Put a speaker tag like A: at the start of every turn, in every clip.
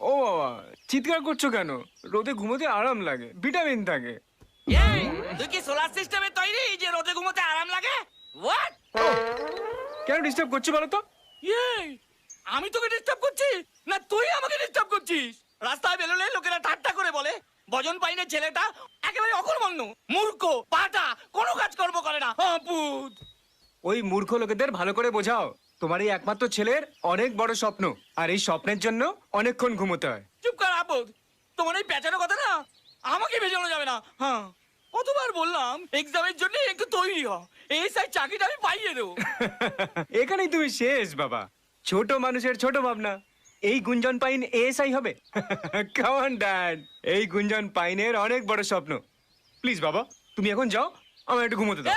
A: ও বাবা, চিৎকার করছো কেন? রোদে ঘুমোতে আরাম লাগে, ভিটামিন থাকে।
B: তুই কি সোলার সিস্টেমে তৈরি যে রোদে ঘুমোতে আরাম লাগে? হোয়াট?
A: কেন ডিস্টার্ব করছি বলো তো?
B: আমি তোকে ডিস্টার্ব করছি না তুই আমাকে ডিস্টার্ব করছিস? রাস্তায় বেরোলে লোকেরা ঠাট্টা করে বলে ভজন পাইনের ছেলেটা একেবারে অকর্মণ্য, মূর্খ, পাটা, কোনো কাজকর্ম করে না, অপুত।
A: ওই মূর্খ লোকেদের ভালো করে বোঝাও, তোমার এই একমাত্র ছেলের অনেক বড় স্বপ্ন, আর এই স্বপ্নের জন্য অনেকক্ষণ ঘুমোতে হয়।
B: চুপ কর আপদ, তোমার এই পেঁচানো কথা না আমাকে ভেজানো যাবে না। হ্যাঁ, কতবার বললাম এক্সামের জন্য একটু তৈরি হ, এই সাই চাকরিটা আমি পাইয়ে দেবো।
A: এখানেই তুমি শেষ বাবা। ছোট মানুষের ছোট ভাবনা। এই গুঞ্জন পাইন এএসআই হবে? কাম অন ড্যাড, এই গুঞ্জন পাইনের অনেক বড় স্বপ্ন। প্লিজ বাবা, তুমি এখন যাও, আমার একটু ঘুমোতে দাও।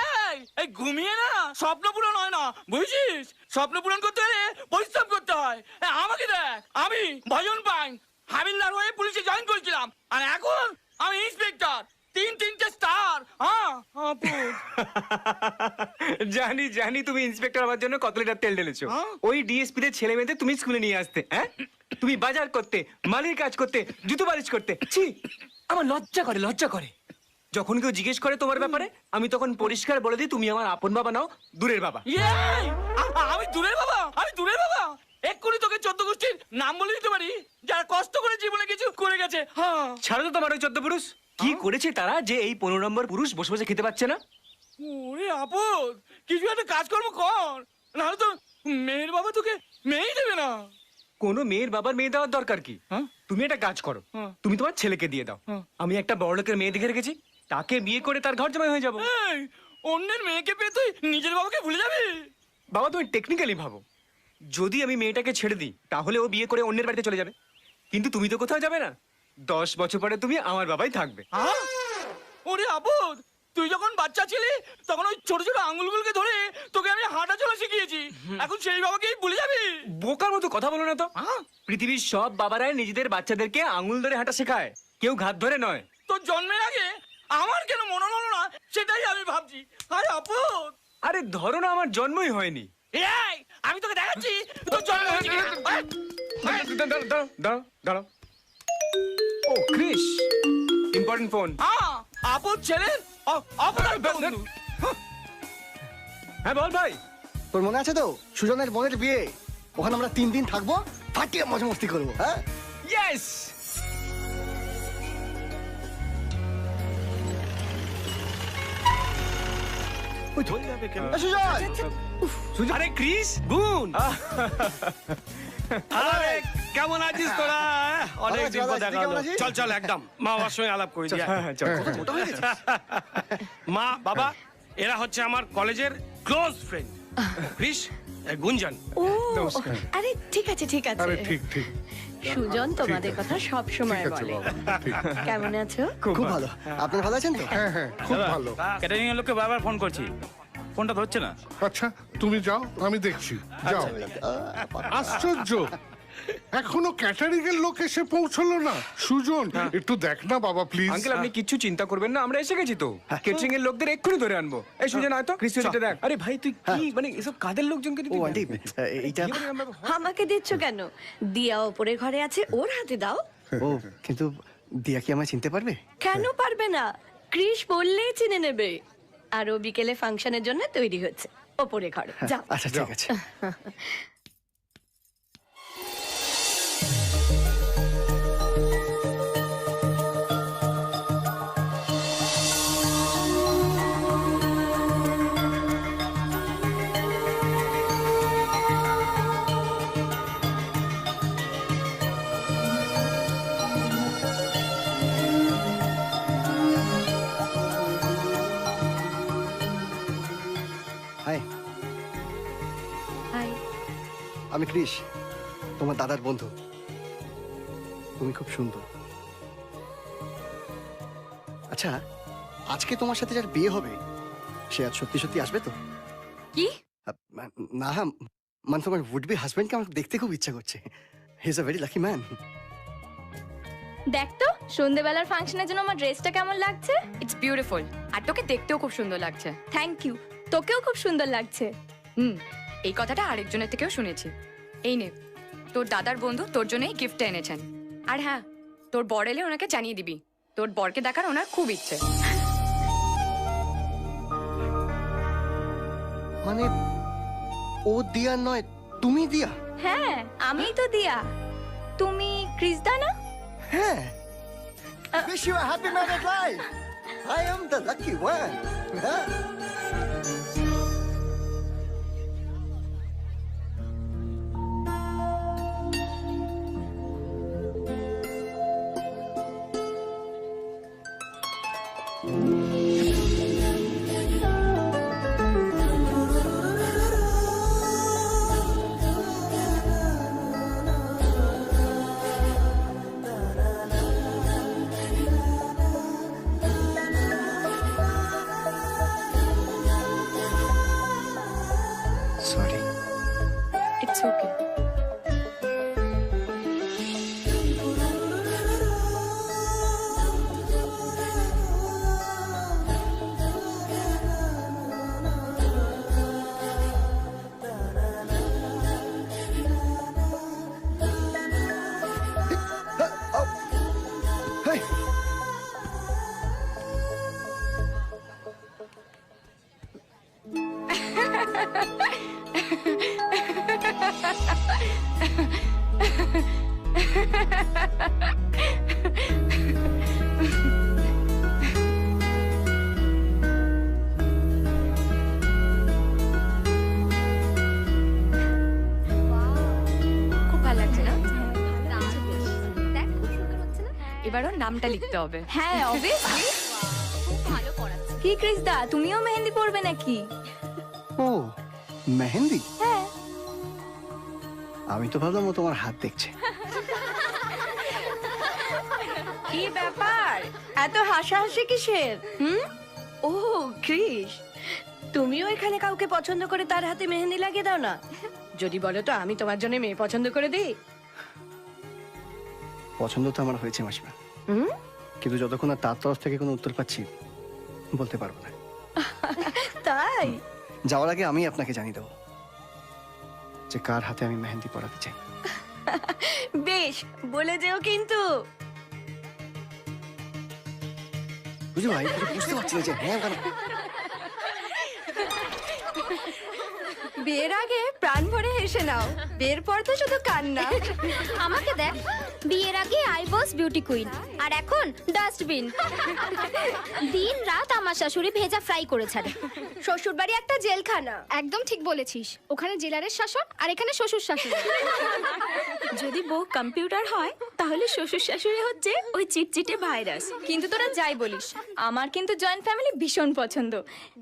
B: এই ঘুমিয়ে না স্বপ্ন পূরণ হয় না, বুঝছিস? স্বপ্ন পূরণ করতে হলে পরিশ্রম করতে হয়। আমাকে দেখ, আমি ভজন পাইন হাবিলদার হয়ে পুলিশে জয়েন করেছিলাম, আর এখন আমি ইন্সপেক্টর, তিনটে স্টার।
A: জানি জানি তুমি ইন্সপেক্টর হওয়ার জন্য কত লিটার তেল ঢেলেছো। ওই ডিএসপি দের ছেলে মেয়েদের তুমি স্কুলে নিয়ে আসতে, হ্যাঁ? তুমি বাজার করতে, মালির কাজ করতে, জুতো বালিশ করতে। ছি, আমার লজ্জা করে, লজ্জা করে। যখন কেউ জিজ্ঞেস করে তোমার ব্যাপারে, আমি তখন পরিষ্কার বলে দিই তুমি আমার আপন বাবা নাও, দূরের বাবা।
B: আমি দূরের বাবা? আমি দূরের বাবা? এক্ষুনি তোকে 14 গোষ্ঠীর নাম বলে দিতে পারি যারা কষ্ট করে জীবনে কিছু করে গেছে।
A: ছাড়ো তো তোমার ওই 14 পুরুষ। কি করেছে তারা যে এই 15 নম্বর পুরুষ বসে বসে খেতে পাচ্ছে না?
B: ওরে আপদ, কিছু একটা কাজকর্ম কর, নাহলে তো মেয়ের বাবা তোকে মেয়েই দেবে না।
A: কোনো মেয়ের বাবার মেয়ে দেওয়ার দরকার কি? তুমি একটা কাজ করো, তুমি তোমার ছেলেকে দিয়ে দাও। আমি একটা বড় লোকের মেয়ে দেখে রেখেছি, তাকে বিয়ে করে তার ঘর জামাই হয়ে যাবো।
B: অন্যের মেয়েকে পেয়ে তুই নিজের বাবাকে ভুলে যাবি?
A: বাবা, তুমি টেকনিক্যালি ভাবো, যদি আমি মেয়েটাকে ছেড়ে দিই তাহলে ও বিয়ে করে অন্যের বাড়িতে চলে যাবে, কিন্তু তুমি তো কোথাও যাবে না। 10 বছর পরে তুমি আমার বাবাই থাকবে।
B: ওরে আপদ, তুই যখন বাচ্চা ছিলি তখন ওই ছোট ছোট আঙুলগুলোকে ধরে তোকে আমি হাঁটা চলা শিখিয়েছি, এখন সেই বাবাকেই ভুলে যাবি?
A: বোকার মতো কথা বলো না তো। পৃথিবীর সব বাবারাই নিজেদের বাচ্চাদেরকে আঙুল ধরে হাঁটা শেখায়, কেউ ঘাত ধরে নয়।
B: তোর জন্মের আগে আমার কেন মনে হলো না সেটাই আমি ভাবছি। আরে আপদ,
A: আরে ধরো না, আমার জন্মই হয়নি।
B: এই আমি তোকে দেখাচ্ছি তোর জন্ম হয়েছে কিনা।
A: দাঁড়াও দাঁড়াও দাঁড়াও। ও ক্রিস, ইম্পর্টেন্ট ফোন।
B: আপদ ছেলে, অপদার্থ বন্ধু।
A: হ্যাঁ বল ভাই।
C: তোর মনে আছে তো সুজনের বোনের বিয়ে? ওখানে আমরা 3 দিন থাকবো, ফাটিয়ে মজা মস্তি করবো। হ্যাঁ,
A: ইয়েস।
C: সুজন,
A: আরে ক্রিস, গুণ।
D: আরে কেমন আছিস তোরা? অনেক
C: ভালো আছি,
D: দিন পর
C: ভালো আছি।
D: দেখা
C: তুই কেমন
D: হলো।
C: আছিস?
D: চল চল, একদম মা বাবার সঙ্গে আলাপ করে দিই।
A: চল।
C: মোটা হয়ে গেছিস।
D: মা বাবা এরা হচ্ছে আমার কলেজের ক্লোজ ফ্রেন্ড। ক্রিস, গুঞ্জন।
E: ও
A: নমস্কার।
E: আরে ঠিক আছে ঠিক আছে।
F: আরে ঠিক ঠিক
E: সুজন তোমাদের কথা সব সময়
F: ঠিক আছে
E: বলে।
F: বাবা ঠিক।
E: কেমন আছো?
C: খুব ভালো। আপনারা ভালো আছেন তো?
F: হ্যাঁ হ্যাঁ খুব ভালো।
G: ক্যাটারিং এর লোককে বারবার ফোন করছি, ফোনটা ধরছে না।
F: আচ্ছা তুমি যাও, আমি দেখছি। যাও। আশ্চর্য, এখনো ক্যাটারিং এর লোক এসে পৌঁছলো না। সুজন একটু দেখ না বাবা প্লিজ।
A: আঙ্কেল, আপনি কিচ্ছু চিন্তা করবেন না, আমরা এসে গেছি তো। কেটারিং এর লোকদের এক্ষুনি ধরে আনবো। এই সুজন আয় তো, ক্রিস এটা দেখ। আরে ভাই তুই কি মানে এসব কাদের লোকজনকে
C: ও
A: দিতে?
C: আন্টি, এইটা
E: আমাকে দিচ্ছ কেন? দিয়া ওপরে ঘরে আছে, ওর হাতে দাও।
C: ও কিন্তু দিয়া কি আমায় চিনতে পারবে?
E: কেন পারবে না? ক্রিস বললেই চিনে নেবে। আর ও বিকেলে ফাংশনের জন্য তৈরি হচ্ছে, ওপরে ঘরে যাও।
C: আচ্ছা ঠিক আছে। High,
E: high.
C: আমি ক্রিস, তোমার দাদার বন্ধু। তুমি খুব সুন্দর। আচ্ছা, আজকে তোমার সাথে যার বিয়ে হবে সে আজ সত্যি সত্যি আসবে তো?
E: কি?
C: না, মানে তোমার উড বি হাজবেন্ডকে আমার দেখতে খুব ইচ্ছা করছে। He is a very lucky man.
H: দেখ তো সন্ধ্যেবেলার ফাংশনের জন্য আমার ড্রেসটা কেমন লাগছে।
I: ইটস বিউটিফুল, আর তোকে দেখতেও খুব সুন্দর লাগছে।
H: থ্যাংক ইউ, তোকেও খুব সুন্দর লাগছে।
I: এই কথাটা আরেকজনের থেকেও শুনেছি। এই নে, তোর দাদার বন্ধু তোর জন্যই গিফটটা এনেছেন। আর হ্যাঁ, তোর বর এলে ওনাকে জানিয়ে দিবি, তোর বরকে দেখার ওনার খুব ইচ্ছে।
C: মানে ও দিয়া নয়, তুমি দিয়া?
H: হ্যাঁ, আমিই তো দিয়া। তুমি ক্রিসদা না?
C: হ্যাঁ। Wish you a happy married life. I am the lucky one. হ্যাঁ? Sorry.
I: It's okay.
C: Hey.
I: খুব ভালো লাগছে না? এবার ওর নামটা লিখতে হবে।
H: হ্যাঁ, অবভিয়াসলি। কি ক্রিসদা, তুমিও মেহেন্দি পরবে নাকি?
C: ও মেহেন্দি?
H: হ্যাঁ।
C: আমি তো ভাবলাম ও তোমার হাত দেখছে।
E: কি ব্যাপার, এত হাসাহাসি কিসের? ও ক্রিস, তুমিও এখানে কাউকে পছন্দ করে তার হাতে মেহেন্দি লাগিয়ে দাও না? যদি বলো তো আমি তোমার জন্য মেয়ে পছন্দ করে দিই।
C: পছন্দ তো আমার হয়েছে মাসিমা,
E: হুম?
C: কিন্তু যতক্ষণ না তার তরফ থেকে কোনো উত্তর পাচ্ছি বলতে পারবো না।
E: তাই?
C: যাওয়ার আগে আমি আপনাকে জানিয়ে দেবো যে কার হাতে আমি মেহেন্দি পরাতে চাই।
E: বেশ, বলে যেও কিন্তু।
C: বুঝলি ভাই, কিছু বুঝতে পারছি না যে হ্যাঁ কেন।
H: বিয়ের আগে প্রাণ ভরে হেসে নাও, বিয়ের পর তো শুধু কান্না।
J: আমাকে দেখ, বিয়ের আগে আই ওয়াজ বিউটি কুইন, আর এখন ডাস্টবিন। দিন রাত আমার শাশুড়ি ভেজা ফ্রাই করে ছাড়ে।
H: শ্বশুর বাড়ি একটা জেলখানা।
J: একদম ঠিক বলেছিস, ওখানে জেলারের শাসন আর এখানে শ্বশুর শাসন।
H: যদি বউ কম্পিউটার হয় তাহলে শ্বশুর শাশুড়ি হচ্ছে ওই চিটচিটে ভাইরাস। কিন্তু তোরা যাই বলিস, আমার কিন্তু জয়েন্ট ফ্যামিলি ভীষণ পছন্দ,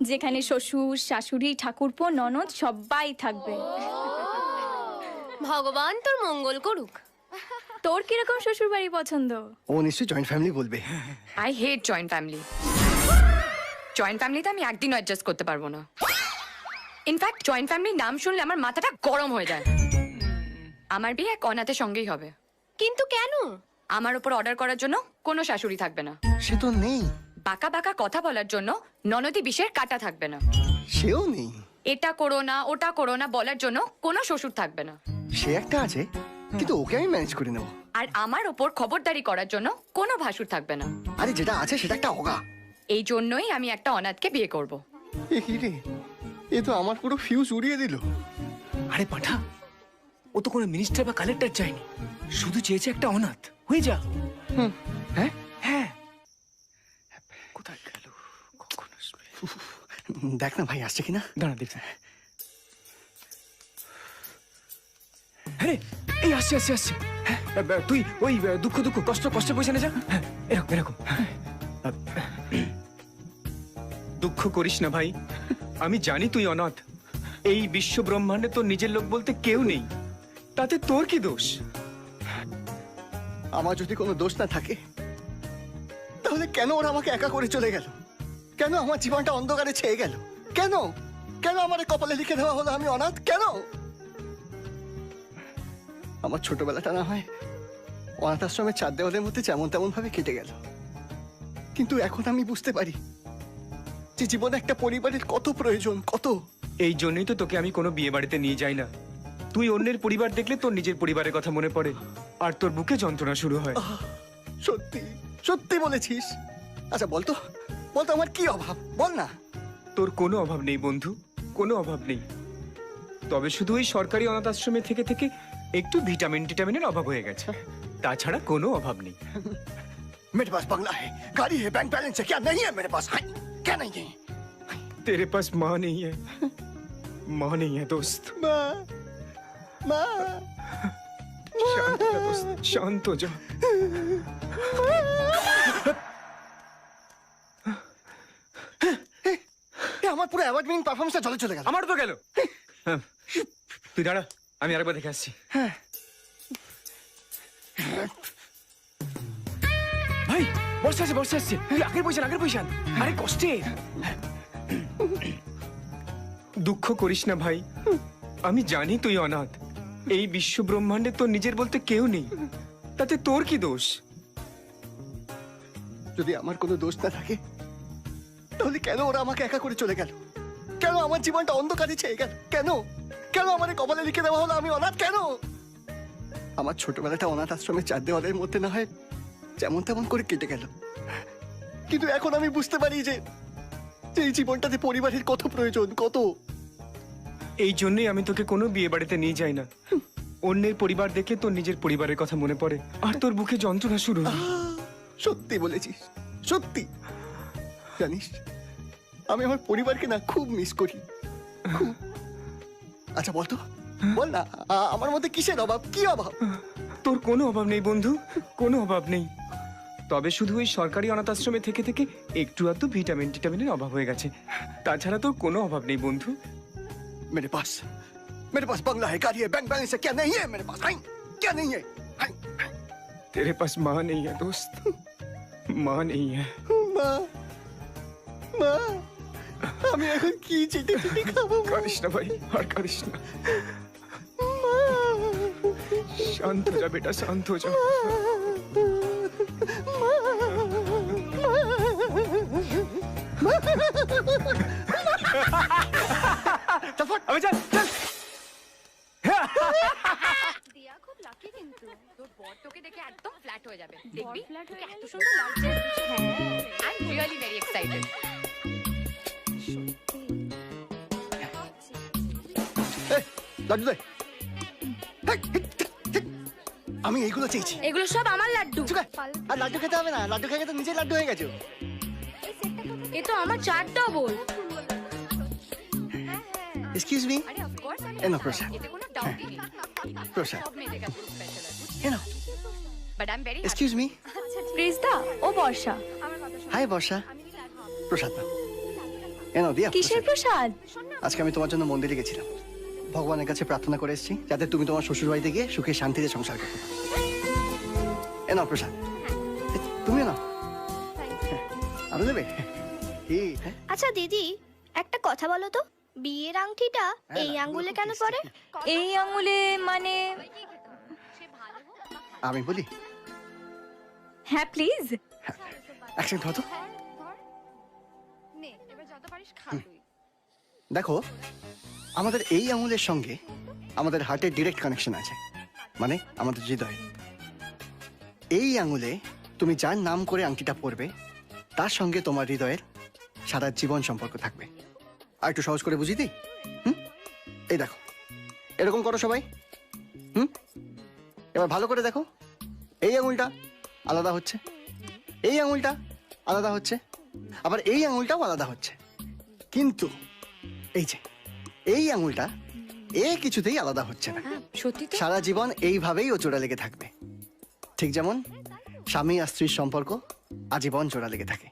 H: যেখানে শ্বশুর শাশুড়ি ঠাকুরপো ননদ সবাই থাকবে।
J: ভগবান তোর মঙ্গল করুক।
H: তোর কিরকম শ্বশুর বাড়ি পছন্দ?
C: ও নিশ্চয়ই জয়েন্ট ফ্যামিলি বলবে।
I: I hate joint family. Joint ফ্যামিলিতে আমি একদিনও অ্যাডজাস্ট করতে পারবো না। ইনফ্যাক্ট জয়েন্ট ফ্যামিলির নাম শুনলে আমার মাথাটা গরম হয়ে যায়। আমার বিয়ে এক অনাথের সঙ্গেই হবে।
J: কিন্তু কেন?
I: আমার উপর অর্ডার করার জন্য কোনো শাশুড়ি থাকবে না।
C: সে তো নেই।
I: বাঁকা বাঁকা কথা বলার জন্য ননদি বিষের কাটা থাকবে না।
C: সেও নেই।
I: এটা করো না ওটা করো না বলার জন্য কোনো শ্বশুর থাকবে না।
C: সে একটা আছে, কিন্তু ওকে আমি ম্যানেজ করে নেবো।
I: আর আমার ওপর খবরদারি করার জন্য কোনো ভাসুর থাকবে না।
C: আরে যেটা আছে সেটা একটা অগা।
I: এই জন্যই আমি একটা অনাথকে বিয়ে করব।
C: এ কি রে, এ তো আমার পুরো ফিউজ উড়িয়ে দিল।
A: আরে পাঠা, ও তো কোনো মিনিস্টার বা কালেক্টর চায়নি, শুধু চেয়েছে একটা অনাথ হয়ে যা।
C: হ্যাঁ
A: হ্যাঁ।
C: কোথায় গেল, কখন আসবে? দেখ না ভাই আসছে কিনা।
A: দাঁড়া দেখছি। আরে এই আসছে আসছে আসছে। হ্যাঁ, তুই ওই দুঃখ দুঃখ কষ্ট কষ্টে পয়সা নে যা। হ্যাঁ, এরকম এরকম। দুঃখ করিস না ভাই, আমি জানি তুই অনাথ। এই বিশ্ব ব্রহ্মাণ্ডে তোর নিজের লোক বলতে কেউ নেই, তাতে তোর কি দোষ?
C: আমার যদি কোনো দোষ না থাকে তাহলে কেন ওরা আমাকে একা করে চলে গেল? কেন আমার জীবনটা অন্ধকারে ছেয়ে গেল? কেন কেন আমার কপালে লিখে দেওয়া হলো আমি অনাথ? কেন আমার ছোটবেলাটা না হয় অনাথ আশ্রমের 4 দেওয়ালের মধ্যে যেমন তেমন ভাবে কেটে গেল, কিন্তু এখন আমি বুঝতে পারি যে জীবনে একটা পরিবারের কত প্রয়োজন, কত।
A: এই জন্যই তো তোকে আমি কোনো বিয়ে বাড়িতে নিয়ে যাই না, তুই অন্যের পরিবার দেখলে তোর নিজের পরিবারের কথা মনে পড়ে আর তোর বুকে যন্ত্রণা শুরু হয়।
C: সত্যি সত্যি বলেছিস। আচ্ছা বলতো বলতো আমার কি অভাব বল না।
A: তোর কোনো অভাব নেই বন্ধু, কোনো অভাব নেই। তবে শুধু ওই সরকারি অনাথ আশ্রমে থেকে থেকে একটু ভিটামিনের অভাব হয়ে গেছে, তাছাড়া কোনো অভাব নেই।
C: मेरे पास बंगला है, गाड़ी है, बैंक बैलेंस है, क्या नहीं है मेरे पास? हाय, क्या नहीं है?
A: तेरे पास माँ नहीं है, माँ नहीं है दोस्त।
C: माँ माँ
A: शांत हो जा दोस्त, शांत हो जा।
C: এ আমার পুরো অ্যাওয়ার্ড উইনিং পারফরম্যান্সটা জলে চলে গেল।
A: আমার তো গেল। হ্যাঁ, তুই দাঁড়া, আমি আরেকবার দেখে আসছি। ভাই বর্ষা আছে, বর্ষা আসছে, তুই আগের পয়সা আরে কষ্টে। দুঃখ করিস না ভাই, আমি জানি তুই অনাথ। এই বিশ্ব ব্রহ্মাণ্ডে তোর নিজের বলতে কেউ নেই, তাতে তোর কি দোষ?
C: যদি আমার কোনো দোষ না থাকে তাহলে কেন ওরা আমাকে একা করে চলে গেল? কেন আমার জীবনটা অন্ধকারে ছেয়ে গেল? কেন কেন আমার এই কপালে লিখে দেওয়া হলো আমি অনাথ? কেন আমার ছোটবেলাটা অনাথ আশ্রমের 4 দেওয়ালের মধ্যে না হয় যেমন তেমন করে কেটে গেল, কিন্তু এখন আমি বুঝতে পারি যে এই জীবনটাতে পরিবারের কত প্রয়োজন, কত।
A: এই জন্যই আমি তোকে কোনো বিয়ে বাড়িতে নিয়ে যাই না। অন্যের পরিবার দেখলে তোর নিজের পরিবারের কথা মনে পড়ে আর তোর বুকে যন্ত্রণা শুরু হয়।
C: সত্যি বলেছিস, সত্যি। জানিস আমি আমার পরিবারকে না খুব মিস করি, খুব। আচ্ছা বলতো বল না আমার মধ্যে কিসের অভাব, কি অভাব?
A: তোর কোনো অভাব নেই বন্ধু, কোনো অভাব নেই। তবে শুধু ওই সরকারি অনাথ আশ্রমে থেকে থেকে একটু আধটু ভিটামিনের অভাব হয়ে গেছে, তাছাড়া তোর কোনো অভাব নেই বন্ধু।
C: मेरे पास बंगला है, गाड़ी है, बैंक बैलेंस है, क्या नहीं है मेरे पास? हाय, क्या नहीं है? हाय,
A: तेरे पास माँ नहीं है दोस्त, माँ नहीं है।
C: माँ माँ আমি এখন কি চেটে চেটে খাবো?
A: কারিস না ভাই, আর কারিস না। শান্ত হো যা বেটা, শান্ত হো যা। আবে চল চল।
I: দিয়া খুব লাকি কিন্তু তোর বর তোকে দেখে একদম ফ্ল্যাট হয়ে যাবে, দেখবি তোকে এত সুন্দর লাগছে। I am really very excited.
C: লাড্ডু দে। আমি এইগুলো চেয়েছি।
J: এগুলো সব আমার লাড্ডু।
C: আর লাড্ডু খেতে হবে না, লাড্ডু খেয়ে তো নিজে লাড্ডু হয়ে গেছে।
J: এ তো আমার 4 ডবল।
C: এক্সকিউজ মি,
I: আরে অফ কোর্স আমি
C: এনো প্রসাদ।
I: এতে কোনো ডাউটই নেই।
C: প্রসাদ।
I: সব মেয়েদের কাছে স্পেশাল আছে,
C: এনো
I: but I am very
C: excuse me.
E: প্রিজদা, ও বর্ষা।
C: হাই বর্ষা, প্রসাদ না। এনো দিয়া।
E: কিসের প্রসাদ?
C: আজকে আমি তোমার জন্য মন্দিরে গেছিলাম, ভগবানের কাছে প্রার্থনা করে এসেছি যাতে তুমি তোমার শ্বশুর বাড়িতে গিয়ে সুখে শান্তিতে সংসার করতে পারো। এ নাও প্রসাদ, তুমিও নাও। আরো দেবে? হ্যাঁ
J: আচ্ছা দিদি, একটা কথা বলো তো, বিয়ের আংটিটা এই আঙ্গুলে কেন পরে?
H: এই আঙুলে মানে?
C: আমি বলি,
H: হ্যাঁ প্লিজ।
C: অ্যাকশন ধর তো।
I: নে এবার যত পারিস খা তুই।
C: দেখো, আমাদের এই আঙুলের সঙ্গে আমাদের হার্টের ডিরেক্ট কানেকশন আছে, মানে আমাদের হৃদয়। এই আঙুলে তুমি যার নাম করে আংটিটা পরবে তার সঙ্গে তোমার হৃদয়ের সারা জীবন সম্পর্ক থাকবে। আর একটু সহজ করে বুঝি দিই? এই দেখো, এরকম করো সবাই। এবার ভালো করে দেখো, এই আঙুলটা আলাদা হচ্ছে, এই আঙুলটা আলাদা হচ্ছে, আবার এই আঙুলটাও আলাদা হচ্ছে। কিন্তু এই যে এই আঙুলটা কিছুতেই আলাদা হচ্ছে না।
I: সত্যি তো?
C: সারা জীবন এইভাবেই ও জোড়া লেগে থাকবে, ঠিক যেমন স্বামী আর স্ত্রীর সম্পর্ক আজীবন জোড়া লেগে থাকে।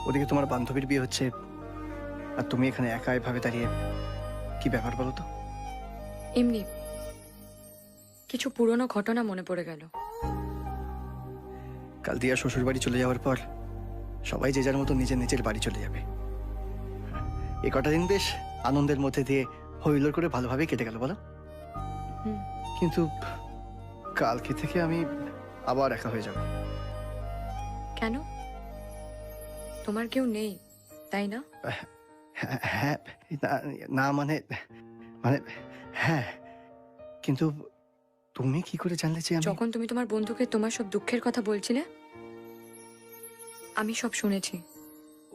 C: ওদিকে তোমার বান্ধবীর বিয়ে হচ্ছে আর তুমি এখানে একা এভাবে দাঁড়িয়ে, কি ব্যাপার বলো তো?
I: এমনি কিছু পুরনো ঘটনা মনে পড়ে গেল।
C: কাল দিয়া শ্বশুর বাড়ি চলে যাওয়ার পর সবাই যে যার মতো নিজের নিজের বাড়ি চলে যাবে। এ কটা দিন বেশ আনন্দের মধ্যে দিয়ে হইলোড় করে ভালোভাবে কেটে গেল বলো।
I: হুম।
C: কিন্তু কালকে থেকে আমি আবার একা হয়ে যাব।
I: কেন? তোমার কেউ নেই তাই না?
C: হ্যাঁ, না মানে মানে হ্যাঁ, কিন্তু তুমি কি করে জানলে যে আমি?
I: যখন তুমি তোমার বন্ধুকে তোমার সব দুঃখের কথা বলছিলে, আমি সব শুনেছি।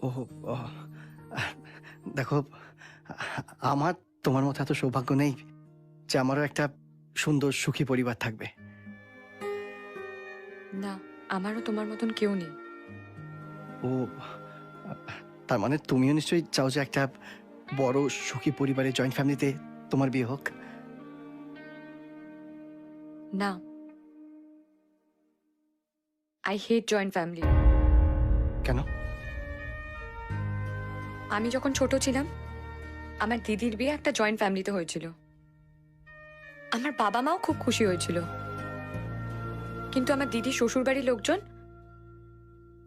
C: ও দেখো, আমার তোমার মতো এত সৌভাগ্য নেই যে আমারও একটা সুন্দর সুখী পরিবার থাকবে।
I: না, আমারও তোমার মতন কেউ নেই।
C: ও, তার মানে তুমিও নিশ্চয়ই চাও যে একটা বড় সুখী পরিবারে, জয়েন্ট ফ্যামিলিতে তোমার বিয়ে হোক?
I: না, আই হেট জয়েন্ট ফ্যামিলি।
C: কেন?
I: আমি যখন ছোট ছিলাম, আমার দিদির বিয়ে একটা জয়েন্ট ফ্যামিলিতে হয়েছিল। আমার বাবা মাও খুব খুশি হয়েছিল, কিন্তু আমার দিদির শ্বশুরবাড়ির লোকজন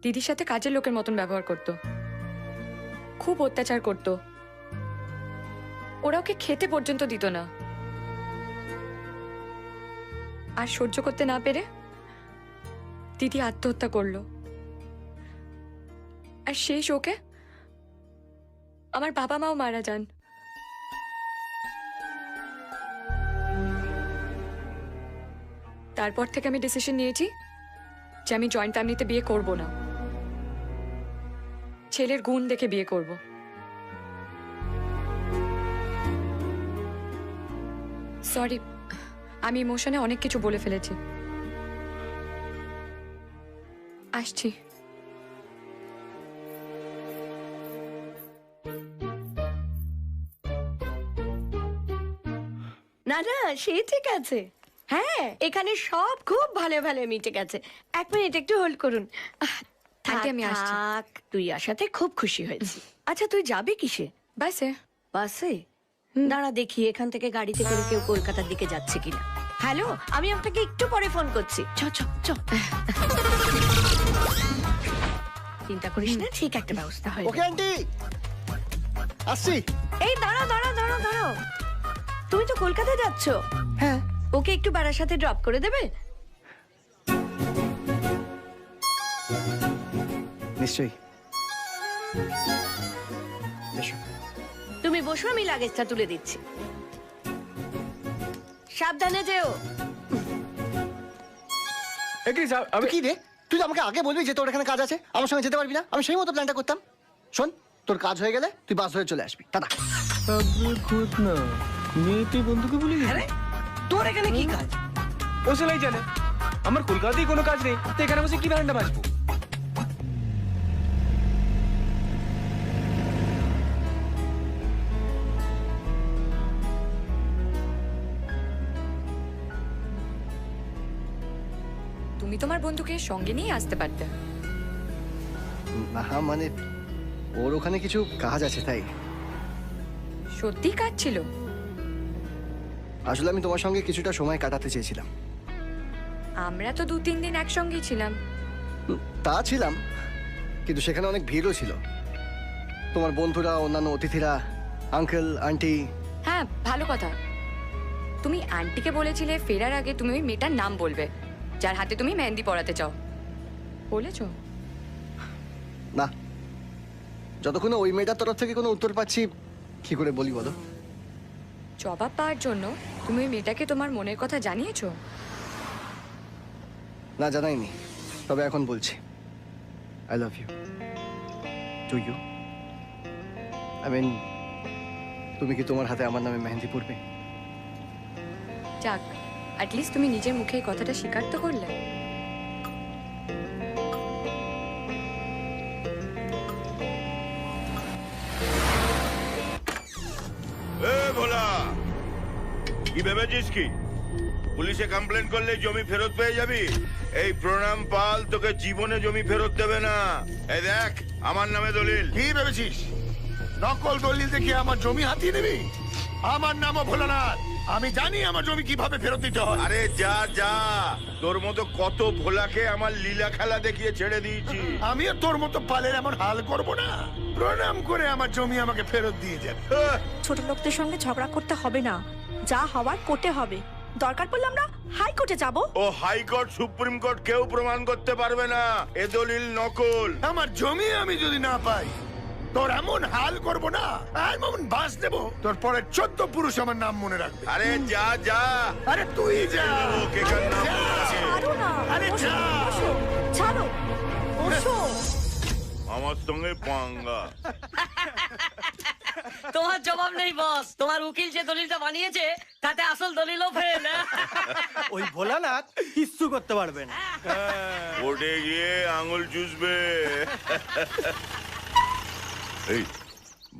I: দিদির সাথে কাজের লোকের মতন ব্যবহার করত, খুব অত্যাচার করত। ওরা ওকে খেতে পর্যন্ত দিত না। আর সহ্য করতে না পেরে দিদি আত্মহত্যা করলো। আর সেই শোকে আমার বাবা মাও মারা যান। তারপর থেকে আমি ডিসিশন নিয়েছি যে আমি জয়েন্ট ফ্যামিলিতে বিয়ে করব না, ছেলের গুণ দেখে বিয়ে করব। সরি, আমি ইমোশনে অনেক কিছু বলে ফেলেছি। আসছি।
E: না না, সে ঠিক আছে। হ্যাঁ, এখানে সব খুব ভালো ভালো মিটে গেছে। 1 মিনিট একটু হোল্ড করুন।
I: আন্টি, আমি আসছি।
E: থাক, তুই আসাতে খুব খুশি হয়েছি। আচ্ছা, তুই যাবি কিসে?
I: বাসে।
E: বাসে? দাঁড়া দেখি এখান থেকে গাড়িতে করে কেউ কলকাতার দিকে যাচ্ছে কিনা। হ্যালো, আমি আপনাকে একটু পরে ফোন করছি। চ চ চ। চিন্তা করিস না, ঠিক একটা ব্যবস্থা হয়ে
C: ওকে আন্টি, আসছি।
E: এই দাঁড়া দাঁড়া দাঁড়া দাঁড়াও, তুমি তো কলকাতায় যাচ্ছ।
C: হ্যাঁ,
E: ওকে একটু বাড়ার সাথে ড্রপ করে দেবে?
C: নিশ্চয়ই। এসো।
E: তুমি বসো, আমি লাগেজটা তুলে দিচ্ছি। সাবধানে যেও।
C: আমি কি রে, তুই তো আমাকে আগে বলবি যে তোর এখানে কাজ আছে, আমার সঙ্গে যেতে পারবি না? আমি সেই মতো প্ল্যানটা করতাম। শোন, তোর কাজ হয়ে গেলে তুই বাস ধরে চলে আসবি। টাটা।
A: মেয়েটি বন্ধুকে বলি
B: তোর এখানে কি কাজ?
A: ও সেলাই জানে। আমার কলকাতায় কোনো কাজ নেই, তো এখানে বসে কি ব্যান্ডটা বাজবো?
I: তুমি তোমার বন্ধুকে সঙ্গে নিয়ে আসতে পারতে।
C: না মানে ওর ওখানে কিছু কাজ আছে তাই।
I: সত্যি কাজ ছিল?
C: আসলে আমি তোমার সঙ্গে কিছুটা সময় কাটাতে চেয়েছিলাম।
I: আমরা তো 2-3 দিন একসঙ্গেই ছিলাম।
C: তা ছিলাম, কিন্তু সেখানে অনেক ভিড়ও ছিল। তোমার বন্ধুরা, অন্যান্য অতিথিরা, আঙ্কেল, আন্টি।
I: হ্যাঁ, ভালো কথা। তুমি আন্টিকে বলেছিলে ফেরার আগে তুমি ওই মেয়েটার নাম বলবে যার হাতে তুমি মেহেন্দি পরাতে চাও, বলেছো?
C: না, যতক্ষণ ওই মেয়েটার তরফ থেকে কোনো উত্তর পাচ্ছি কি করে বলি বলো?
I: জবাব পাওয়ার জন্য তুমি ওই মেয়েটাকে তোমার মনের কথা জানিয়েছো?
C: না, জানাইনি, তবে এখন বলছি। I love you. To you. I mean, তুমি কি তোমার হাতে আমার নামে মেহেন্দি পরবে?
I: যাক, অ্যাটলিস্ট তুমি নিজের মুখে এই কথাটা স্বীকার তো করলে।
K: ভোলা, কি ভেবেছিস কি পুলিশে কমপ্লেন করলে জমি ফেরত পেয়ে যাবি। এই প্রণাম পাল তোকে জীবনে জমি ফেরত দেবে না। এই দেখ আমার নামে দলিল।
L: কি ভেবেছিস নকল দলিল দেখে আমার জমি হাতিয়ে নিবি? আমার নামও ভোলানাথ, আমি জানি আমার জমি কিভাবে ফেরত দিতে হয়।
K: আরে যা যা, তোর মতো কত ভোলাকে আমার লীলা খেলা দেখিয়ে ছেড়ে দিয়েছি।
L: আমিও তোর মতো পালের এমন হাল করব না। প্রণাম করে আমার জমি আমাকে ফেরত দিয়ে যাবে।
E: ছোট লোকদের সঙ্গে ঝগড়া করতে হবে না, যা হওয়ার করতে হবে। দরকার পড়লে আমরা হাইকোর্টে যাব।
K: ও হাইকোর্ট সুপ্রিম কোর্ট কেউ প্রমাণ করতে পারবে না এ দলিল নকল।
L: আমার জমি আমি যদি না পাই, তোর এমন হাল করব না, এমন বাস দেব, তোর পরে 14 পুরুষ আমার নাম মনে রাখবে।
K: আরে যা যা।
L: আরে তুই যা।
E: ছাড়ো না,
L: আরে যা।
E: ছাড়ো, ওঠো।
K: আমার সঙ্গে পাঙ্গা।
M: তোমার জবাব নেই বস, তোমার উকিল যে দলিলটা বানিয়েছে তাতে আসল দলিলও ফেল।
B: ওই ভোলানাথ কিচ্ছু করতে পারবে না।
K: কোর্টে গিয়ে আঙুল চুষবে। এই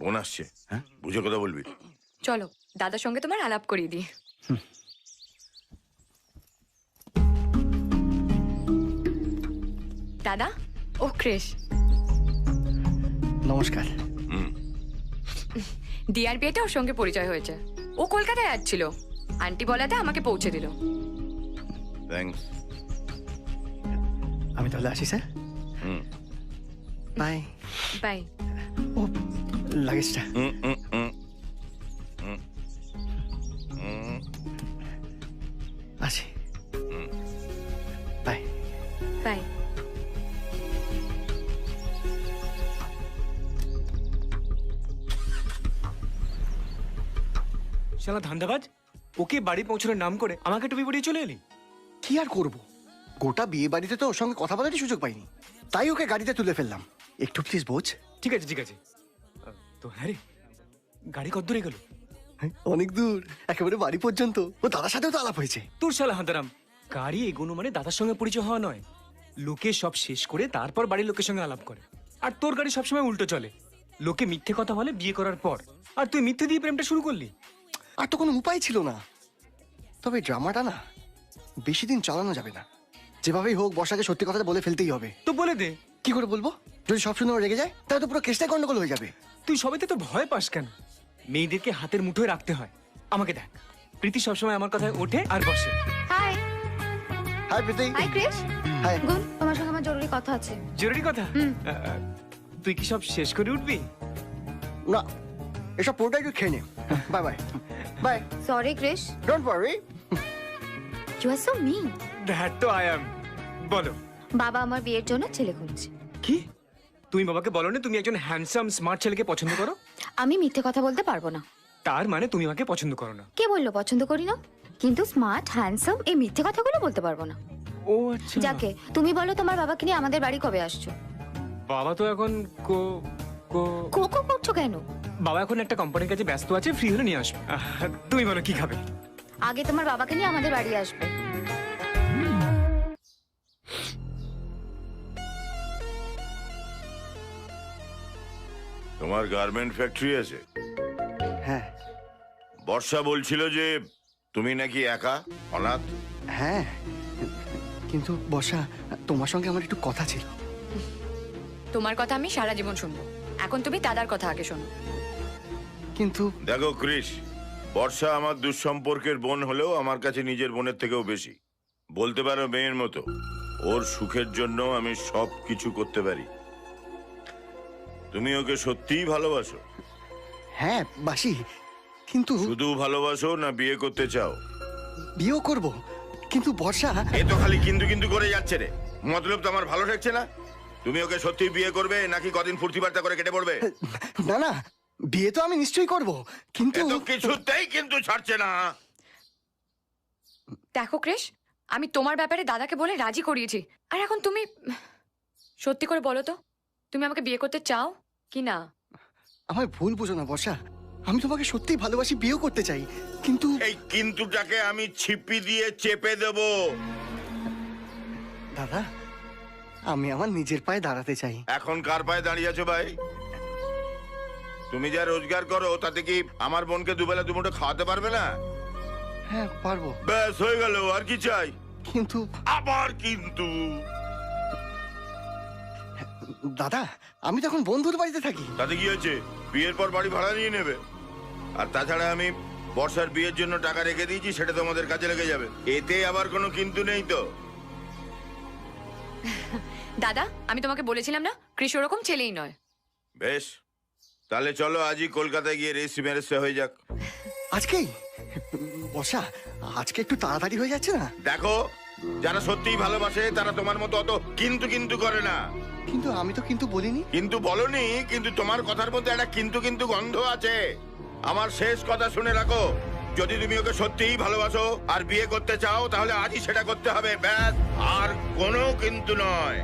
K: বোন আসছে, হ্যাঁ বুঝে কথা বলবি।
I: চলো দাদার সঙ্গে তোমার আলাপ করিয়ে দিই। দাদা, ও ক্রিশ।
C: নমস্কার।
I: ডিআর বিয়েতে ওর সঙ্গে পরিচয় হয়েছে। ও কলকাতায় আসছিল, আন্টি বলাতে আমাকে পৌঁছে দিল।
K: থ্যাঙ্কস।
C: আমি তাহলে আসি স্যার। Bye
I: bye.
C: ও লাগেজটা। আসি। Bye
I: bye.
A: শালা ধান্দাবাজ, ওকে বাড়ি পৌঁছানোর নাম করে আমাকে টুপি পরিয়ে চলে এলি।
C: কি আর করব, গোটা বিয়ে বাড়িতে তো ওর সঙ্গে কথা বলারই সুযোগ পাইনি, তাই ওকে গাড়িতে তুলে ফেললাম। একটু প্লিজ বোঝ।
A: ঠিক আছে ঠিক আছে। তো হ্যাঁ রে, গাড়ি কত দূরে গেল?
C: অনেক দূর, একেবারে বাড়ি পর্যন্ত। ও দাদার সাথেও তো আলাপ হয়েছে।
A: তোর শালা হাঁদারাম, গাড়ি এগোনো মানে দাদার সঙ্গে পরিচয় হওয়া নয়। লোকে সব শেষ করে তারপর বাড়ির লোকের সঙ্গে আলাপ করে। আর তোর গাড়ি সবসময় উল্টো চলে, লোকে মিথ্যে কথা বলে বিয়ে করার পর, আর তুই মিথ্যে দিয়ে প্রেমটা শুরু করলি।
C: আর তো কোনো উপায় ছিল না। তবে ড্রামাটা না বেশি দিন চালানো যাবে না। যেভাবেই হোক বর্ষাকে সত্যি কথাটা বলে ফেলতেই হবে।
A: তো বলে দে।
C: কি করে বলবো? যদি সব শুনে ও রেগে যায় তাহলে তো পুরো কেসটাই গন্ডগোল হয়ে যাবে।
A: তুই সবাইতে তো ভয় পাস কেন? মেয়েদেরকে হাতের মুঠোয় রাখতে হয়। আমাকে দেখ, প্রীতি সবসময় আমার কথায় ওঠে আর বসে।
J: হাই
C: হাই প্রীতি।
J: হাই ক্রিশ।
C: হাই।
J: গুড, তোমার সঙ্গে আমার জরুরি কথা আছে।
A: জরুরি কথা? তুই কি সব শেষ করে উঠবি?
C: না, এসব পুরোটাই একটু খেয়ে নে। Bye bye bye.
J: Sorry Krish.
C: Don't worry.
J: You are so mean.
A: That তো আই অ্যাম। বলো।
J: বাবা আমার বিয়ের জন্য ছেলে খুঁজছে।
A: কি? তুমি বাবাকে বলো না তুমি একজন হ্যান্ডসাম স্মার্ট ছেলেকে পছন্দ করো?
J: আমি মিথ্যে কথা বলতে পারবো না।
A: তার মানে তুমি আমাকে পছন্দ করো না?
J: কে বললো পছন্দ করি না? কিন্তু স্মার্ট হ্যান্ডসাম এই মিথ্যে কথাগুলো বলতে পারবো না।
A: ও আচ্ছা।
J: যাকে তুমি বলো তোমার বাবাকে নিয়ে আমাদের বাড়ি কবে আসছো?
A: বাবা তো এখন
J: কোকো করছো কেন?
A: বাবা এখন একটা কোম্পানির কাছে ব্যস্ত আছে, ফ্রি হলে নিয়ে আসবে। তুমি বলো কি খাবে?
J: আগে তোমার বাবাকে নিয়ে আমাদের বাড়ি আসবে।
K: তোমার গার্মেন্ট ফ্যাক্টরি আছে?
C: হ্যাঁ।
K: বর্ষা বলছিল যে তুমি নাকি একা অনাথ।
C: হ্যাঁ, কিন্তু বর্ষা তোমার সঙ্গে আমার একটু কথা ছিল।
I: তোমার কথা আমি সারা জীবন শুনবো, এখন তুমি দাদার কথা আগে শোনো।
C: কিন্তু
K: দেখো ক্রিশ, বর্ষা আমার দুঃসম্পর্কের বোন হলেও আমার কাছে নিজের বোনের থেকেও বেশি। বলতে পারো মেয়ের মতো। ওর সুখের জন্য আমি সব কিছু করতে পারি। তুমি ওকে সত্যিই ভালোবাসো?
C: হ্যাঁ বাসি, কিন্তু
K: শুধু ভালোবাসো না বিয়ে করতে চাও?
C: বিয়েও করব, কিন্তু বর্ষা।
K: এ তো খালি কিন্তু কিন্তু করে যাচ্ছে রে। মতলব তো আমার ভালো ঠেকছে না। তুমি ওকে সত্যি বিয়ে করবে নাকি কদিন ফুর্তি বার্তা করে কেটে পড়বে?
C: না না, বিয়ে তো আমি নিশ্চয়ই করব, কিন্তু
K: কিছুতেই কিন্তু ছাড়ছে না।
I: দেখো ক্রিশ, আমি তোমার ব্যাপারে দাদাকে বলে রাজি করিয়েছি, আর এখন তুমি সত্যি করে বলো তো, তুমি আমাকে বিয়ে করতে চাও কি না?
C: আমার ভুল বুঝো না বর্ষা, আমি তোমাকে সত্যিই ভালোবাসি, বিয়েও করতে চাই, কিন্তু
K: এই কিন্তুটাকে আমি ছিপি দিয়ে চেপে দেব।
C: দাদা, আমি আমার নিজের পায়ে দাঁড়াতে চাই।
K: এখন কার পায়ে দাঁড়িয়ে আছো ভাই? তুমি যা রোজগার করো তাতে কি আমার বোনকে দুবেলা দুমুঠো খাওয়াতে পারবে না?
C: হ্যাঁ পারবো।
K: ব্যাস হয়ে গেল, আর কি চাই?
C: কিন্তু
K: আবার কিন্তু
C: দাদা, আমি তো এখন বন্ধুর বাড়িতে থাকি।
K: তাতে কি হয়েছে? বিয়ের পর বাড়ি ভাড়া নিয়ে নেবে। আর তাছাড়া আমি বর্ষার বিয়ের জন্য টাকা রেখে দিয়েছি, সেটা তোমাদের কাজে লেগে যাবে। এতে আবার কোনো কিন্তু নেই তো?
I: দাদা, আমি তোমাকে বলেছিলাম না কৃষ ওরকম ছেলেই নয়।
K: বেশ, তাহলে চলো আজই কলকাতায় গিয়ে রেজিস্ট্রি ম্যারেজটা হয়ে যাক।
C: আজকেই? বর্ষা, আজকে একটু তাড়াতাড়ি হয়ে যাচ্ছে না?
K: দেখো, যারা সত্যিই ভালোবাসে তারা তোমার মতো অত কিন্তু কিন্তু করে না।
C: কিন্তু আমি তো কিন্তু বলিনি।
K: কিন্তু বলনি, কিন্তু তোমার কথার মধ্যে একটা কিন্তু কিন্তু গন্ধ আছে। আমার শেষ কথা শুনে রাখো, যদি তুমি ওকে সত্যিই ভালোবাসো আর বিয়ে করতে চাও, তাহলে আজই সেটা করতে হবে, ব্যাস, আর কোনো কিন্তু নয়।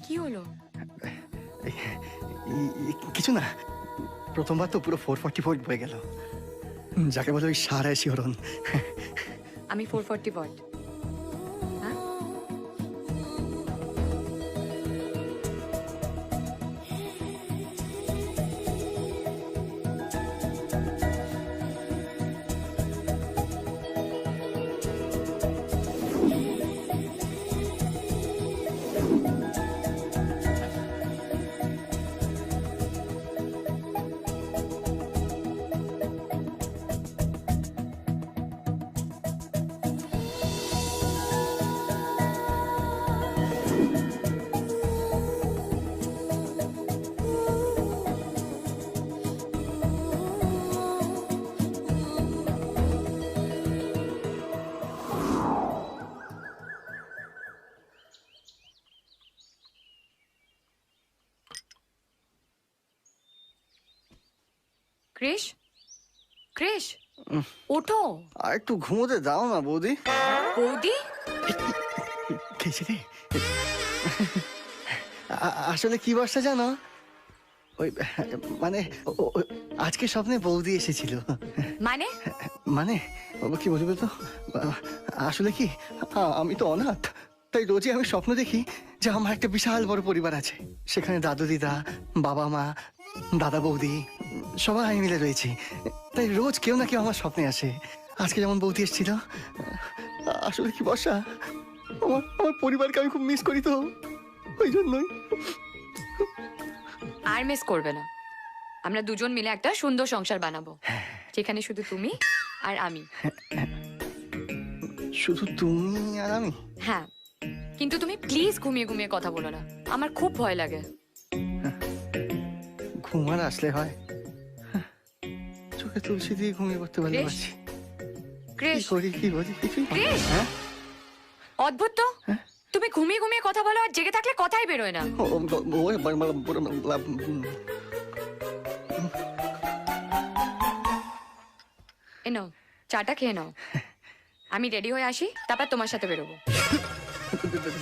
I: কি হলো?
C: কিছু না, প্রথমবার তো পুরো 440 বয়ে গেল, যাকে বলে ওই সারা শিহরণ।
I: আমি 440 ভোল্ট। কৃষ, কৃষ, ওঠো।
C: আর একটু ঘুমোতে দাও না বৌদি।
I: বৌদি?
C: রে আসলে কি বর্ষা জানো, ওই মানে আজকে স্বপ্নে বৌদি এসেছিল।
I: মানে?
C: মানে কি বলবো তো, আসলে কি আমি তো অনাথ, তাই রোজই আমি স্বপ্ন দেখি যে আমার একটা বিশাল বড় পরিবার আছে, সেখানে দাদু দিদা, বাবা মা, দাদা বৌদি সবাই মিলে রয়েছি। তাই রোজ কেউ না কেউ আমার স্বপ্নে আসে। আজকে যেমন বৌদি এসেছিল। আসলে কি বর্ষা, আমার পরিবারকে আমি খুব মিস করি, তো ওই জন্যই।
I: আর মিস করবে না, আমরা দুজন মিলে একটা সুন্দর সংসার বানাবো, যেখানে শুধু তুমি আর আমি।
C: শুধু তুমি আর আমি?
I: হ্যাঁ, কিন্তু তুমি প্লিজ ঘুমিয়ে ঘুমিয়ে কথা বলো না, আমার খুব ভয় লাগে।
C: ঘুমার আসলে হয়, চোখে তুলসী দিয়ে ঘুমিয়ে পড়তে ভালোবাসি।
I: কৃষ,
C: কি বলি কিছুই?
I: কৃষ, অদ্ভুত তো, তুমি ঘুমিয়ে ঘুমিয়ে কথা বলো আর জেগে থাকলে কথাই বেরোয় না। এ নাও, চাটা খেয়ে নাও, আমি রেডি হয়ে আসি, তারপর তোমার সাথে বেরোবো।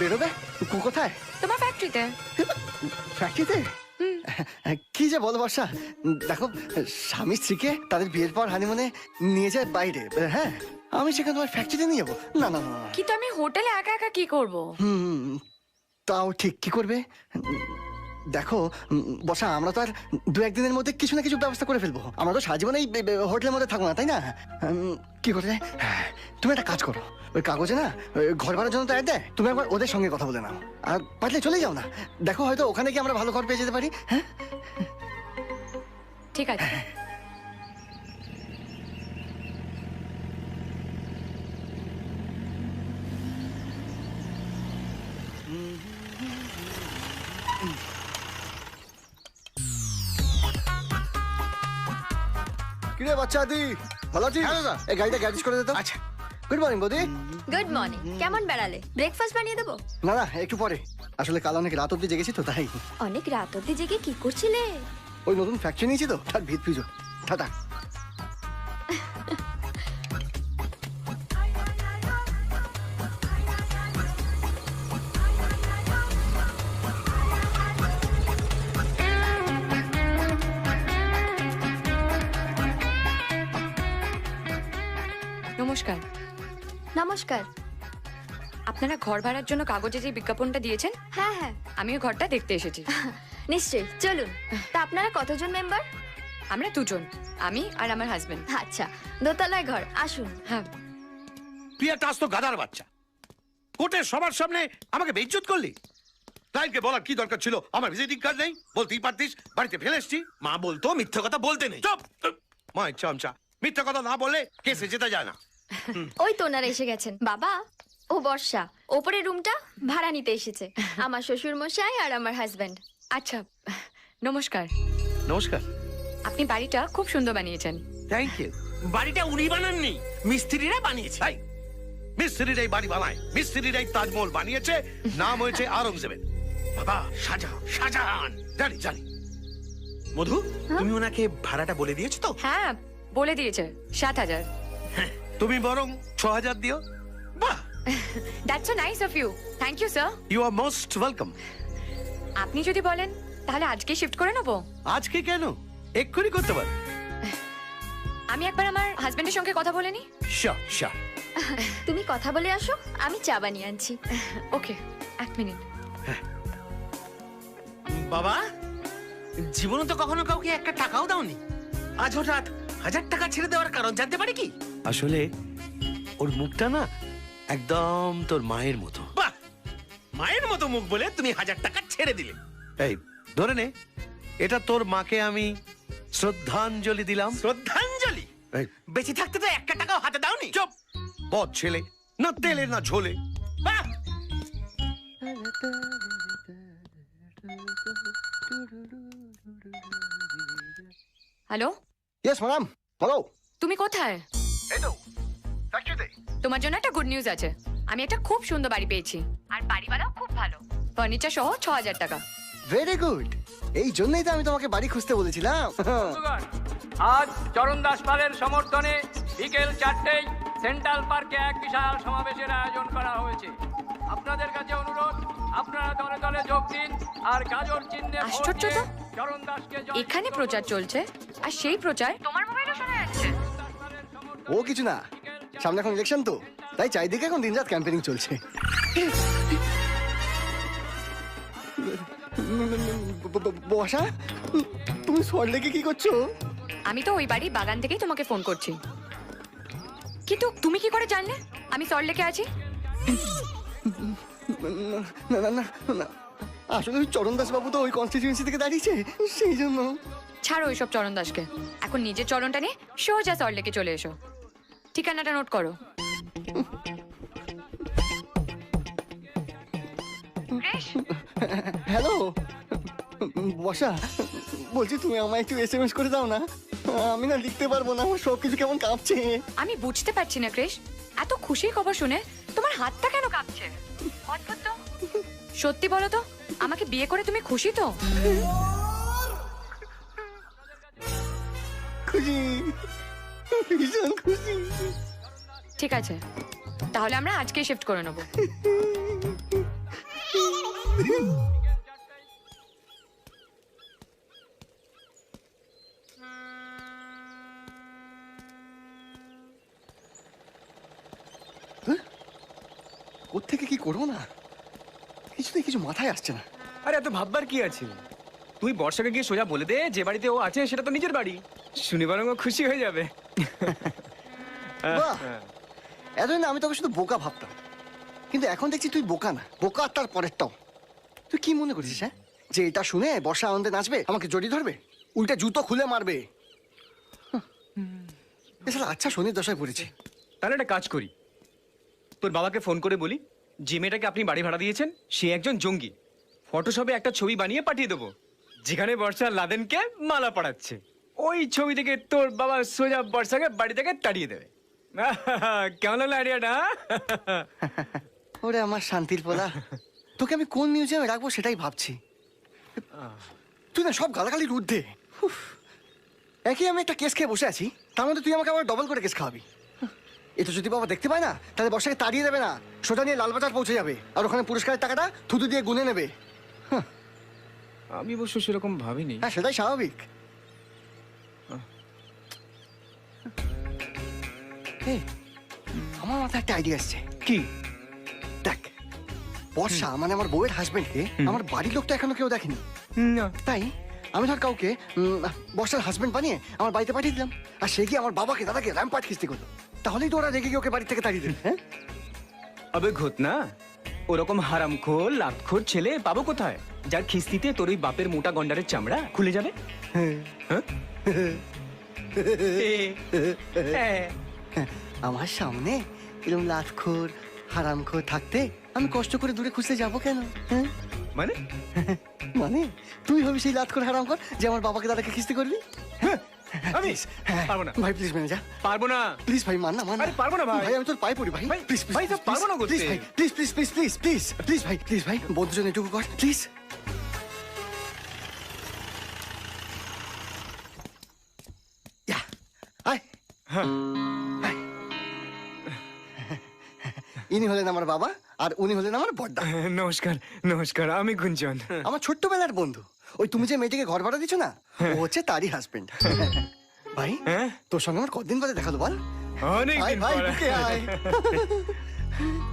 C: বেরোবে? কোথায়?
I: তোমার ফ্যাক্টরিতে।
C: ফ্যাক্টরিতে? কি যে বলো বর্ষা, দেখো স্বামী স্ত্রীকে তাদের বিয়ের পর হানিমুনে নিয়ে যায় বাইরে, হ্যাঁ আমি সেখানে তোমার ফ্যাক্টরিতে নিয়ে যাবো? না না না।
I: কিন্তু আমি হোটেলে একা একা কি করবো?
C: তাও ঠিক, কি করবে? দেখো বর্ষা, আমরা তো আর 2-1 দিনের মধ্যে কিছু না কিছু ব্যবস্থা করে ফেলবো। আমরা তো সারা জীবন এই হোটেলের মধ্যে থাকবো না, তাই না? কি করতে, তুমি একটা কাজ করো, ওই কাগজে না ঘর ভাড়ার জন্য তো অ্যাড দেয়, তুমি একবার ওদের সঙ্গে কথা বলে নাও, আর পারলে চলে যাও না। দেখো হয়তো ওখানে গিয়ে আমরা ভালো ঘর পেয়ে যেতে পারি। হ্যাঁ
I: ঠিক আছে।
C: কিরে বাচ্চা দি, ভালো আছিস?
L: হ্যাঁ, দাদা।
C: এই গাড়িটা গ্যারেজ করে দে তো।
L: আচ্ছা।
C: গুড মর্নিং বৌদি।
E: Good morning. কেমন বেড়ালে? ব্রেকফাস্ট বানিয়ে দেবো?
C: না না, একটু পরে। আসলে কাল অনেক রাত অব্দি জেগেছি তো, তাই।
E: অনেক রাত অব্দি জেগে কি করছিলে?
C: ওই নতুন ফ্যাক্টরি নিয়েছি তো, তার ভিত পুজো। টাটা।
I: নমস্কার।
E: নমস্কার।
I: আপনারা ঘর ভাড়ার জন্য কাগজে যে বিজ্ঞাপনটা দিয়েছেন,
E: হ্যাঁ হ্যাঁ,
I: আমিও ঘরটা দেখতে এসেছি।
E: নিশ্চয়ই, চলুন। তা আপনারা কতজন মেম্বার?
I: আমরা দুজন, আমি আর আমার হাজবেন্ড।
E: আচ্ছা, দোতলায় ঘর, আসুন।
I: হ্যাঁ।
D: তুই একটা আস্ত গাধার বাচ্চা, কোর্টে সবার সামনে আমাকে বেইজ্জত করলি। ক্লায়েন্টকে বলার কি দরকার ছিল? আমার ভিজিটিং কার্ড নেই, বলতেই পারতিস বাড়িতে ফেলে এসছি। মা বলতো মিথ্যে কথা বলতে নেই। চুপ! মা চামচা, মিথ্যে কথা না বলে কেসে যেতে যায় না।
E: ওই তো ওনারা এসে গেছেন। বাবা, ও বর্ষা, ওপরের রুমটা ভাড়া নিতে এসেছে। আমার শ্বশুর মশাই আর আমার হাজবেন্ড।
I: আচ্ছা, নমস্কার।
D: নমস্কার।
I: আপনি বাড়িটা খুব সুন্দর বানিয়েছেন।
D: Thank you.
G: বাড়িটা উনি বানাননি, মিস্ত্রিরা বানিয়েছে।
D: তাই মিস্ত্রিরাই বাড়ি বানায়, মিস্ত্রিরাই তাজমহল বানিয়েছে, নাম হয়েছে আওরঙ্গজেবের। বাবা শাহজাহান। জানি জানি।
G: মধু, তুমি ওনাকে ভাড়াটা বলে দিয়েছো তো?
I: হ্যাঁ, বলে দিয়েছে 7,000।
D: তুমি বরং 6,000 দিও।
G: বাহ,
I: that's so nice of you. Thank you sir.
D: You are most welcome.
I: আপনি যদি বলেন তাহলে আজকে শিফট করে নেবো।
D: আজকে কেন, এক্ষুনি করতে পার।
I: আমি একবার আমার হাজবেন্ডের সঙ্গে কথা বলে নিই।
D: Sure sure.
E: তুমি কথা বলে আসো, আমি চা বানিয়ে আনছি।
I: ওকে, 1 মিনিট।
G: বাবা, জীবনে তো কখনো কাউকে একটা টাকাও দাওনি, আজ হঠাৎ 1000 টাকা ছেড়ে দেওয়ার কারণ জানতে পারি কি?
D: আসলে ওর মুখটা না একদম তোর মায়ের মতো।
G: বাহ, মায়ের মতো মুখ বলে তুমি 1000 টাকা ছেড়ে দিলে।
D: এই ধরে নে, এটা তোর মাকে আমি শ্রদ্ধাঞ্জলি দিলাম।
G: শ্রদ্ধাঞ্জলি?
D: এই,
G: বেঁচে থাকতে তো 1 টাকাও হাতে দাওনি।
D: চুপ! বদ ছেলে, না তেলে না ঝোলে।
G: বাহ,
I: হ্যালো,
C: ইয়েস ম্যাডাম, বলো।
I: তুমি কোথায়?
C: এই তো ফ্যাক্টরিতে।
I: তোমার জন্য একটা গুড নিউজ আছে। আমি একটা খুব সুন্দর বাড়ি পেয়েছি, আর বাড়িওয়ালাও খুব ভালো। ফার্নিচার সহ 6,000 টাকা।
C: Very good. এই জন্যই তো আমি তোমাকে বাড়ি খুঁজতে বলেছিলাম।
B: আজ চরণ দাস পালের সমর্থনে বিকেল 4টেয় সেন্ট্রাল পার্কে এক বিশাল সমাবেশের আয়োজন করা হয়েছে। আপনাদের কাছে অনুরোধ, আপনারা দলে দলে যোগ দিন আর গাজর চিহ্নে ভোট
I: আশ্চর্য
B: দিয়ে
I: তো,
B: চরণ দাসকে
I: এখানে প্রচার চলছে আর সেই প্রচার তোমার মোবাইলে শোনা যাচ্ছে।
C: ও কিছু না, সামনে এখন ইলেকশন তো, তাই চারিদিকে এখন দিনরাত ক্যাম্পেনিং চলছে। বসা, তুমি সল্ট লেকে কি করছো?
I: আমি তো ওই বাড়ি বাগান থেকেই তোমাকে ফোন করছি। কিন্তু তুমি কি করে জানলে আমি সল্ট লেকে আছি?
C: না না না না, আসলে ওই চরণ দাস বাবু তো ওই কনস্টিটিউয়েন্সি থেকে দাঁড়িয়েছে, সেই জন্য।
I: ছাড়ো ওইসব চরণ দাসকে, এখন নিজের চরণটা নিয়ে সোজা সল্ট লেকে চলে এসো। ঠিকানাটা নোট করো।
C: হ্যালো বসা, বলছি তুমি আমায় একটু এসএমএস করে দাও না, আমি না লিখতে পারবো না, আমার সবকিছু কেমন কাঁপছে।
I: আমি বুঝতে পারছি না ক্রিশ, এত খুশির খবর শুনে তোমার হাতটা কেন কাঁপছে? অদ্ভুত তো। সত্যি বলো তো, আমাকে বিয়ে করে তুমি খুশি তো?
C: খুশি, ভীষণ খুশি।
I: ঠিক আছে, তাহলে আমরা আজকে শিফট করে নেবো।
C: কোত্থেকে কি করবো না, কিছুতেই কিছু মাথায় আসছে না।
A: আরে এত ভাববার কি আছে? তুই বর্ষাকে গিয়ে সোজা বলে দে যে বাড়িতে ও আছে সেটা তো নিজের বাড়ি, শুনি বরং ও খুশি হয়ে যাবে।
C: বাহ, এতদিন আমি তোকে শুধু বোকা ভাবতাম, কিন্তু এখন দেখছি তুই বোকা না, বোকা আর তার পরেরটাও। তুই কি মনে করছিস হ্যাঁ, যে এটা শুনে বর্ষা আনন্দে নাচবে, আমাকে জড়িয়ে ধরবে, উল্টা জুতো খুলে মারবে? এছাড়া আচ্ছা শনির দশায় পড়েছি।
A: তাহলে একটা কাজ করি, তোর বাবাকে ফোন করে বলি যে মেয়েটাকে আপনি বাড়ি ভাড়া দিয়েছেন সে একজন জঙ্গি, ফটোশপে একটা ছবি বানিয়ে পাঠিয়ে দেবো যেখানে বর্ষা লাদেনকে মালা পড়াচ্ছে। ও ওই ছবি থেকে তোর বাবা সোজা বর্ষাকে বাড়ি থেকে তাড়িয়ে দেবে। কেমন লাগলো আইডিয়াটা?
C: ওরে আমার শান্তির পোলা, তোকে আমি কোন মিউজিয়ামে রাখবো সেটাই ভাবছি। তুই না সব গালাগালির ঊর্ধ্বে। উফ, একই আমি একটা কেস খেয়ে বসে আছি, তার মধ্যে তুই আমাকে আবার ডবল করে কেস খাওয়াবি। এটা যদি বাবা দেখতে পায় না, তাহলে বর্ষাকে তাড়িয়ে দেবে না, সোজা নিয়ে লালবাজার পৌঁছে যাবে, আর ওখানে পুরস্কারের টাকাটা থুতু দিয়ে গুনে নেবে।
A: আমি অবশ্য সেরকম ভাবিনি।
C: হ্যাঁ, সেটাই স্বাভাবিক। এই, আমার মাথায় একটা আইডিয়া আসছে।
A: কি?
C: দেখ, বর্ষা মানে আমার বউয়ের হাজবেন্ডকে আমার বাড়ির লোক তো এখনো কেউ দেখেনি।
A: না।
C: তাই আমি ধর কাউকে বর্ষার হাজবেন্ড বানিয়ে আমার বাড়িতে পাঠিয়ে দিলাম, আর সে কি আমার বাবাকে দাদাকে র্যাম্পার্ট খিস্তি করলো, তাহলেই তো ওরা রেগে গিয়ে ওকে বাড়ি থেকে তাড়িয়ে দেবে। হ্যাঁ,
A: আবে ঘট না, ওরকম হারামখোর লাতখোর ছেলে পাবো কোথায়, যার খিস্তিতে তোর ওই বাপের মোটা গন্ডারের চামড়া খুলে যাবে? হ্যাঁ?
C: আমার সামনে এরকম লাতখোর হারামখোর থাকতে আমি কষ্ট করে দূরে খুঁজতে যাবো কেন? হ্যাঁ,
A: মানে
C: মানে তুই হবি সেই লাতখোর হারামখোর যে আমার বাবাকে দাদাকে খিস্তি করবি।
A: আমি পারবো না
C: ভাই, প্লিজ মেনে যা।
A: পারবো না
C: প্লিজ ভাই, মান না, মান না।
A: আরে পারবো না ভাই।
C: ভাই, আমি তোর পায়ে পড়ি ভাই। প্লিজ
A: ভাই, তো পারবো না করতে।
C: প্লিজ ভাই, please please please please please please ভাই, প্লিজ ভাই, বন্ধুজন এটুকু কর প্লিজ। ইনি হলেন আমার বাবা, আর উনি হলেন আমার বড়দা।
A: নমস্কার। নমস্কার, আমি গুঞ্জন।
C: আমার ছোট্টবেলার বন্ধু। ওই তুমি যে মেয়েটিকে ঘর ভাড়া দিচ্ছ না, ও হচ্ছে তারই হাজবেন্ড। ভাই, তোর সঙ্গে আমার কতদিন পরে দেখালো বল?
A: অনেক
C: আয়
A: দিন
C: ভাই,
A: পরে।
C: বুকে আয়।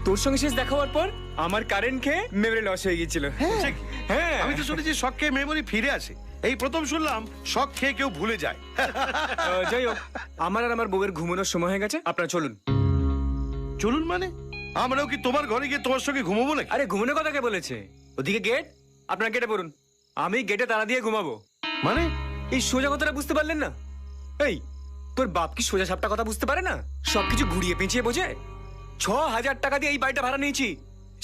A: তোর সঙ্গে শেষ দেখা হওয়ার পর আমার কারেন্ট খেয়ে মেমোরি লস হয়ে গিয়েছিল। হ্যাঁ,
D: আমি তো শুনেছি শখ খেয়ে মেমোরি ফিরে আসে, এই প্রথম শুনলাম শখ খেয়ে কেউ ভুলে যায়।
A: যাই হোক, আমার আর আমার বউয়ের ঘুমানোর সময় হয়ে গেছে, আপনারা চলুন।
D: চলুন মানে? আমরাও কি তোমার ঘরে গিয়ে তোমার সঙ্গে ঘুমাবো নাকি?
A: আরে ঘুমানোর কথা কে বলেছে? ওদিকে গেট, আপনার গেটে পড়ুন, আমি গেটে তালা দিয়ে ঘুমাবো।
D: মানে
A: এই সোজা কথাটা বুঝতে পারলেন না? এই, তোর বাপ কি সোজা সাপটা কথা বুঝতে পারে না? সবকিছু ঘুরিয়ে পেঁচিয়ে বোঝে। ৬,০০০ টাকা দিয়ে এই বাড়িটা ভাড়া নিয়েছি,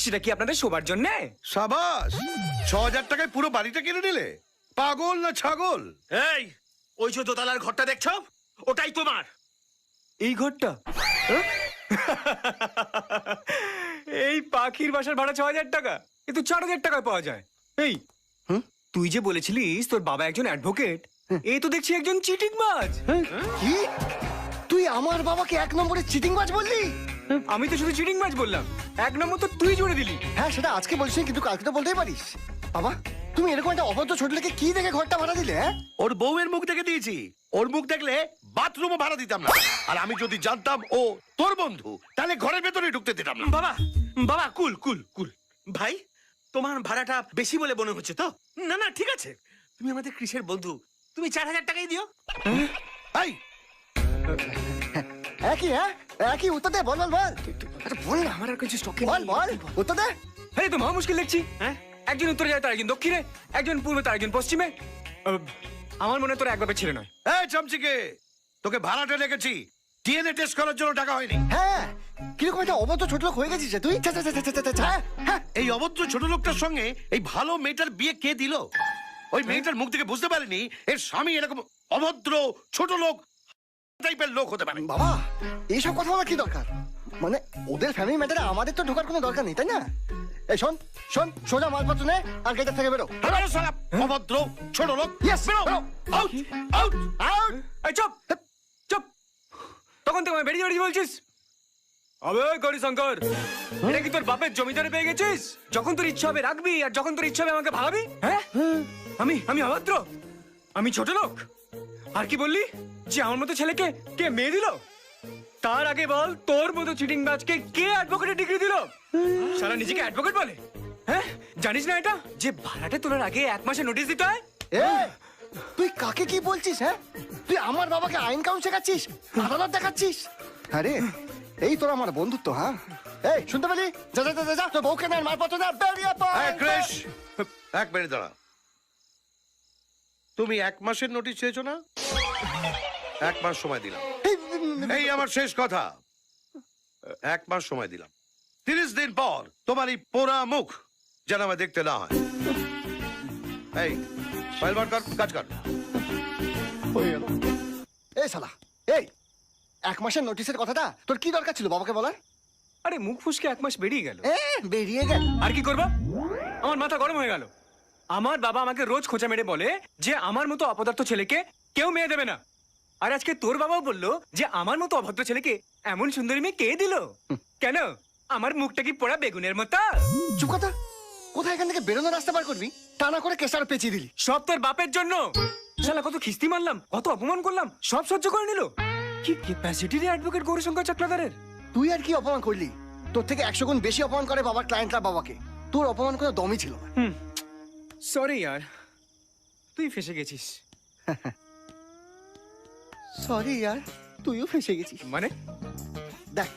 A: সেটা কি আপনাদের শোবার জন্যে?
D: সাবাস, ৬,০০০ টাকায় পুরো বাড়িটা কিনে নিলে? পাগল না ছাগল?
G: এই, ওই যে দোতলার ঘরটা দেখছো, ওটাই তোমার।
A: এই ঘরটা? হ্যাঁ? এই পাখির বাসার ভাড়া ৬,০০০ টাকা, এ তো ৪,০০০ টাকায় পাওয়া যায়। এই, তুই যে বলেছিলিস তোর বাবা একজন অ্যাডভোকেট, এই তো দেখছি একজন চিটিংবাজ।
C: কি? তুই আমার বাবাকে ১ নম্বরের চিটিংবাজ বললি?
A: আমি তো শুধু চিটিংবাজ বললাম, ১ নম্বর তো তুই জুড়ে দিলি।
C: হ্যাঁ, সেটা আজকে বলছিস, কিন্তু কালকে তো বলতেই পারিস। বাবা, তুমি এরকম একটা অভদ্র ছোট লোককে কি দেখে ঘরটা ভাড়া দিলে? হ্যাঁ,
D: ওর বউয়ের মুখ দেখে দিয়েছি, ওর মুখ দেখলে বাথরুমও ভাড়া দিতাম না। আর আমি যদি জানতাম ও তোর বন্ধু, তাহলে ঘরের ভেতরে ঢুকতে দিতাম না।
G: বাবা, বাবা, কুল কুল কুল। ভাই, তোমার ভাড়াটা বেশি বলে মনে হচ্ছে তো? না না, ঠিক আছে, তুমি আমাদের কৃষের বন্ধু, তুমি ৪,০০০ টাকাই দিও।
D: এই,
C: একই, হ্যাঁ একই, উত্তর দে, বল বল বল। আরে বল না,
A: আমার আর কিছু স্টক
C: বল বল, উত্তর দে।
A: আরে তো মহা মুশকিল দেখছি। হ্যাঁ, একজন উত্তরে যায়, তার একজন দক্ষিণে, একজন পূর্বে, তার একজন পশ্চিমে। আমার মনে হয় তোর এক বাপের ছেলে নয়।
D: এই চামচিকে, তোকে ভাড়াটা রেখেছি, ডিএনএ টেস্ট করার জন্য টাকা হয়নি।
C: হ্যাঁ, কিরকম একটা অভদ্র ছোট লোক হয়ে গেছিস রে তুই। ছা, ছা, ছা, ছা, ছা, ছা। হ্যাঁ,
D: এই অভদ্র ছোট লোকটার সঙ্গে এই ভালো মেয়েটার বিয়ে কে দিল? ওই মেয়েটার মুখ থেকে বুঝতে পারেনি এর স্বামী এরকম অভদ্র ছোট লোক টাইপের লোক হতে পারে।
C: বাবা, এইসব কথা বলার কি দরকার? মানে ওদের ফ্যামিলি ম্যাটারে আমাদের তো ঢোকার কোনো দরকার নেই, তাই না? এই শোন শোন, সোজা মালপত্র নে আর গেটের থেকে বেরো।
D: বেরো শালা, অভদ্র ছোট লোক।
C: ইয়েস,
D: বেরো,
C: বেরো।
D: Out out
C: out.
A: এই চুপ চুপ, তখন থেকে বেরিয়ে বেরিয়ে বলছিস। আবে গৌরী শঙ্কর, এটা কি তোর বাপের জমিদারে পেয়ে গেছিস? যখন তোর ইচ্ছা হবে রাখবি, আর যখন তোর ইচ্ছা হবে আমাকে ভাগাবি। হ্যাঁ, আমি অভদ্র, আমি ছোট লোক। আর কি বললি যে আমার মতো ছেলেকে কে মেয়ে দিল? তার আগে বল, তোর মতো চিটিংবাজকে কে অ্যাডভোকেটের ডিগ্রি দিল? শালা নিজেকে অ্যাডভোকেট বলে? হ্যাঁ, জানিস না এটা যে ভাড়াটা তোলার আগে ১ মাসের নোটিশ দিতে হয়?
C: তুই কাকে কি বলছিস? হ্যাঁ, তুই আমার বাবাকে আইন কানুন শেখাচ্ছিস, আদালত দেখাচ্ছিস? আরে এই তোর আমার বন্ধুত্ব? হ্যাঁ, এই শুনতে পেলি? যা যা যা যা, তোর বউকে নেন, মালপত্র না, বেরিয়ে পড়।
D: এই ক্রিশ, ১ মিনিট দাঁড়া। তুমি ১ মাসের নোটিশ চেয়েছো না? ১ মাস সময় দিলাম, এই আমার শেষ কথা। ১ মাস সময় দিলাম, ৩০ দিন পর তোমার এই পোড়া মুখ যেন আমায় দেখতে না হয়। এই ফাইল বার কর, কাজ কর।
C: হয়ে গেল। এই শালা, এই 1 মাসের নোটিশের কথাটা তোর কি দরকার ছিল বাবাকে বলার?
A: আরে মুখ ফুসকে 1 মাস বেরিয়ে গেল।
C: বেরিয়ে গেল
A: আর কি করবো? আমার মাথা গরম হয়ে গেল। আমার বাবা আমাকে রোজ খোঁচা মেরে বলে যে আমার মতো অপদার্থ ছেলেকে কেউ মেয়ে দেবে না। আর আজকে তোর বাবাও বললো যে আমার মতো অভদ্র ছেলেকে এমন সুন্দরী মেয়ে কে দিল? কেন? আমার মুখটা কি পোড়া বেগুনের মতো?
C: চুপ কথা। কোথায় এখান থেকে বেরোনোর রাস্তা বার করবি, তা না করে কেসার পেঁচিয়ে দিলি।
A: সব তোর বাপের জন্য। শালা কত খিস্তি মারলাম, কত অপমান করলাম, সব সহ্য করে নিল। কি ক্যাপাসিটি রে অ্যাডভোকেট গৌরীশঙ্কর চক্রধরের।
C: তুই আর কি অপমান করলি? তোর থেকে 100 গুণ বেশি অপমান করে বাবার ক্লায়েন্টরা বাবাকে। তোর অপমান করে দমই ছিল না।
A: সরি यार, তুই ফেসে গেছিস।
C: সরি यार, তুইও ফেসে গেছিস।
A: মানে
C: দেখ,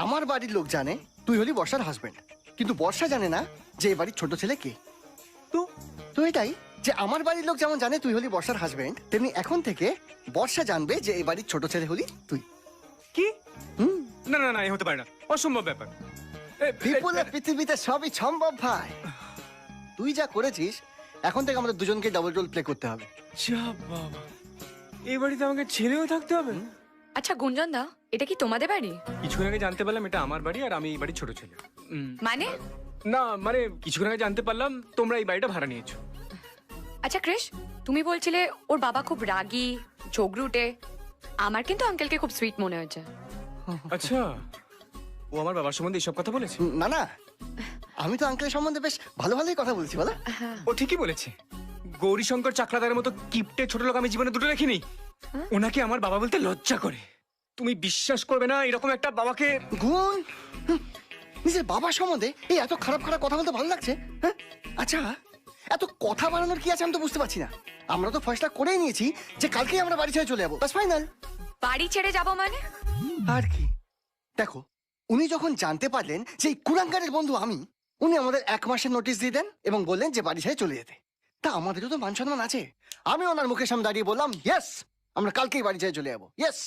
C: আমার বাড়ির লোক জানে তুই হলি বর্ষার হাজবেন্ড, কিন্তু বর্ষা জানে না যে এই বাড়ির ছোট ছেলে কে। তো এটাই যে আমার বাড়ির লোক যেমন জানে তুই হলি বর্ষার হাজবেন্ড, তেমনি এখন থেকে বর্ষা জানবে যে এই বাড়ির ছোট ছেলে হলি তুই।
A: কি? না না না, এ হতে পারে না, অসম্ভব ব্যাপার।
C: বিপুলের পৃথিবীতে সবই সম্ভব ভাই। তুই যা করেছিস, এখন থেকে আমাদের দুজনকে ডাবল রোল প্লে করতে হবে।
A: যা বাবা, এই বাড়িতে আমাকে ছেলেও থাকতে হবে?
I: আচ্ছা গুঞ্জন দা, এটা কি তোমাদের বাড়ি?
A: কিছুক্ষণ আগে জানতে পারলাম এটা আমার বাড়ি আর আমি এই বাড়ির ছোট ছেলে।
I: মানে?
A: না মানে কিছুক্ষণ আগে জানতে পারলাম তোমরা এই বাড়িটা ভাড়া নিয়েছো।
I: আচ্ছা ক্রিশ, তুমি বলছিলে ওর বাবা খুব রাগী, ঝগড়ুটে। আমার কিন্তু আঙ্কেলকে খুব সুইট মনে হয়েছে।
A: আচ্ছা, ও আমার বাবার সম্বন্ধে এইসব কথা বলেছে?
C: না না, আমি তো আঙ্কেলের সম্বন্ধে বেশ ভালো ভালোই কথা বলছি। বলো।
A: ও ঠিকই বলেছে। গৌরীশঙ্কর চাকলাদারের মতো কিপটে ছোট লোক আমি জীবনে দুটো দেখিনি। ওনাকে আমার বাবা বলতে লজ্জা করে। তুমি বিশ্বাস করবে না, এরকম একটা বাবাকে।
C: গুণ, নিজের বাবার সম্বন্ধে এই এত খারাপ খারাপ কথা বলতে ভালো লাগছে? হ্যাঁ, আচ্ছা এত কথা বানানোর কি আছে আমি তো বুঝতে পারছি না। আমরা তো ফয়সলা করেই নিয়েছি যে কালকেই আমরা বাড়ি ছেড়ে চলে যাবো, বাস ফাইনাল।
I: বাড়ি ছেড়ে যাব মানে?
C: আর কি, দেখো উনি যখন জানতে পারলেন যে এই কুরাঙ্গারের বন্ধু আমি, উনি আমাদের 1 মাসের নোটিশ দিয়ে দেন এবং বললেন যে বাড়ি ছেড়ে চলে যেতে। তা আমাদেরও তো মান সম্মান আছে। আমি ওনার মুখের সামনে দাঁড়িয়ে বললাম ইয়েস, আমরা কালকেই বাড়ি ছেড়ে চলে যাবো। ইয়েস।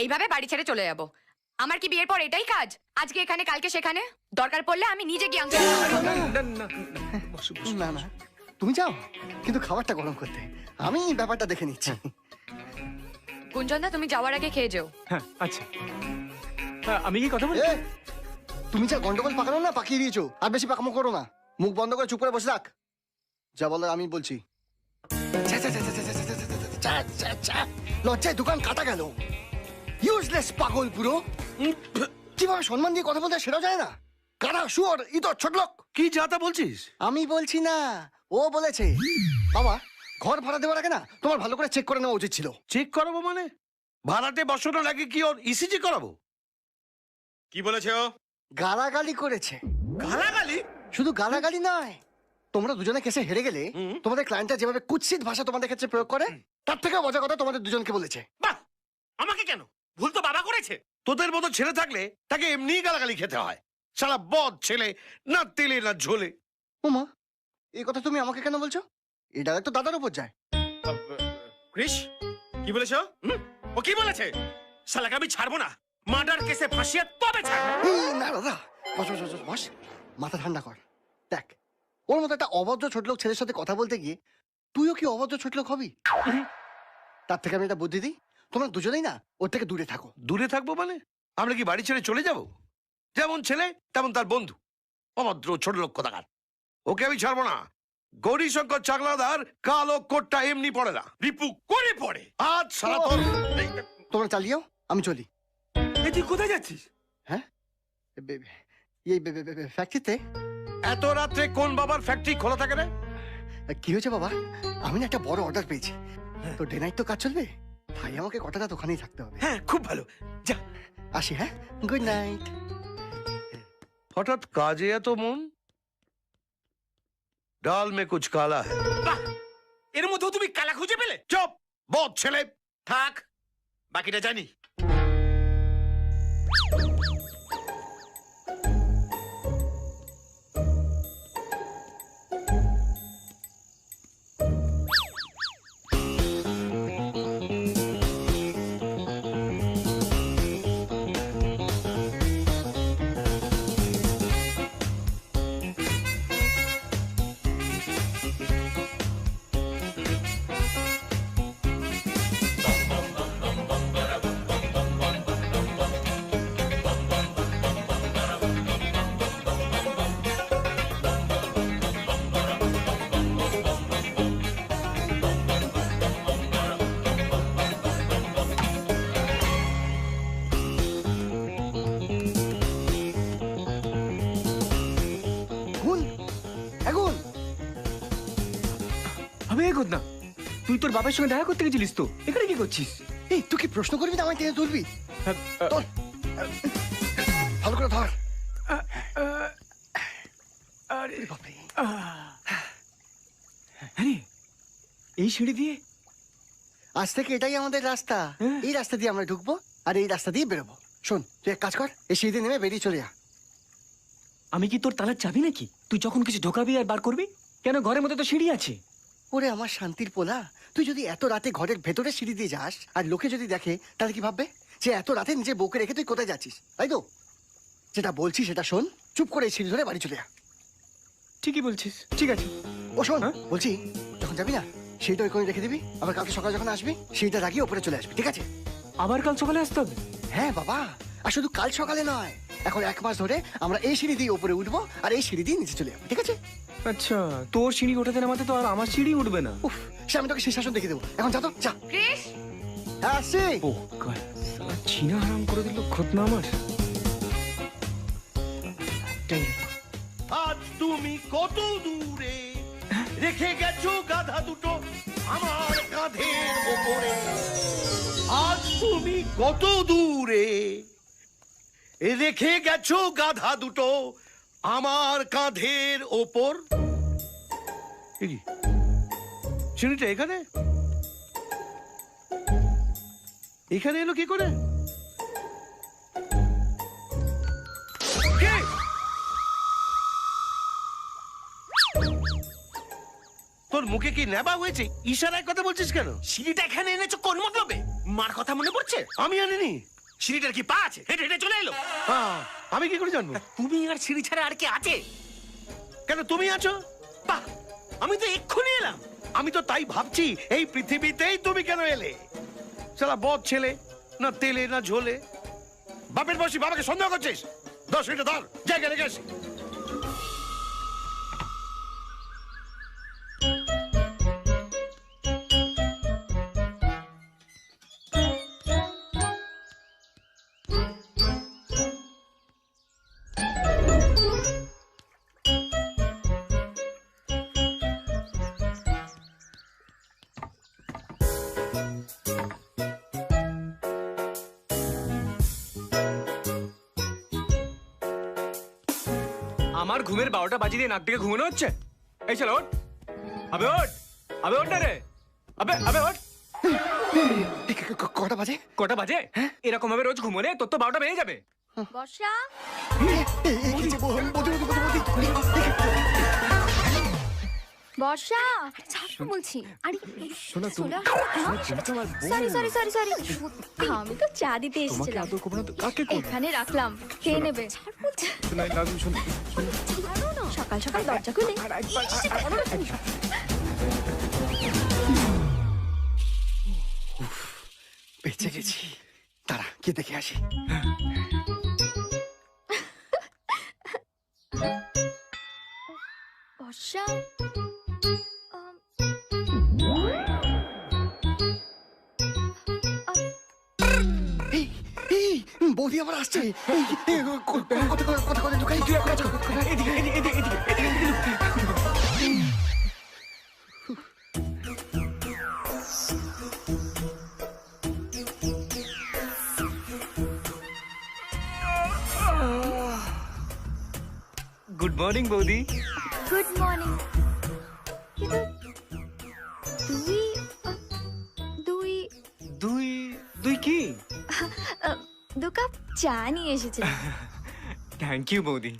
I: এইভাবে বাড়ি ছেড়ে চলে যাব? আমার কি বিয়ের পর এটাই কাজ? আজকে এখানে, কালকে সেখানে, দরকার পড়লে আমি নিজে গিয়ে আঙ্কেল।
C: না না, তুমি যাও, কিন্তু খাবারটা গরম করতে আমি ব্যাপারটা দেখে নিচ্ছি।
I: গুঞ্জনদা, তুমি যাওয়ার আগে খেয়ে যাও।
A: হ্যাঁ আচ্ছা, আমি কি কথা বলি?
C: তুমি যা গন্ডগোল পাকানো না পাকিয়ে দিয়েছো, আর বেশি পাকামো করো না। মুখ বন্ধ করে চুপ করে বসে থাক। যা বলো আমি বলছি। লজ্জায় দোকান কাটা গেল। ইউজলেস পাগল পুরো। কিভাবে সম্মান দিয়ে কথা বলতে সেটাও যায় না। কারা শুয়োর, ইতর ছোট লোক।
D: কি যাতা বলছিস?
C: আমি বলছি না, ও বলেছে। বাবা, ঘর ভাড়া দেওয়ার আগে না তোমার ভালো করে চেক করে নেওয়া উচিত ছিল।
D: চেক করাবো মানে? ভাড়াটে বসানোর আগে কি ওর ইসিজি করাবো?
K: কি বলেছে ও?
C: গালাগালি করেছে।
K: গালাগালি?
C: শুধু গালাগালি নয়, তোমরা দুজনে কেসে হেরে গেলে তোমাদের ক্লায়েন্টটা যেভাবে কুৎসিত ভাষা তোমাদের ক্ষেত্রে প্রয়োগ করে, তার থেকে মজা কথা তোমাদের দুজনকে বলেছে।
G: বাহ, আমাকে কেন? ভুল তো বাবা করেছে।
D: তোদের মতো ছেলে থাকলে তাকে এমনি গালাগালি খেতে হয়। সারা বদ ছেলে, না তেলে না ঝোলে।
C: ওমা, এই কথা তুমি আমাকে কেন বলছো? এটা তো দাদার উপর যায়।
G: ক্রিশ, কি বলেছো? ও কি বলেছে? শালাকে আমি ছাড়বো না। মার্ডার কেসে ফাঁসিয়ে তবে ছাড়বো।
C: না দাদা, বস বস বস বস, মাথা ঠান্ডা কর। দেখ, ওর মতো একটা অভদ্র ছোট লোক ছেলের সাথে কথা বলতে গিয়ে তুইও কি অভদ্র ছোট লোক হবি? তার থেকে আমি একটা বুদ্ধি দিই, তোমরা দুজনেই না ওর থেকে দূরে থাকো।
D: দূরে থাকবো মানে? আমরা কি বাড়ি ছেড়ে চলে যাব? যেমন ছেলে তেমন তার বন্ধু। অভদ্র ছোট লোক কোথাকার। ওকে আমি ছাড়বো না। গৌরীশঙ্কর চাকলাদার কালো কোটটা এমনি পড়ে না, রিপু করে পড়ে। আজ সারা
C: তোমরা চালিয়েও, আমি চলি।
G: তুই কোথায় যাচ্ছিস?
C: হ্যাঁ, এই ফ্যাক্টরিতে।
D: এত রাত্রে কোন বাবার ফ্যাক্টরি খোলা থাকে রে?
C: কি হয়েছে বাবা? আমি না একটা বড় অর্ডার পেয়েছি, তো ডে নাইট তো কাজ চলবে, তাই আমাকে কটা রাত ওখানেই থাকতে হবে।
G: হ্যাঁ, খুব ভালো, যা
C: আসি। হ্যাঁ, গুড নাইট।
D: হঠাৎ কাজে এত মন? ডাল মে কুছ কালা হ্যায়।
G: বাহ, এর মধ্যেও তুমি কালা খুঁজে পেলে?
D: চুপ, বদ ছেলে।
G: থাক, বাকিটা জানি।
A: খোদ না, তুই তোর বাবার সঙ্গে দেখা করতে গেছিলিস তো, এখানে কি করছিস?
C: এই তুই কি প্রশ্ন করবি না আমায় টেনে তুলবি? তোর ভালো করে ধর।
A: আরে আরে এই সিঁড়ি দিয়ে?
C: আজ থেকে এটাই আমাদের রাস্তা। এই রাস্তা দিয়ে আমরা ঢুকবো আর এই রাস্তা দিয়ে বেরোবো। শোন, তুই এক কাজ কর, এই সিঁড়ি দিয়ে নেমে বেরিয়ে চলে যা।
A: আমি কি তোর তালার চাবি নাকি? তুই যখন কিছু ঢোকাবি আর বার করবি? কেন, ঘরের মধ্যে তো সিঁড়ি আছে।
C: ওরে আমার শান্তির পোলা, তুই যদি এত রাতে ঘরের ভেতরে সিঁড়ি দিয়ে যাস আর লোকে যদি দেখে, তাহলে কি ভাববে? যে এত রাতে নিজে বউকে রেখে তুই কোথায় যাচ্ছিস, তাই তো? যেটা বলছি সেটা শোন, চুপ করে এই সিঁড়ি ধরে বাড়ি চলে যা।
A: ঠিকই বলছিস, ঠিক আছে।
C: ও শোন, বলছি যখন যাবি না সেইটা ওই করে রেখে দিবি, আবার কালকে সকালে যখন আসবি সেইটা লাগিয়ে ওপরে চলে আসবি, ঠিক আছে?
A: আবার কাল সকালে আসতে হবে?
C: হ্যাঁ বাবা, আর শুধু কাল সকালে নয়, এখন 1 মাস ধরে আমরা এই সিঁড়ি দিয়ে উপরে উঠবো আর এই সিঁড়ি দিয়ে নিচে চলে যাবো, ঠিক আছে?
A: আচ্ছা, তোর সিঁড়ি ওঠাতে নামাতে তো আর আমার সিঁড়ি উঠবে না।
C: উফ, সে আমি তোকে সেই শাসন দেখে দেবো। এখন যা তো, যা।
I: ক্রিস,
C: হ্যাঁ আসছি।
A: ও গাল, সালা চিনা হারাম করে দিল খোদ না আমার।
D: আজ তুমি কত দূরে রেখে গেছো গাধা দুটো আমার কাঁধের ওপরে। আজ তুমি কত দূরে রেখে গেছো গাধা দুটো আমার কাঁধের ওপর। এ কি? সিঁড়িটা এখানে এখানে এলো কি করে? কে? তোর মুখে কি নেবা হয়েছে? ইশারায় কথা বলছিস কেন?
G: সিঁড়িটা এখানে এনেছো কোন মতলবে? মার কথা মনে পড়ছে?
D: আমি আনিনি।
G: সিঁড়িটার কি পা আছে? হেঁটে হেঁটে চলে এলো।
D: আমি কি করে জানবো?
G: তুমি আর সিঁড়ি ছাড়া আর কি আছে?
D: কেন তুমি আছো?
G: বাহ, আমি তো এক্ষুনি এলাম।
D: আমি তো তাই ভাবছি, এই পৃথিবীতেই তুমি কেন এলে? সালা বদ ছেলে, না তেলে না ঝোলে। বাপের বসি বাবাকে সন্দেহ করছিস? 10 মিনিট ধর, জায়গা রেখে আসি।
A: আমার ঘুমের 12টা বাজি দিয়ে নাক থেকে ঘুমানো হচ্ছে? এই চল ওঠ, আবে ওঠ, আবে ওঠ না রে, আবে আবে ওঠ।
C: কটা বাজে?
A: কটা বাজে? এরকম ভাবে রোজ ঘুমোলে তোর তো 12টা বেজে যাবে।
J: বর্ষা, বর্ষা, ছাড় বলছি। আরে
A: শোনা তুমি,
J: সরি সরি সরি সরি, আমি তো চা দিতে
A: তোমাকে
J: এসেছিলাম।
A: আদর করবো না তো কাকে করবো?
J: এখানে রাখলাম, খেয়ে নেবে। ছাড় বলছি।
A: শোনা লাজু, শোনা
J: ছাড়ো না, সকাল সকাল দরজা খুলে।
C: বেঁচে গেছি। তারা কি দেখে আসি।
J: বর্ষা,
C: এই এই বৌদি আবার আসছে। কথা ঢুকাই।
A: তুই এক কাজ কর, এদিকে এদিকে এদিকে এদিকে এদিকে। গুড মর্নিং বৌদি।
J: Good morning. কিন্তু তুই দুই
A: দুই দুই কি?
J: 2 কাপ চা নিয়ে এসেছিলাম।
A: থ্যাংক ইউ বৌদি।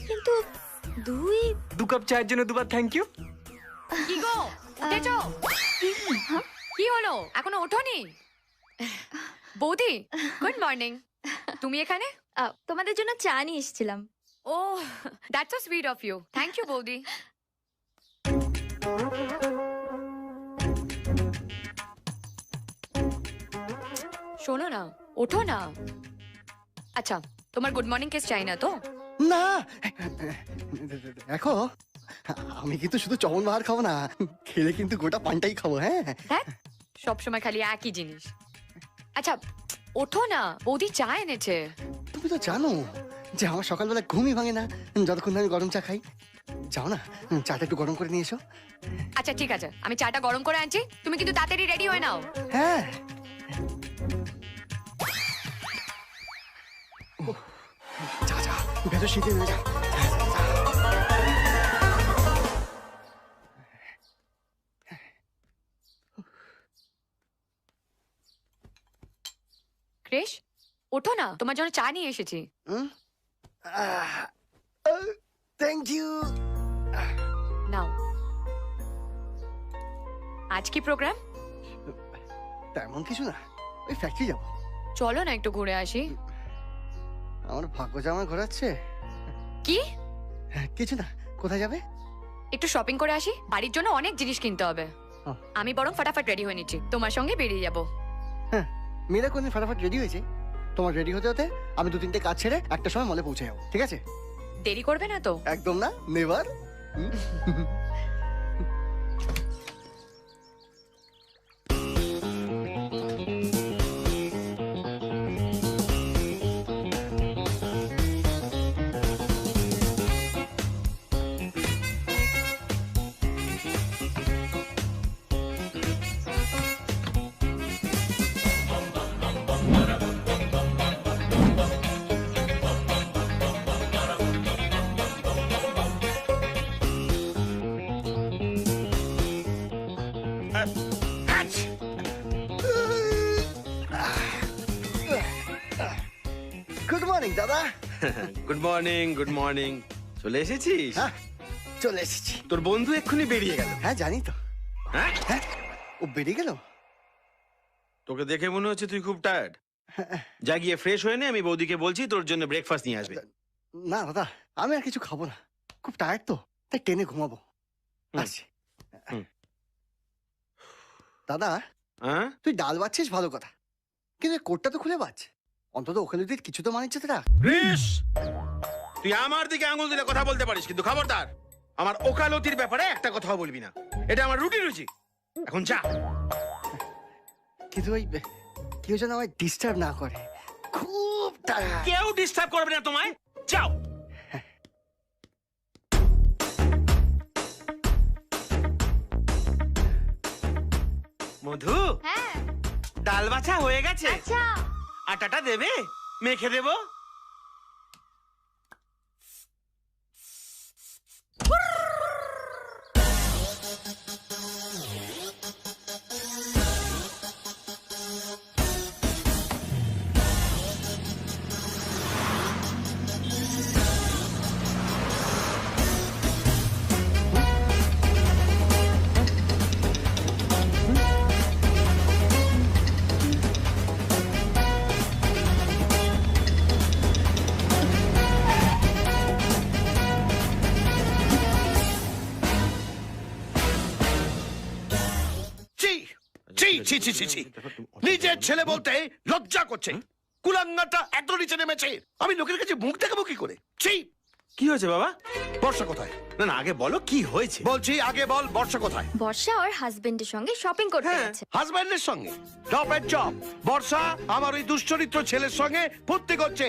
J: কিন্তু
A: 2 কাপ চায়ের জন্য 2 বার থ্যাংক ইউ।
I: কি গো, উঠেছো? কি হলো, এখনো ওঠোনি? বৌদি, গুড মর্নিং। তুমি এখানে?
J: তোমাদের জন্য চা নিয়ে এসেছিলাম।
I: ও, that's so sweet of you. Thank you বৌদি। শোনো না, ওঠো না। আচ্ছা, তোমার গুড মর্নিং কেস চাই না তো?
C: না দেখো, আমি কিন্তু শুধু চমন বাহার খাবো না, খেলে কিন্তু গোটা পানটাই খাবো। হ্যাঁ
I: দেখ, সবসময় খালি একই জিনিস। আচ্ছা, ওঠো না, বৌদি চা এনেছে।
C: তুমি তো জানো যে আমার সকালবেলা ঘুমই ভাঙে না যতক্ষণ না আমি গরম চা খাই। যাও না, চাটা একটু গরম করে নিয়ে এসো।
I: আচ্ছা ঠিক আছে, আমি চাটা গরম করে আনছি, তুমি কিন্তু তাড়াতাড়ি রেডি হয়ে নাও।
C: হ্যাঁ। যা যা, ভেতর শীতে নিয়ে যা।
I: ক্রিশ, ওঠো না, তোমার জন্য চা নিয়ে এসেছি।
C: Thank you.
I: নাও। আজ কি প্রোগ্রাম?
C: তেমন কিছু না, ওই ফ্যাক্টরি যাবো।
I: চলো না একটু ঘুরে আসি।
C: আমার ভাগ্য জামা ঘোরাচ্ছে।
I: কি?
C: কিছু না, কোথায় যাবে?
I: একটু শপিং করে আসি, বাড়ির জন্য অনেক জিনিস কিনতে হবে। আমি বরং ফটাফট রেডি হয়ে নিচ্ছি, তোমার সঙ্গে বেরিয়ে যাবো।
C: হ্যাঁ, মেয়েরা কোনদিন ফটাফট রেডি হয়েছে? তোমার রেডি হতে হতে আমি 2-3টে কাজ ছেড়ে একটা সময় মলে পৌঁছে যাবো, ঠিক আছে?
I: দেরি করবে না তো?
C: একদম না, নেভার। গুড মর্নিং দাদা।
G: Good morning, good morning. চলে এসেছিস?
C: হ্যাঁ, চলে এসেছি।
G: তোর বন্ধু এক্ষুনি বেরিয়ে গেল।
C: হ্যাঁ জানি তো।
G: হ্যাঁ?
C: হ্যাঁ, ও বেরিয়ে গেল।
G: তোকে দেখে মনে হচ্ছে তুই খুব টায়ার্ড। যা গিয়ে ফ্রেশ হয়ে নে, আমি বৌদিকে বলছি তোর জন্য ব্রেকফাস্ট নিয়ে আসবে।
C: না দাদা, আমি আর কিছু খাবো না, খুব টায়ার্ড তো, তাই টেনে ঘুমাবো। আসছি। দাদা,
G: হ্যাঁ?
C: তুই ডাল বাচ্ছিস ভালো কথা, কিন্তু কোটটা তো খুলে বাচ, অন্তত ওখানে তুই কিছু তো মানিচ্ছে তো রাখ।
G: রিস, তুই আমার দিকে আঙুল দিলে কথা বলতে পারিস, কিন্তু খবরদার আমার ওকালতির ব্যাপারে একটা কথাও বলবি না। এটা আমার রুটি রুচি। এখন যা।
C: কিন্তু ওই কেউ যেন আমায় ডিস্টার্ব না করে, খুব টায়ার্ড।
G: কেউ ডিস্টার্ব করবে না তোমায়, যাও। মধু,
J: হ্যাঁ।
G: ডাল বাছা হয়ে গেছে।
J: আচ্ছা।
G: আটাটা দেবে, মেখে দেবো।
D: ছি ছি ছি ছি, নিজের ছেলে বলতে লজ্জা করছে। কুলাঙ্গাটা এত নিচে নেমেছে, আমি লোকের কাছে মুখ দেখাবো কি করে? ছি।
G: কি হয়েছে বাবা?
D: বর্ষা কোথায়?
G: না না, আগে বলো কি হয়েছে।
D: বলছি আগে বল, বর্ষা কোথায়?
J: বর্ষা ওর হাজবেন্ডের সঙ্গে শপিং করতে
D: হ্যাঁ,
J: গেছে।
D: হাজবেন্ডের সঙ্গে জব এন্ড জব। বর্ষা আমার ওই দুশ্চরিত্র ছেলের সঙ্গে ফুর্তি করছে,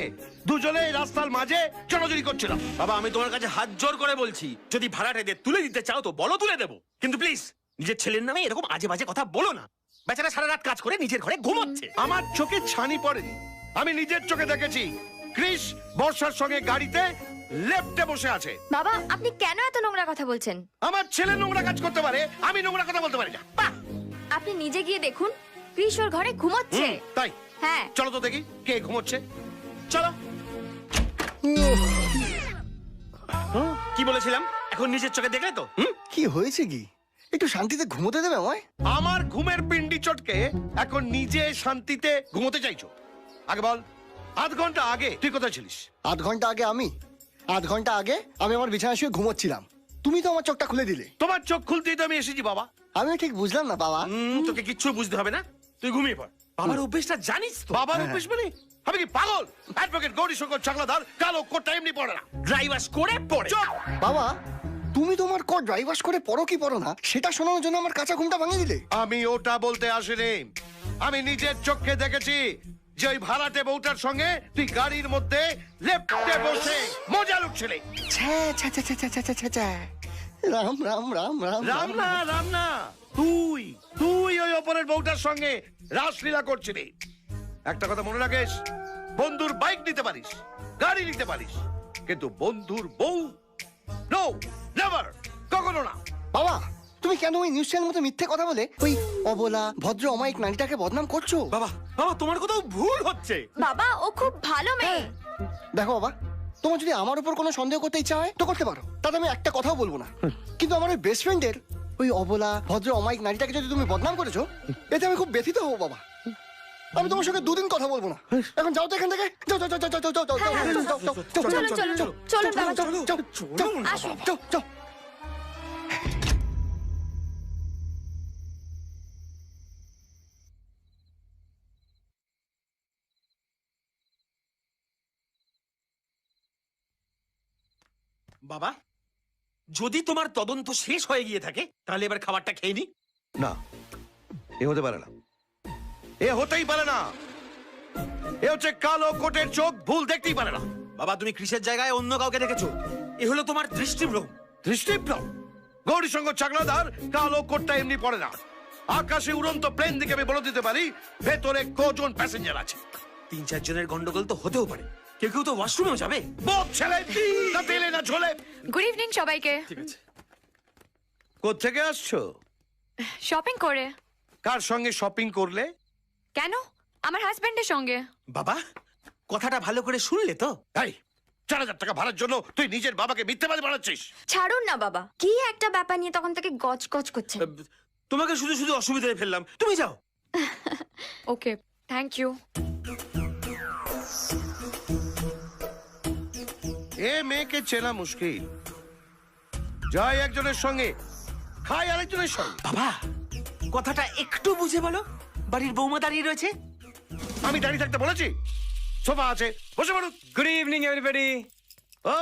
D: দুজনে রাস্তার মাঝে চড়াচড়ি করছিল।
G: বাবা, আমি তোমার কাছে হাত জোর করে বলছি, যদি ভাড়াটা দিয়ে তুলে দিতে চাও তো বলো, তুলে দেবো, কিন্তু প্লিজ নিজের ছেলের নামে এরকম আজে বাজে কথা বলো না। বেচারা সারা রাত কাজ করে নিজের ঘরে ঘুমোচ্ছে।
D: আমার চোখে ছানি পড়েনি, আমি নিজের চোখে দেখেছি। ক্রিস বর্ষার সঙ্গে গাড়িতে লেফটে বসে আছে।
J: বাবা, আপনি কেন এত নোংরা কথা বলছেন?
D: আমার ছেলে নোংরা কাজ করতে পারে, আমি নোংরা কথা বলতে পারি না। বাহ!
J: আপনি নিজে গিয়ে দেখুন, ক্রিশ ওর ঘরে ঘুমোচ্ছে।
D: তাই?
J: হ্যাঁ।
D: চলো তো দেখি কে ঘুমোচ্ছে। চলো।
G: কি বলেছিলাম? এখন নিজের চোখে দেখলে তো?
C: কি হয়েছে কি? একটু শান্তিতে ঘুমোতে দেবে আমায়?
D: আমার ঘুমের পিন্ডি চটকে এখন নিজে শান্তিতে ঘুমোতে চাইছো? আগে বল, আধ ঘন্টা আগে তুই কোথায় ছিলিস?
C: আধ ঘন্টা আগে আমি আমার বিছানায় শুয়ে ঘুমোচ্ছিলাম, তুমি তো আমার চোখটা খুলে দিলে।
D: তোমার চোখ খুলতেই তো আমি এসেছি বাবা।
C: আমি ঠিক বুঝলাম না বাবা।
G: তোকে কিচ্ছু বুঝতে হবে না, তুই ঘুমিয়ে পড়। বাবার অভ্যেসটা জানিস তো?
D: বাবার অভ্যেস মানে আমি কি পাগল? অ্যাডভোকেট গৌরী শঙ্কর চাকলাদার কালো কোটটা এমনি পড়ে না,
G: ড্রাইভার্স করে পড়ে।
C: বাবা, তুমি তোমার কোট ড্রাইভার্স করে পড়ো কি পড়ো না সেটা শোনানোর জন্য আমার কাঁচা ঘুমটা ভাঙিয়ে দিলে।
D: আমি ওটা বলতে আসিনি, আমি নিজের চোখে দেখেছি যে ওই ভাড়াটে বউটার সঙ্গে তুই গাড়ির মধ্যে লেফটে বসে মজা লুটছিলি?
C: ছ্যা, ছ্যা, ছ্যা, ছ্যা, ছ্যা, ছ্যা, ছ্যা, ছ্যা। রাম রাম রাম রাম
D: রাম না তুই তুই ওই অপরের বউটার সঙ্গে রাসলীলা করছিলি। একটা কথা মনে রাখিস, বন্ধুর বাইক নিতে পারিস, গাড়ি নিতে পারিস, কিন্তু বন্ধুর বউ নো, নেভার, কখনো না।
C: বাবা, তুমি কেন ওই নিউজ চ্যানেল মতো মিথ্যে কথা বলে ওই অবলা ভদ্র অমায়িক নারীটাকে বদনাম করছো?
G: বাবা বাবা তোমার কোথাও ভুল হচ্ছে।
H: বাবা ও খুব ভালো মেয়ে।
C: দেখো বাবা, তোমার যদি আমার উপর কোনো সন্দেহ করতে ইচ্ছা হয় তো করতে পারো, তাতে আমি একটা কথাও বলবো না। কিন্তু আমার ওই বেস্ট ফ্রেন্ডের ওই অবলা ভদ্র অমায়িক নারীটাকে যদি তুমি বদনাম করেছো, এতে আমি খুব ব্যথিত হবো বাবা। আমি তোমার সঙ্গে দুদিন কথা বলবো না। এখন যাও তো এখান থেকে, যাও যাও যাও যাও যাও যাও যাও
H: চলো বাবা, চলো।
C: যাও যাও।
G: বাবা যদি তোমার তদন্ত শেষ হয়ে গিয়ে থাকে তাহলে এবার খাবারটা খেয়ে নি।
D: না, এ হতে পারে না, এ হতেই পারে না। এ হচ্ছে কালো কোটের চোখ, ভুল দেখতেই পারে না।
G: বাবা তুমি ক্রিসের জায়গায় অন্য কাউকে দেখেছো, এ হলো তোমার দৃষ্টিভ্রম।
D: দৃষ্টিভ্রম? গৌরীশঙ্কর চাকলাদার কালো কোটটা এমনি পড়ে না। আকাশে উড়ন্ত প্লেন দিকে আমি বলে দিতে পারি ভেতরে কজন প্যাসেঞ্জার আছে।
G: 3-4 জনের গন্ডগোল তো হতেও পারে, কেউ কেউ তো ওয়াশরুমেও যাবে।
D: বোধ ছেলে না তেলে না ঝোলে।
I: গুড ইভিনিং সবাইকে।
G: ঠিক আছে।
D: কোত্থেকে আসছো?
I: শপিং করে।
D: কার সঙ্গে শপিং করলে?
I: কেন? আমার হাজবেন্ডের সঙ্গে।
G: বাবা কথাটা ভালো করে শুনলে তো?
D: এই 4000 টাকা ভাড়ার জন্য তুই নিজের বাবাকে মিথ্যেবাদী বানাচ্ছিস?
H: ছাড়ুন না বাবা, কি একটা ব্যাপার নিয়ে তখন থেকে গজ গজ করছে।
G: তোমাকে শুধু শুধু অসুবিধায় ফেললাম, তুমি যাও।
I: ওকে, থ্যাংক ইউ।
D: এ মেয়েকে চেনা মুশকিল, যায় একজনের সঙ্গে খায় আরেকজনের সঙ্গে।
G: বাবা কথাটা একটু বুঝে বলো, বাড়ির বৌমা দাঁড়িয়ে রয়েছে।
D: আমি দাঁড়িয়ে থাকতে বলেছি? সোফা আছে, বসে পড়ুন।
A: Good evening everybody.
D: ও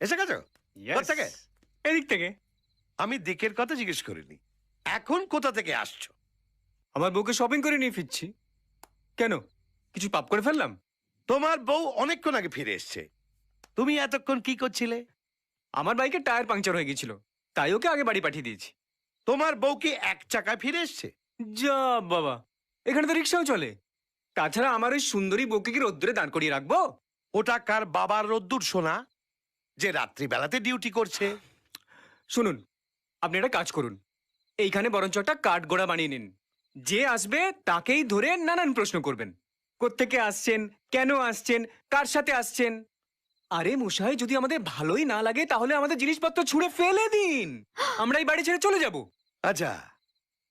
D: এসে গেছো? কোত্থেকে?
A: এদিক থেকে।
D: আমি দিকের কথা জিজ্ঞেস করিনি, এখন কোথা থেকে আসছো?
A: আমার বউকে শপিং করে নিয়ে ফিরছি। কেন, কিছু পাপ করে ফেললাম?
D: তোমার বউ অনেকক্ষণ আগে ফিরে এসছে, তুমি এতক্ষণ কি করছিলে?
A: আমার বাইকের টায়ার পাংচার হয়ে গেছিল, তাই ওকে আগে বাড়ি পাঠিয়ে দিয়েছি।
D: তোমার বউ কি এক চাকায় ফিরে এসছে?
A: যা বাবা, এখানে তো রিক্সাও চলে। তাছাড়া আমার ওই সুন্দরী বউকে কি রোদ্দুরে দাঁড় করিয়ে রাখবো?
D: ওটা কার বাবার রোদ্দুর সোনা যে রাত্রিবেলাতে ডিউটি করছে?
A: শুনুন, আপনি একটা কাজ করুন, এইখানে বরঞ্চ একটা কাঠগোড়া বানিয়ে নিন। যে আসবে তাকেই ধরে নানান প্রশ্ন করবেন। কোত্থেকে আসছেন, কেন আসছেন, কার সাথে আসছেন। আরে মশাই, যদি আমাদের ভালোই না লাগে তাহলে আমাদের জিনিসপত্র ছুঁড়ে ফেলে দিন, আমরা এই বাড়ি ছেড়ে চলে যাব।
D: আচ্ছা,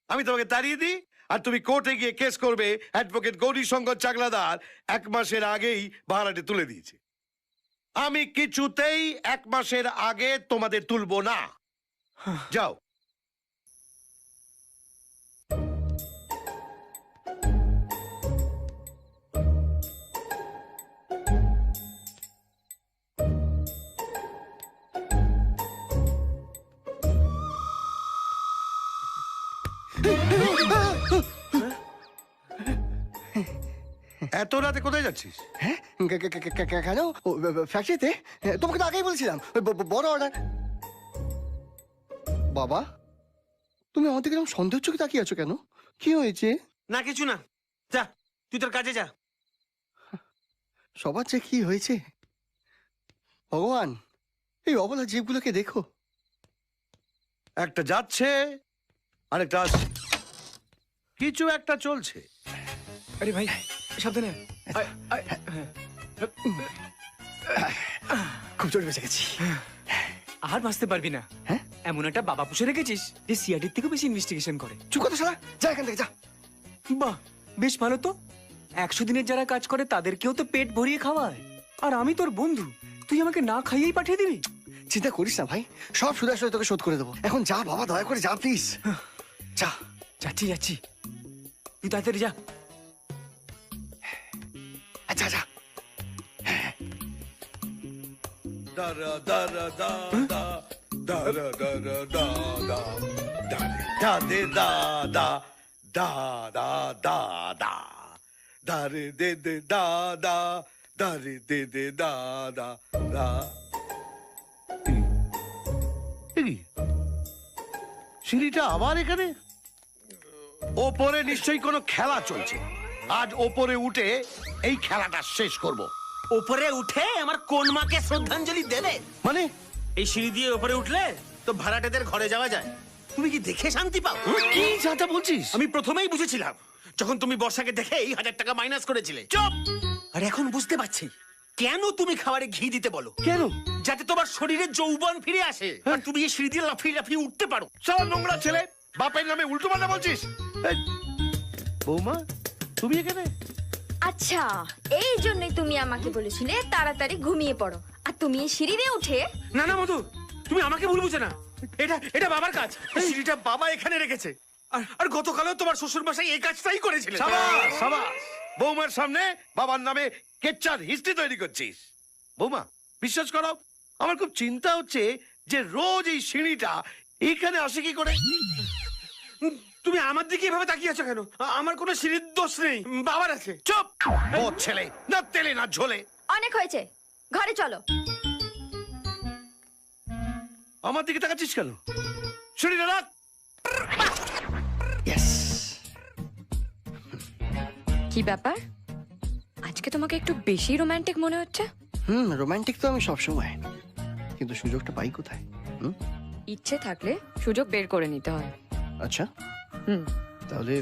D: আমি তোমাকে তাড়িয়ে দিই আর তুমি কোর্টে গিয়ে কেস করবে অ্যাডভোকেট গৌরীশঙ্কর চাকলাদার 1 মাসের আগেই ভাড়াটে তুলে দিয়েছে। আমি কিছুতেই 1 মাসের আগে তোমাদের তুলবো না। যাও। এত রাতে কোথায় যাচ্ছিস?
C: হ্যাঁ, কেন? ফ্যাক্টরিতে? তোমাকে তো আগেই বলছিলাম বড় অর্ডার। বাবা, তুমি আমার দিকে এরকম সন্দেহ চোখে তাকিয়ে আছো কেন? কি হয়েছে?
G: না কিছু না, যা তুই তোর কাজে যা।
C: সবার যে কি হয়েছে ভগবান, এই অবলা জীবগুলোকে দেখো।
D: একটা যাচ্ছে আরেকটা আসছে, কিছু একটা চলছে।
A: আরে ভাই সাবধানে।
C: খুব জোরে বেঁচে গেছি।
A: আর বাঁচতে পারবি না।
C: হ্যাঁ,
A: এমন একটা বাবা পুষে রেখেছিস যে সিআইডির থেকে বেশি ইনভেস্টিগেশন করে।
C: চুপ কথা শালা, যা এখান থেকে যা।
A: বাহ, বেশ ভালো তো। 100 দিনের যারা কাজ করে তাদেরকেও তো পেট ভরিয়ে খাওয়ায়, আর আমি তোর বন্ধু, তুই আমাকে না খাইয়েই পাঠিয়ে দিবি?
C: চিন্তা করিস না ভাই, সব সুদে আসলে তোকে শোধ করে দেবো। এখন যা বাবা, দয়া করে যা প্লিজ। যা।
A: যাচ্ছি যাচ্ছি, তুই তাড়াতাড়ি যা।
C: আচ্ছা যা।
D: দারা দারা দা দা দারা দারা দা দা দারে দাদে দা দা দা দা দা দা দারে দে দে দা দা দারে দে দে দা দা দা। সিঁড়িটা আবার এখানে? ওপরে নিশ্চয়ই কোনো খেলা চলছে। আজ ওপরে উঠে এই খেলাটা শেষ করব।
G: ওপরে উঠে আমার কোন মাকে শ্রদ্ধাঞ্জলি দেবে?
D: মানে
G: এই সিঁড়ি দিয়ে ওপরে উঠলে তো ভাড়াটেদের ঘরে যাওয়া যায়। তুমি কি দেখে শান্তি পাও?
D: কি যাতা বলছিস?
G: আমি প্রথমেই বুঝেছিলাম যখন তুমি বর্ষাকে দেখে এই 1000 টাকা মাইনাস করেছিলে। চুপ! আর এখন বুঝতে পারছি কেন তুমি খাবারে ঘি দিতে বলো।
D: কেন?
G: যাতে তোমার শরীরে যৌবন ফিরে আসে আর তুমি এই সিঁড়ি দিয়ে লাফিয়ে লাফিয়ে উঠতে পারো।
D: সারা নোংরা ছেলে, বাপের নামে উল্টো পাল্টা বলছিস। এই, বৌমা তুমি এখানে?
H: আচ্ছা, এই জন্যই তুমি আমাকে বলেছিলে তাড়াতাড়ি ঘুমিয়ে পড়ো, আর তুমি এই সিঁড়ি দিয়ে উঠে।
G: না না মধু, তুমি আমাকে ভুল বুঝো না। এটা এটা বাবার কাজ। এই সিঁড়িটা বাবা এখানে রেখেছে। আর গতকালও তোমার শ্বশুর মশাই এই কাজটাই করেছিলেন।
D: সাবাস সাবাস, বৌমার সামনে বাবার নামে কেচ্চার হিস্ট্রি তৈরি করছিস। বৌমা বিশ্বাস করো, আমার খুব চিন্তা হচ্ছে যে রোজ এই সিঁড়িটা এখানে আসে কি করে।
G: তুমি আমার দিকে এভাবে তাকিয়ে আছো কেন? আমার কোনো সিঁড়ির দোষ নেই, বাবার আছে।
D: চুপ! ও ছেলে, না তেলে না ঝোলে।
H: অনেক হয়েছে, ঘরে চলো।
D: আমার দিকে তাকাচ্ছিস কেন? সিঁড়িটা রাখ।
I: কি ব্যাপার, আজকে তোমাকে একটু বেশি রোমান্টিক মনে হচ্ছে?
C: রোমান্টিক তো আমি সবসময়, কিন্তু সুযোগটা পাই কোথায়?
I: ইচ্ছে থাকলে সুযোগ বের করে নিতে হয়।
C: আচ্ছা, তাহলে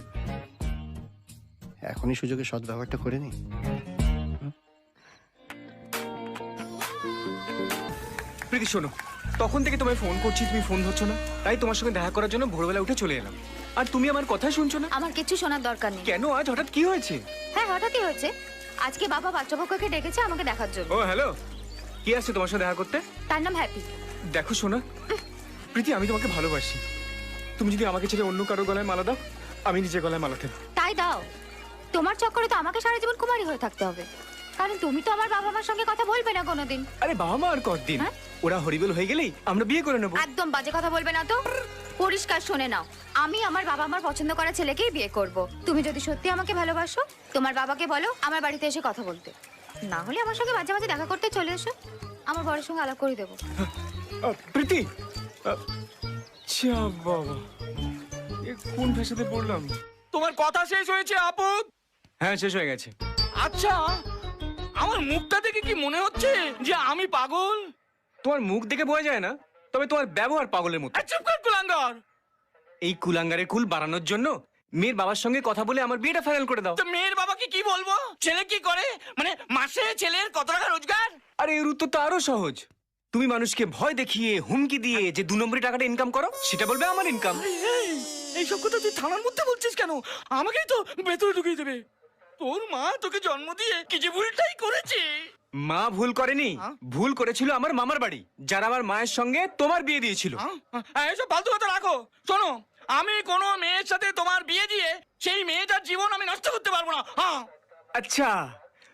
C: এখনই সুযোগের সদ্ব্যবহারটা করে নি।
A: প্রীতি শোনো, তখন থেকে তোমায় ফোন করছি, তুমি ফোন ধরছো না। তাই তোমার সঙ্গে দেখা করার জন্য ভোরবেলা উঠে চলে এলাম, আর তুমি আমার কথা শুনছো না।
E: আমার কিছু শোনার দরকার নেই।
A: কেন, আজ হঠাৎ কি হয়েছে?
E: হ্যাঁ, হঠাৎই হয়েছে। আজকে বাবা বাচ্চাপক্ষকে ডেকেছে আমাকে দেখার জন্য।
A: ও হ্যালো, কি আসছে তোমার সাথে দেখা করতে?
E: তার নাম হ্যাপি।
A: দেখো শোনা প্রীতি, আমি তোমাকে ভালোবাসি। তুমি যদি আমাকে ছেড়ে অন্য কারো গলায় মালা দাও, আমি নিজের গলায় মালা দেব।
E: তাই দাও। তোমার চক্করে তো আমাকে সারা জীবন কুমারী হয়ে থাকতে হবে, কারণ তুমি তো আমার বাবা মার সঙ্গে কথা বলবে না কোনোদিন।
A: আরে বাবা মা আর কতদিন?
E: হ্যাঁ?
A: ওরা হরিবেল হয়ে গেলেই আমরা বিয়ে করে নেবো।
E: একদম বাজে কথা বলবে না তো। পরিষ্কার শুনে নাও, আমি আমার বাবা মার পছন্দ করা ছেলেকেই বিয়ে করব। তুমি যদি সত্যি আমাকে ভালোবাসো, তোমার বাবাকে বলো আমার বাড়িতে এসে কথা বলতে। না হলে আমার সঙ্গে মাঝে মাঝে দেখা করতে চলে এসো, আমার বড়ের সঙ্গে আলাপ করে দেবো।
A: প্রীতি, বাবা এ কোন ভাষাতে বললাম?
B: তোমার কথা শেষ হয়েছে আপদ?
A: হ্যাঁ, শেষ হয়ে গেছে।
B: আচ্ছা, আমার মুখটা দেখে কি মনে হচ্ছে যে আমি পাগল?
A: তোমার মুখ দেখে বোঝা যায় না, তবে তোমার ব্যবহার পাগলের মতো।
B: চুপ কর কুলাঙ্গার।
A: এই কুলাঙ্গারের কুল বাড়ানোর জন্য মেয়ের বাবার সঙ্গে কথা বলে আমার বিয়েটা ফাইনাল করে দাও।
B: তো মেয়ের বাবাকে কি বলবো? ছেলে কি করে, মানে মাসে ছেলের কত টাকা রোজগার?
A: আরে এর উত্তর তো আরো সহজ। তুমি মানুষকে ভয় দেখিয়ে হুমকি দিয়ে যে 2 নম্বরি টাকাটা ইনকাম করো, সেটা বলবে আমার ইনকাম।
B: এইসব কথা তুই থানার মধ্যে বলছিস কেন? আমাকেই তো ভেতরে ঢুকিয়ে দেবে। তোর মা তোকে জন্ম দিয়ে কি যে ভুলটাই করেছে।
A: মা ভুল করেনি, ভুল করেছিল আমার মামার বাড়ি, যারা আমার মায়ের সঙ্গে তোমার বিয়ে দিয়েছিল।
B: এইসব ফালতু কথা রাখো। শোনো, আমি কোনো মেয়ের সাথে তোমার বিয়ে দিয়ে সেই মেয়েটার জীবন আমি নষ্ট করতে পারবো না।
A: আচ্ছা,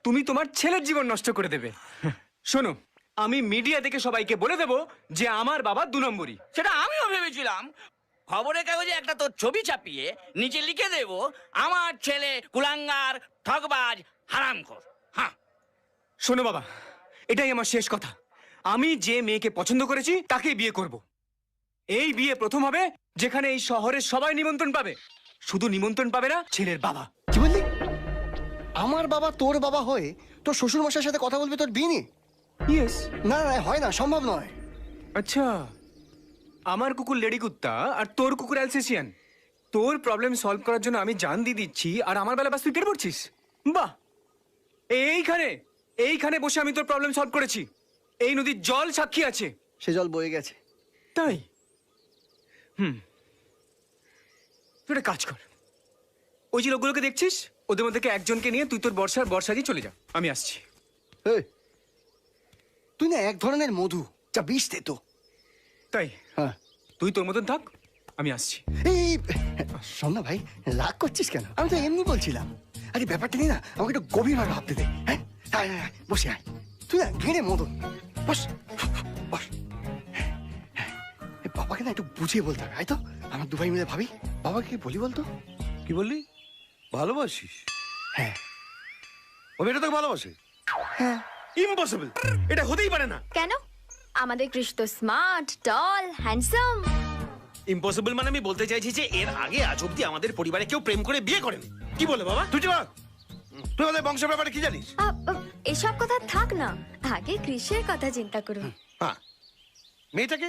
A: তুমি তোমার ছেলের জীবন নষ্ট করে দেবে? শোনো, আমি মিডিয়া থেকে সবাইকে বলে দেব যে আমার বাবা 2 নম্বরই।
B: সেটা আমিও ভেবেছিলাম। খবরের কাগজে একটা তোর ছবি ছাপিয়ে নিচে লিখে দেব আমার ছেলে কুলাঙ্গার, ঠকবাজ, হারামখোর। হ্যাঁ,
A: শোনো বাবা, এটাই আমার শেষ কথা। আমি যে মেয়েকে পছন্দ করেছি তাকেই বিয়ে করব। এই বিয়ে প্রথম হবে যেখানে এই শহরের সবাই নিমন্ত্রণ পাবে। শুধু নিমন্ত্রণ পাবে না ছেলের বাবা।
C: কি বললি? আমার বাবা তোর বাবা হয়ে তোর শ্বশুর মশাইয়ের সাথে কথা বলবে তোর বিয়ে নিয়ে?
A: ইয়েস।
C: না না, হয় না, সম্ভব নয়।
A: আচ্ছা, আমার কুকুর লেডি কুত্তা আর তোর কুকুর অ্যালসেসিয়ান। তোর প্রবলেম সলভ করার জন্য আমি জান দিয়ে দিচ্ছি, আর আমার বেলা বাস তুই কেটে পড়ছিস। বাহ, এইখানে বসে আমি তোর প্রবলেম সলভ করেছি। এই নদীর জল সাক্ষী আছে।
C: সে জল বয়ে গেছে।
A: তাই? তুই একটা কাজ কর, ওই যে লোকগুলোকে দেখছিস, ওদের মধ্যে থেকে একজনকে নিয়ে তুই তোর বর্ষা দিয়ে চলে যা, আমি আসছি।
C: তুই না এক ধরনের মধু, যা বিষ দে তো।
A: তাই?
C: হ্যাঁ,
A: তুই তোর মতন থাক, আমি আসছি।
C: এই শোন না ভাই, রাগ করছিস কেন? আমি তো এমনি বলছিলাম। আরে ব্যাপারটা নিয়ে না আমাকে একটু গভীরভাবে ভাবতে দে। হ্যাঁ, আয় আয় আয়, বসে আয়। তুই না ঘেড়ে মদন, বস বস। বাবাকে না একটু বুঝিয়ে বলতে হবে, তো আমার 2 ভাই মিলে ভাবি। বাবাকে কি বলি বলতো?
D: কি বললি? ভালোবাসিস?
C: হ্যাঁ,
D: ও মেয়েটা তোকে ভালোবাসে? ইম্পসিবল, এটা হতেই পারে না।
J: কেন? আমাদের কৃষ তো স্মার্ট, টল, হ্যান্ডসাম।
G: ইম্পসিবল মানে আমি বলতে চাইছি যে এর আগে আজ অব্দি আমাদের পরিবারে কেউ প্রেম করে বিয়ে করেনি। কি বলে বাবা?
D: তুই চুপ কর। তুই আমাদের বংশের ব্যাপারে কি জানিস?
J: এসব কথা থাক না, আগে কৃষের কথা চিন্তা করুন।
D: হ্যাঁ, মেয়েটাকে?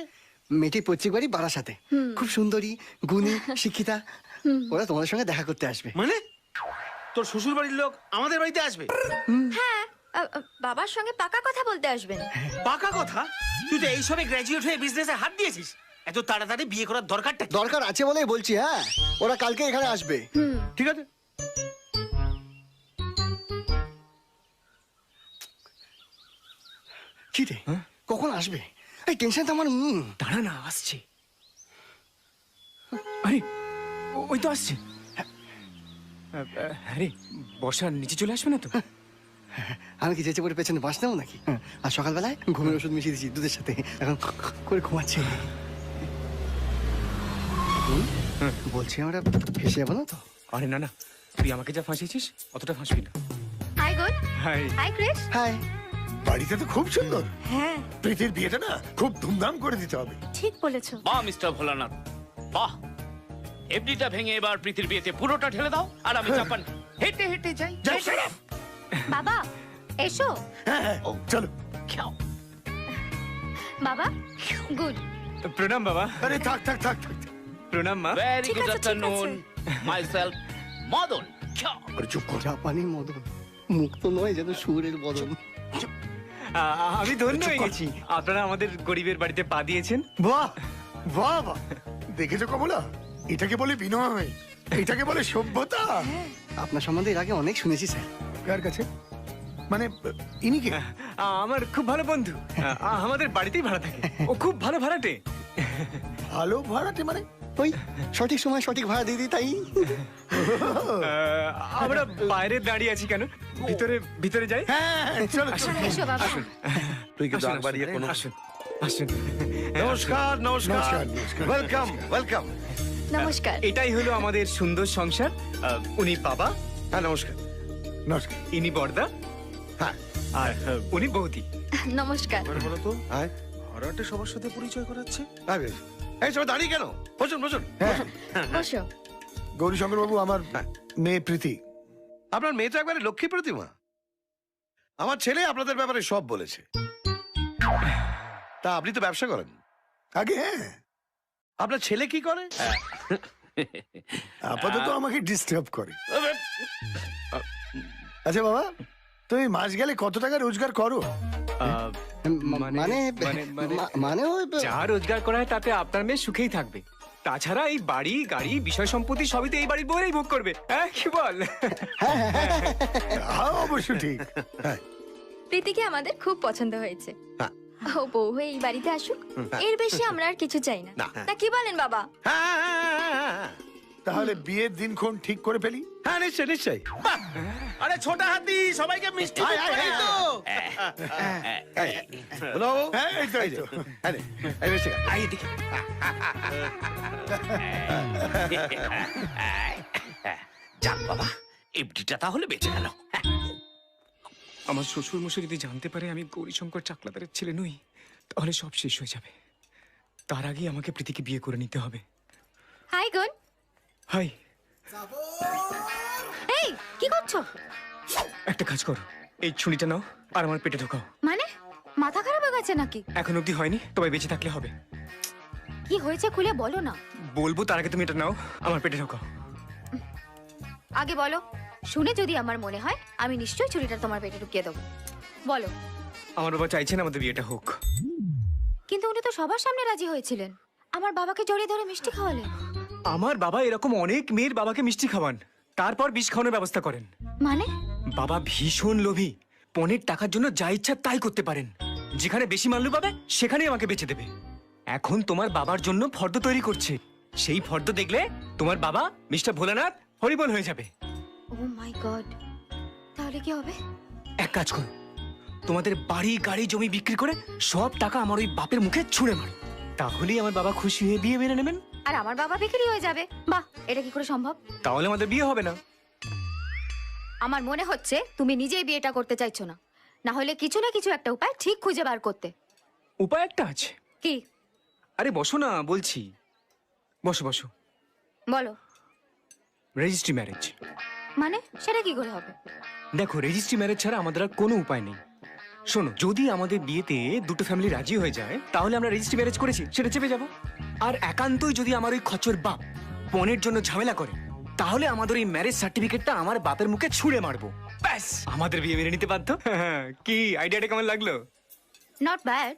C: মেয়েটি পৈতৃক বাড়ি বারাসাতে, খুব সুন্দরী, গুণী, শিক্ষিতা। ওরা তোমাদের সঙ্গে দেখা করতে আসবে।
G: মানে তোর শ্বশুর বাড়ির লোক আমাদের বাড়িতে আসবে?
J: হ্যাঁ, বাবার সঙ্গে পাকা কথা বলতে আসবেন।
G: পাকা কথা? তুই তো এইসবে গ্র্যাজুয়েট হয়ে বিজনেসে হাত দিয়েছিস, এত তাড়াতাড়ি বিয়ে করার দরকারটা কি?
C: দরকার আছে বলেই বলছি। হ্যাঁ, ওরা কালকে এখানে আসবে।
D: ঠিক আছে।
C: কি রে, কখন আসবে? এই টেনশন তো আমার।
A: দাঁড়া না, আসছে। আরে ওই তো আসছে। আরে বর্ষার নিচে চলে আসবে না তো?
C: আমি কি চেঁচে পড়ে পেছনে বাস নেবো নাকি? আর সকালবেলায় ঘুমের ওষুধ মিশিয়ে দিচ্ছি দুধের সাথে, এখন করে ঘুমাচ্ছে। বলছি আমরা ফেসে যাবো না তো?
A: আরে না না, তুই আমাকে যা ফাঁসিয়েছিস অতটা ফাঁসবি না।
J: Hi good.
A: হাই।
J: হাই কৃষ।
C: হাই।
L: বাড়িটা তো খুব সুন্দর।
J: হ্যাঁ,
L: প্রীতির বিয়েটা না খুব ধুমধাম করে দিতে হবে।
J: ঠিক বলেছো।
B: বাহ মিস্টার ভোলানাথ, বাহ। এফডিটা ভেঙে এবার প্রীতির বিয়েতে পুরোটা ঢেলে দাও, আর আমি জাপান হেঁটে হেঁটে যাই।
J: বাবা এসো।
L: হ্যাঁ, চলো।
J: বাবা গুড।
A: প্রণাম বাবা।
L: আরে থাক থাক থাক থাক।
A: প্রণাম মা।
B: Very good afternoon, myself Madan.
L: আরে চুপ কর।
C: জাপানি মদন, মুখ তো নয় যেন সুরের বদন।
A: আমি ধন্য হয়ে গেছি, আপনারা আমাদের গরিবের বাড়িতে পা দিয়েছেন।
L: বাহ বাহ বাহ, দেখেছো কমলা, এটাকে বলে বিনয়, এটাকে বলে সভ্যতা।
C: আপনার সম্বন্ধে এর আগে অনেক শুনেছি স্যার।
L: কার কাছে? মানে ইনি কে?
A: আমার খুব ভালো বন্ধু, আমাদের বাড়িতেই ভাড়া থাকে। ও খুব ভালো ভাড়াটে।
L: ভালো ভাড়াটে মানে?
C: ওই সঠিক সময় সঠিক ভাড়া দিয়ে দিই, তাই।
A: আমরা বাইরে দাঁড়িয়ে আছি কেন? ভিতরে ভিতরে যাই।
L: হ্যাঁ চলো।
J: এসো বাবা।
D: তুই কিন্তু
A: আসুন,
D: আর বাড়িয়ে কোনো।
A: আসুন আসুন।
D: নমস্কার নমস্কার,
L: নমস্কার, নমস্কার।
D: Welcome welcome.
J: নমস্কার।
A: এটাই হলো আমাদের সুন্দর সংসার। উনি বাবা,
D: হ্যাঁ নমস্কার।
L: নমস্কার।
A: ইনি বর্দা,
D: হ্যাঁ,
A: আর উনি বৌদি।
J: নমস্কার।
D: বলো তো। আয়,
G: ভাড়াটে সবার সাথে পরিচয় করাচ্ছে।
D: আয় বেশ। এই সবাই দাঁড়িয়ে কেন? বসুন বসুন।
L: হ্যাঁ,
J: বসো।
L: গৌরীশঙ্কর বাবু, আমার মেয়ে প্রীতি।
D: আপনার মেয়ে তো একবারে লক্ষ্মী প্রতিমা। আমার ছেলে আপনাদের ব্যাপারে সব বলেছে। তা আপনি তো ব্যবসা করেন।
L: আগে হ্যাঁ,
D: আপনার ছেলে কি করে?
L: আপাতত আমাকে ডিস্টার্ব করে। আচ্ছা বাবা, তুমি মাস গেলে কত টাকা রোজগার করো?
C: মানে মানে ওই
A: যা রোজগার করা হয় তাতে আপনার মেয়ে সুখেই থাকবে। তাছাড়া এই বাড়ি গাড়ি বিষয় সম্পত্তি সবই তো এই বাড়ির বউরাই ভোগ করবে। হ্যাঁ কি বল?
L: হ্যাঁ অবশ্য ঠিক। হ্যাঁ,
H: প্রীতিকে আমাদের খুব পছন্দ হয়েছে।
D: হ্যাঁ।
H: ও বউ হয়ে এই বাড়িতে আসুক, এর বেশি আমরা আর কিছু চাই না।
D: না।
H: তা কি বলেন বাবা?
L: তাহলে বিয়ের দিনক্ষণ ঠিক করে ফেলি।
D: হ্যাঁ নিশ্চয় নিশ্চয়।
G: আরে ছোট হাতি, সবাইকে মিষ্টি
D: আয়, আয়,
G: দিতে তো।
D: বলো।
L: হ্যাঁ এই তো, এই তো।
D: আরে, এই বেশি খা।
G: আয় এদিকে। যাক বাবা, এফডিটা তাহলে বেঁচে গেল।
A: আমার শ্বশুর মশাই যদি জানতে পারে আমি গৌরীশঙ্কর চাকলাদারের ছেলে নই, তাহলে সব শেষ হয়ে যাবে। তার আগে আমাকে প্রীতিকে বিয়ে করে নিতে হবে।
J: Hi good.
A: হাই।
J: এই কি করছো?
A: একটা কাজ করো, এই ছুরিটা নাও আর আমার পেটে ঢোকাও।
J: মানে মাথা খারাপ হয়ে গেছে নাকি?
A: এখন অবধি হয়নি, তবে বেঁচে থাকলে হবে।
J: কি হয়েছে খুলে বলো না।
A: বলবো, তার আগে তুমি এটা নাও, আমার পেটে ঢোকাও।
J: আগে বলো, শুনে যদি আমার মনে হয় আমি নিশ্চয়ই ছুরিটা তোমার পেটে ঢুকিয়ে দেবো। বলো।
A: আমার বাবা চাইছেন আমাদের বিয়েটা হোক।
J: কিন্তু উনি তো সবার সামনে রাজি হয়েছিলেন, আমার বাবাকে জড়িয়ে ধরে মিষ্টি খাওয়ালেন।
A: আমার বাবা এরকম অনেক মেয়ের বাবাকে মিষ্টি খাওয়ান, তারপর বিষ খাওয়ানোর ব্যবস্থা করেন।
J: মানে?
A: বাবা ভীষণ লোভী, পণের টাকার জন্য যা ইচ্ছা তাই করতে পারেন। যেখানে বেশি মাল্লু পাবে সেখানেই আমাকে বেচে দেবে। এখন তোমার বাবার জন্য ফর্দ তৈরি করছে। সেই ফর্দ দেখলে তোমার বাবা মিস্টার ভোলানাথ হরিবল হয়ে যাবে।
J: ও মাই গড, তাহলে কি হবে?
A: এক কাজ করো, তোমাদের বাড়ি গাড়ি জমি বিক্রি করে সব টাকা আমার ওই বাপের মুখে ছুঁড়ে মারো, তাহলেই আমার বাবা খুশি হয়ে বিয়ে মেনে নেবেন।
J: আর আমার বাবা বিক্রি হয়ে যাবে? বাহ, এটা কি করে সম্ভব?
A: তাহলে আমাদের বিয়ে হবে না।
J: আমার মনে হচ্ছে তুমি নিজেই বিয়েটা করতে চাইছো না, না হলে কিছু না কিছু একটা উপায় ঠিক খুঁজে বার করতে।
A: উপায় একটা আছে।
J: কি?
A: আরে বসো না বলছি, বসো বসো।
J: বলো।
A: Registry marriage.
J: মানে সেটা কি করে হবে?
A: দেখো, রেজিস্ট্রি ম্যারেজ ছাড়া আমাদের আর কোনো উপায় নেই। শোনো, যদি আমাদের বিয়েতে দুটো ফ্যামিলি রাজি হয়ে যায় তাহলে আমরা রেজিস্ট্রি ম্যারেজ করেছি সেটা চেপে যাব। আর একান্তই যদি আমার ওই খচ্চর বাপ পনের জন্য ঝামেলা করে তাহলে আমাদের এই ম্যারেজ সার্টিফিকেটটা আমার বাপের মুখে ছুঁড়ে মারবো, ব্যাস আমাদের বিয়ে মেনে নিতে বাধ্য। কি আইডিয়াটা কেমন লাগলো?
J: নট ব্যাড,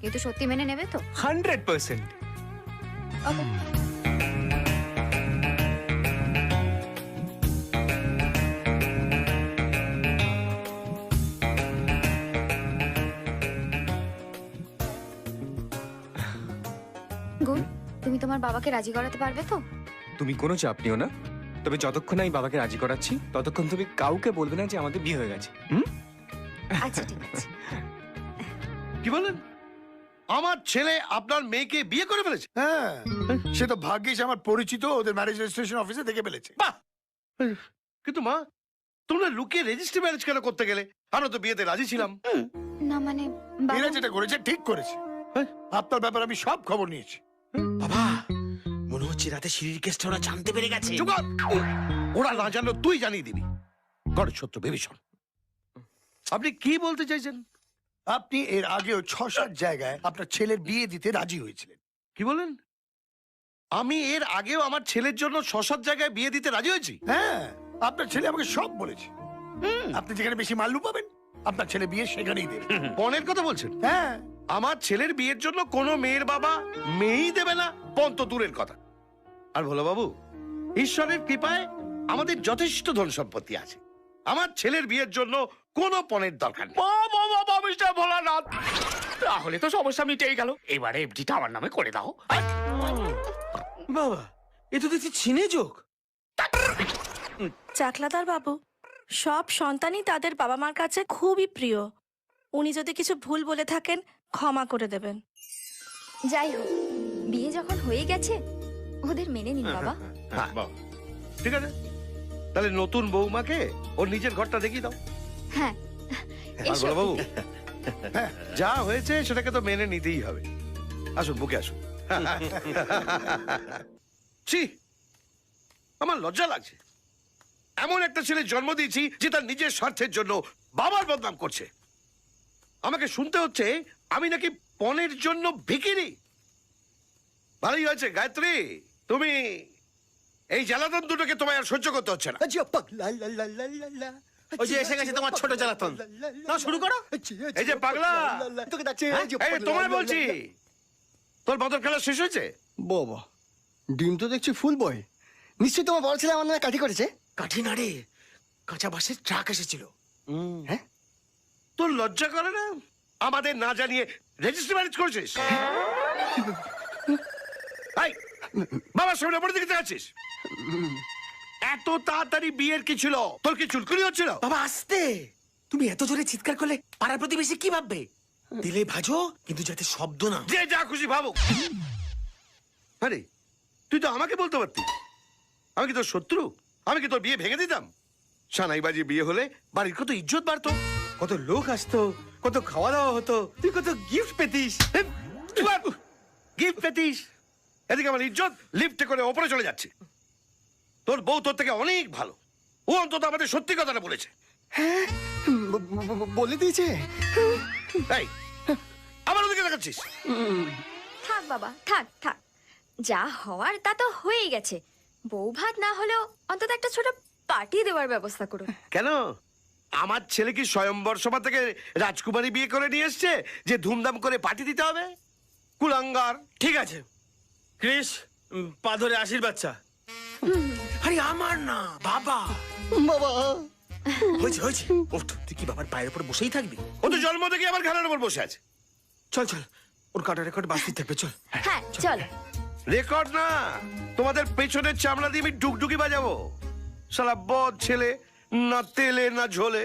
J: কিন্তু সত্যি মেনে নেবে তো?
A: 100%।
J: ওকে। গুণ, তুমি তোমার বাবাকে রাজি করাতে পারবে তো?
A: তুমি কোনো চাপ নিও না, তবে যতক্ষণ আমি বাবাকে রাজি করাচ্ছি ততক্ষণ তুমি কাউকে বলবে না যে আমাদের বিয়ে হয়ে গেছে।
J: আচ্ছা ঠিক আছে।
D: কি বলেন? আমার ছেলে আপনার মেয়েকে বিয়ে করে ফেলেছে?
L: হ্যাঁ, সে তো ভাগ্যিস আমার পরিচিত ওদের ম্যারেজ রেজিস্ট্রেশন অফিসে দেখে ফেলেছে।
D: বাহ! কিন্তু মা, তোমরা লুকিয়ে রেজিস্ট্রি ম্যারেজ কেন করতে গেলে? আমরা তো বিয়েতে রাজি ছিলাম।
J: না মানে
L: এরা যেটা করেছে ঠিক করেছে। আপনার ব্যাপারে আমি সব খবর নিয়েছি।
G: বাবা, মনে হচ্ছে রাতে সিঁড়ির কেসটা ওরা জানতে পেরে গেছে।
D: চুপ কর! ওরা না জানলো তুই জানিয়ে দিবি। গড় সত্য ভেবেশন। আপনি কি বলতে চাইছেন?
L: আপনি এর আগেও 6-7 জায়গায় আপনার ছেলের বিয়ে দিতে রাজি হয়েছিলেন।
D: কি বলেন? আমি এর আগেও আমার ছেলের জন্য 6-7 জায়গায় বিয়ে দিতে রাজি হয়েছি?
L: হ্যাঁ, আপনার ছেলে আমাকে সব বলেছে। আপনি যেখানে বেশি মাল্লু পাবেন আপনার ছেলে বিয়ে সেখানেই দেবে।
D: পণের কথা বলছেন?
L: হ্যাঁ।
D: আমার ছেলের বিয়ের জন্য কোনো মেয়ের বাবা মেয়েই দেবে না, পণ তো দূরের কথা। আর ভোলা বাবু, ঈশ্বরের কৃপায় আমাদের যথেষ্ট ধন সম্পত্তি আছে। আমার ছেলের বিয়ের জন্য কোনো পণের দরকার নেই।
B: বাবা মিস্টার ভোলানাথ, তাহলে তো সমস্যা মিটেই গেল। এবারে এফডিটা আমার নামে করে দাও।
G: বাবা, এ তো দেখছি ছিনে যোগ।
E: চাকলাদার বাবু, সব সন্তানই তাদের বাবা মার কাছে খুবই প্রিয়। উনি যদি কিছু ভুল বলে থাকেন ক্ষমা করে দেবেন।
J: যাই হোক, বিয়ে যখন হয়ে গেছে ওদের মেনে নিন বাবা।
D: বাহ, ঠিক আছে, তাহলে নতুন বৌমাকে ওর নিজের ঘরটা দেখিয়ে দাও।
J: হ্যাঁ।
D: আর ভোলা বাবু, হ্যাঁ, যা হয়েছে সেটাকে তো মেনে নিতেই হবে। আসুন, বুকে আসুন। ছি, আমার লজ্জা লাগছে। এমন একটা ছেলে জন্ম দিয়েছি যে তার নিজের স্বার্থের জন্য বাবার বদনাম করছে। আমাকে শুনতে হচ্ছে আমি নাকি পণের জন্য ভিখিরি। ভালোই হয়েছে গায়ত্রী, তুমি এই জ্বালাতন দুটোকে তোমায় আর সহ্য করতে হচ্ছে না।
G: ওই যে এসে গেছে তোমার ছোট জ্বালাতন। না, শুরু করো।
D: এই যে পাগলা, এই তোমায় বলছি, তোর বদর খেলা শেষ হয়েছে?
C: বাবা, ডিম তো দেখছি ফুল বয়। নিশ্চয়ই তোমার বড় ছেলে আমার নামে কাঠি করেছে।
G: কাঠি না রে, কাঁচা বাঁশের ট্রাক এসেছিল।
C: হ্যাঁ,
D: তোর লজ্জা করে না? আমাদের না জানিয়ে রেজিস্ট্রি ম্যারেজ করেছিস? এই, বাবার সামনে পড়ে দিকে আছিস? এত তাড়াতাড়ি বিয়ের কি ছিল? তোর কি চুলকুনি হচ্ছিল?
G: বাবা আস্তে, তুমি এত জোরে চিৎকার করলে পাড়ার প্রতিবেশী কি ভাববে? দিলে ভাজো, কিন্তু যাতে শব্দ না।
D: যে যা খুশি ভাবুক। আরে, তুই তো আমাকে বলতে পারতি। আমি কি তোর শত্রু? আমি কি তোর বিয়ে ভেঙে দিতাম? সানাই বাজি বিয়ে হলে বাড়ির কত ইজ্জত বাড়তো, কত লোক আসতো, কত খাওয়া দাওয়া হতো, তুই কত গিফট পেতিস। গিফট পেতিস, এদিকে আমার ইজ্জত লিফটে করে ওপরে চলে যাচ্ছে। তোর বউ তোর থেকে অনেক ভালো। ও অন্তত আমাদের সত্যি কথাটা বলেছে।
C: হ্যাঁ, বলে দিয়েছে।
D: এই, আমার ওদিকে দেখাচ্ছিস?
J: থাক বাবা, থাক থাক, যা হওয়ার তা তো হয়েই গেছে। বউ ভাত না হলেও অন্তত একটা ছোট পার্টি দেওয়ার ব্যবস্থা করুন।
D: কেন? আমার ছেলে কি স্বয়ম্বর সভা থেকে রাজকুমারী বিয়ে করে নিয়ে এসছে যে ধুমধাম করে পার্টি দিতে হবে? কুলাঙ্গার।
G: ঠিক আছে ক্রিস, পা ধরে আশীর্বাদ চা। আরে আমার না, বাবা।
C: বাবা,
G: হয়েছে হয়েছে, ওঠ। তুই কি বাবার পায়ের উপর বসেই থাকবি?
D: ও তো জন্ম থেকে আমার ঘাড়ের উপর বসে আছে।
G: চল চল, ওর কাটা রেকর্ড বাঁচতে থাকবে। চল।
J: হ্যাঁ চল।
D: রেকর্ড না, তোমাদের পেছনের চামড়া দিয়ে আমি ডুগডুগি বাজাবো। শালা বদ ছেলে, না তেলে না ঝোলে।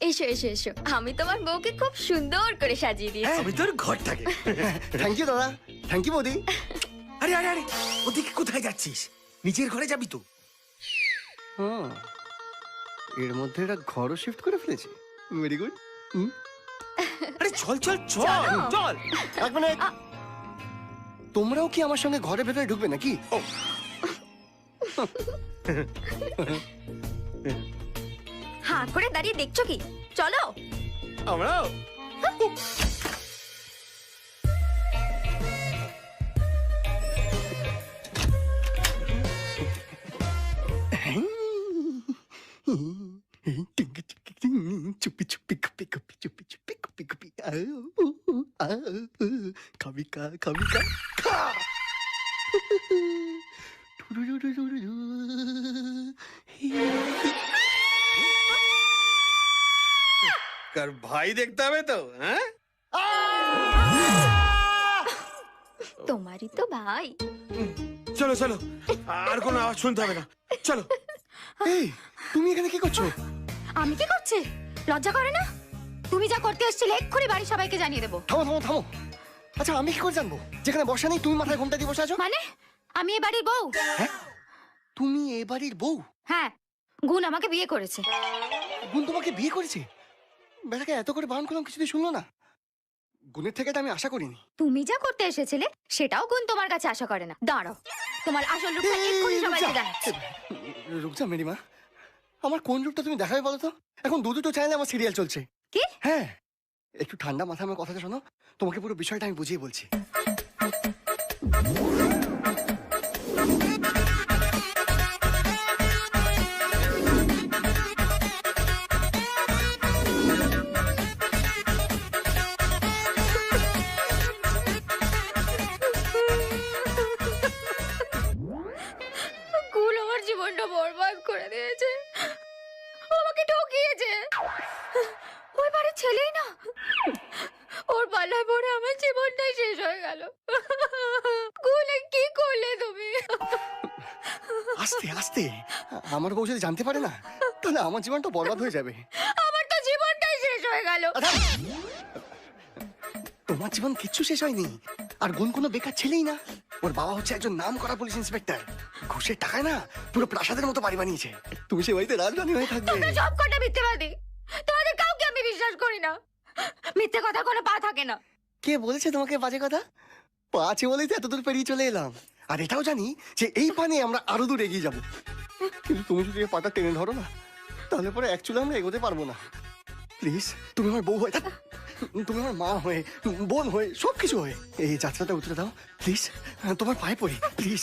J: এসো এসো এসো, আমি তোমার বউকে খুব সুন্দর করে সাজিয়ে দিয়েছি।
G: আমি তোর ঘর থাকে।
C: থ্যাংক ইউ দাদা, থ্যাংক ইউ বৌদি।
G: আরে আরে আরে, ওদিকে কোথায় যাচ্ছিস? নিজের ঘরে যাবি তো?
C: এর মধ্যে এরা ঘরও শিফট করে ফেলেছে। Very good.
G: আরে চল চল চল চল।
C: এক মিনিট, তোমরাও কি আমার সঙ্গে ঘরের ভেতরে ঢুকবে নাকি?
J: হাঁ করে দাঁড়িয়ে দেখছো কি? চলো।
G: আমরাও
C: চুপি চুপি কপি কপি চুপি চুপি কপি কপি খাবিকা খাবিকা খা।
D: কার ভাই দেখতে হবে তো, হ্যাঁ?
J: তোমারই তো ভাই।
G: চলো চলো, আর কোনো আওয়াজ শুনতে হবে না, চলো।
C: এই, তুমি এখানে কি করছো?
J: আমি কি করছি? লজ্জা করে না? তুমি যা করতে এসেছিলে এক্ষুনি বাড়ির সবাইকে জানিয়ে দেবো।
C: থামো থামো থামো। আচ্ছা আমি কি করে জানবো যেখানে বসা নেই তুমি মাথায় ঘুমটা দিয়ে বসে আছো?
J: মানে আমি এ বাড়ির বউ।
C: হ্যাঁ, তুমি এ বাড়ির বউ?
J: হ্যাঁ, গুণ আমাকে বিয়ে করেছে।
C: গুণ তোমাকে বিয়ে করেছে? বেটাকে এত করে বারণ করলাম কিছুতেই শুনলো না। গুণের থেকে আমি আশা করিনি।
J: তুমি যা করতে এসেছিলে সেটাও গুণ তোমার কাছে আশা করে না। দাঁড়াও, তোমার আসল রূপটা এক্ষুনি সবাইকে জানাচ্ছি।
C: রুকজা মেরিমা, আমার কোন রূপটা তুমি দেখাবে বলো তো? এখন দুটো চ্যানেলে আমার সিরিয়াল চলছে।
J: কি?
C: হ্যাঁ, একটু ঠান্ডা মাথায় আমার কথাটা শোনো, তোমাকে পুরো বিষয়টা আমি বুঝিয়ে বলছি।
J: গুণ আমার জীবনটা বরবাদ করে দিয়েছে। ও আমাকে ঠকিয়েছে। ওই বাড়ির ছেলেই না, ওর পাল্লায় পড়ে আমার জীবনটাই শেষ হয়ে গেল। গুণে কি করলে তুমি?
C: আস্তে আস্তে, আমার বউ যদি জানতে পারে না তাহলে আমার জীবনটা বরবাদ হয়ে যাবে।
J: আমার তো জীবনটাই শেষ হয়ে গেল।
C: তোমার জীবন কিচ্ছু শেষ হয়নি। আর গুণ কোনো বেকার ছেলেই না, ওর বাবা হচ্ছে একজন নামকরা পুলিশ ইন্সপেক্টর। ঘুষের টাকায় না পুরো প্রাসাদের মতো বাড়ি বানিয়েছে। তুমি সে বাড়িতে রাজরানী হয়ে থাকবে।
J: তোমরা সব কটা মিথ্যেবাদী। তোমাদের কাউকে আমি বিশ্বাস করি না। মিথ্যে কথা কোনো পা থাকে না।
C: কে বলেছে তোমাকে বাজে কথা? পাঁচে বলেই তো এতদূর পেরিয়ে চলে এলাম। আর এটাও জানি যে এই পানে আমরা আরো দূর এগিয়ে যাব। কিন্তু তুমি যদি এই পাটা টেনে ধরো না তাহলে পরে অ্যাকচুয়ালি আমরা এগোতে পারবো না। প্লিজ, তুমি আমার বউ হয়ে, তুমি আমার মা হয়ে, বোন হয়ে, সবকিছু হয়ে এই যাত্রাটা উতরে দাও প্লিজ। তোমার পায়ে পড়ি প্লিজ।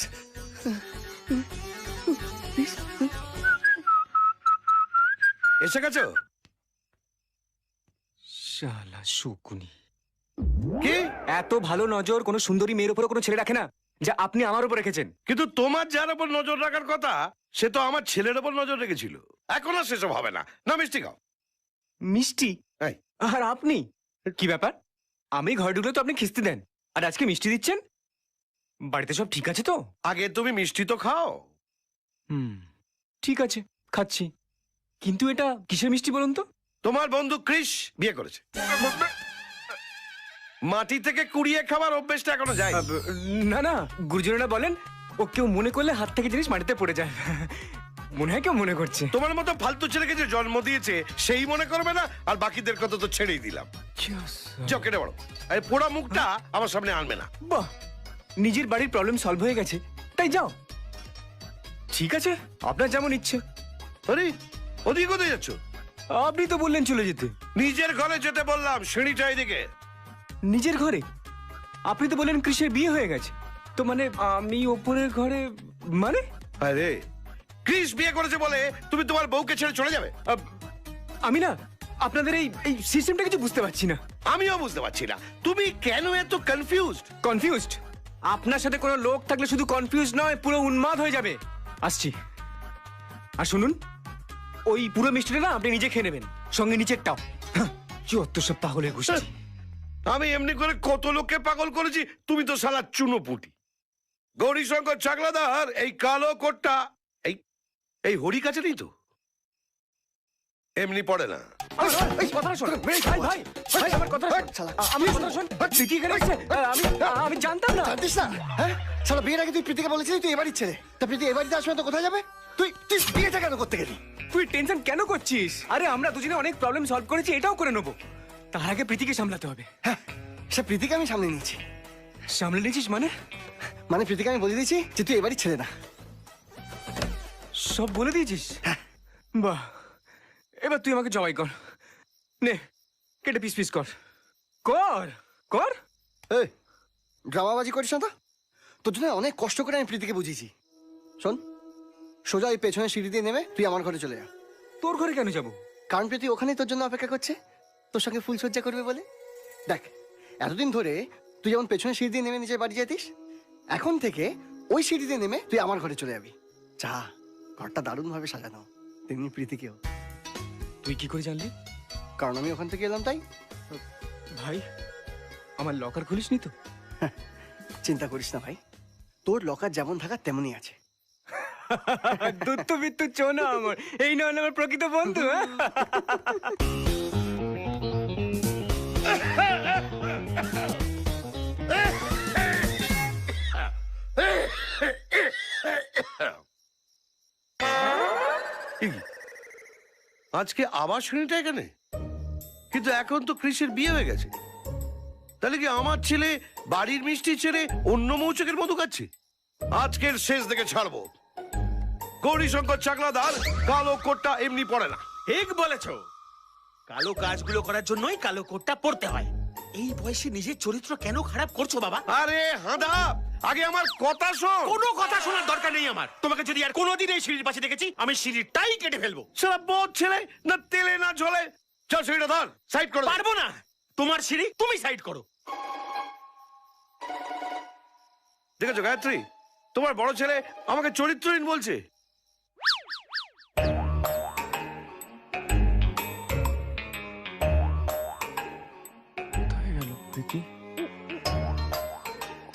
D: এসে গেছো?
A: শালা শকুনি।
D: কি?
A: এত ভালো নজর কোনো সুন্দরী মেয়ের উপরে কোনো ছেলে রাখে না যা আপনি আমার উপর রেখেছেন।
D: কিন্তু তোমার যার উপর নজর রাখার কথা সে তো আমার ছেলের উপর নজর রেখেছিল। এখন আর সেসব হবে না। না মিষ্টি খাও।
A: মিষ্টি?
D: এই।
A: আর আপনি কি ব্যাপার? আমি ঘরে ঢুকলে তো আপনি খিস্তি দেন, আর আজকে মিষ্টি দিচ্ছেন। বাড়িতে সব ঠিক আছে তো?
D: আগে তুমি মিষ্টি তো খাও।
A: ঠিক আছে, খাচ্ছি। কিন্তু এটা কিসের মিষ্টি বলুন তো?
D: তোমার বন্ধু ক্রিস বিয়ে করেছে। মাটি থেকে কুড়িয়ে খাবার অভ্যেসটা এখনো যায়।
A: না না, গুরুজনেরা বলেন ও কেউ মনে করলে হাত থেকে জিনিস মাটিতে পড়ে যায়। মনে হয় কেউ মনে করছে।
D: তোমার মতো ফালতু ছেলেকে যে জন্ম দিয়েছে সেই মনে করবে না, আর বাকিদের কথা তো ছেড়েই দিলাম। যাও কেটে বড়, এই পোড়া মুখটা আমার সামনে আনবে না।
A: বাহ, নিজের বাড়ির প্রবলেম সলভ হয়ে গেছে তাই যাও। ঠিক আছে, আপনার যেমন ইচ্ছে।
D: আরে ওদিকে কোথায় যাচ্ছ?
A: আপনি তো বললেন চলে যেতে।
D: নিজের ঘরে যেতে বললাম, সিঁড়িটা এদিকে।
A: নিজের ঘরে? আপনি তো বললেন কৃষের বিয়ে হয়ে গেছে, তো মানে আমি ওপরের ঘরে মানে?
D: আরে ক্রিস বিয়ে করেছে বলে তুমি তোমার বউকে ছেড়ে চলে যাবে?
A: আমি না আপনাদের এই সিস্টেমটা কিছু বুঝতে পারছি না।
D: আমিও বুঝতে পারছি না তুমি কেন এত কনফিউজড।
A: কনফিউজড? আপনার সাথে কোনো লোক থাকলে শুধু কনফিউজ নয়, পুরো উন্মাদ হয়ে যাবে। আসছি। আর শুনুন, ওই পুরো মিষ্টিটা না আপনি নিজে খেয়ে নেবেন, সঙ্গে নিচেরটাও। যত সব পাগলের গোষ্ঠী।
D: আমি এমনি করে কত লোককে পাগল করেছি, তুমি তো শালা চুনোপুটি। গৌরীশঙ্কর চাকলাদার এই কালো কোটটা এই হরি কাছে নেই তো? এমনি পড়ে না।
A: এই কথাটা শোন ভাই ভাই ভাই আমার কথা শোন আমার কথা শোন প্রীতি এখানে এসেছে আমি জানতাম না
C: জানতিস না? হ্যাঁ, শালা বিয়ের আগে তুই প্রীতিকে বলেছিলি তুই এবারই ছেলে, তা প্রীতি এবারিতে আসবে না তো কোথায় যাবে? তুই তুই বিয়েটা কেন করতে গেলি?
A: তুই টেনশন কেন করছিস? আরে আমরা দুজনে অনেক প্রবলেম সলভ করেছি, এটাও করে নেবো। তার আগে প্রীতিকে সামলাতে হবে।
C: হ্যাঁ, সে প্রীতিকে আমি সামনে নিয়েছি।
A: সামলে নিয়েছিস মানে?
C: মানে প্রীতিকে আমি বলে দিয়েছি যে তুই এবারই ছেলে না।
A: সব বলে দিয়েছিস? বাহ, এবার তুই আমাকে জবাই কর। নে কেটে পিস পিস কর কর কর।
C: এই ড্রামাবাজি করিস না তো, তোর জন্য অনেক কষ্ট করে আমি প্রীতিকে বুঝিয়েছি। শোন, সোজা ওই পেছনের সিঁড়ি দিয়ে নেমে তুই আমার ঘরে চলে যা।
A: তোর ঘরে কেন যাবো?
C: কারণ প্রীতি ওখানেই তোর জন্য অপেক্ষা করছে, তোর সঙ্গে ফুলসজ্জা করবে বলে। দেখ, এতদিন ধরে তুই যেমন পেছনের সিঁড়ি দিয়ে নেমে নিজের বাড়ি যেতিস, এখন থেকে ওই সিঁড়ি দিয়ে নেমে তুই আমার ঘরে চলে যাবি। যা, ঘরটা দারুণভাবে সাজানো, তেমনি প্রীতিকেও।
A: তুই কি করে জানলি?
C: কারণ আমি ওখান থেকে এলাম তাই।
A: ভাই আমার লকার খুলিসনি তো?
C: চিন্তা করিস না ভাই, তোর লকার যেমন থাকা তেমনই আছে।
A: দুত্তু বিত্তু চোনা আমার, এই না হলে আমার প্রকৃত বন্ধু।
D: আজকে আবার শুনিটা এখানে, কিন্তু এখন তো কৃষির বিয়ে হয়ে গেছে, তাহলে কি আমার ছেলে বাড়ির মিষ্টি ছেড়ে অন্য মৌচকের মধু খাচ্ছে? আজকের শেষ দেখে ছাড়বো। গৌরীশঙ্কর চাকলাদার কালো কোটটা এমনি পড়ে না।
G: ঠিক বলেছো, কালো কাজগুলো করার জন্যই কালো কোটটা পড়তে হয়। এই বয়সে নিজের চরিত্র কেন খারাপ করছো বাবা?
D: আরে হাঁদা, আগে আমার কথা শোন।
G: কোনো কথা শোনার দরকার নেই আমার। তোমাকে যদি আর কোনোদিন এই সিঁড়ির পাশে দেখেছি, আমি সিঁড়িটাই কেটে ফেলবো।
D: সারা বোধ ছেলে, না তেলে না ঝোলে। চল সিঁড়িটা ধর, সাইড করো।
G: পারবো না, তোমার সিঁড়ি তুমি সাইড করো।
D: দেখেছো গায়ত্রী, তোমার বড় ছেলে আমাকে চরিত্রহীন বলছে।
A: কোথায় গেল প্রীতি?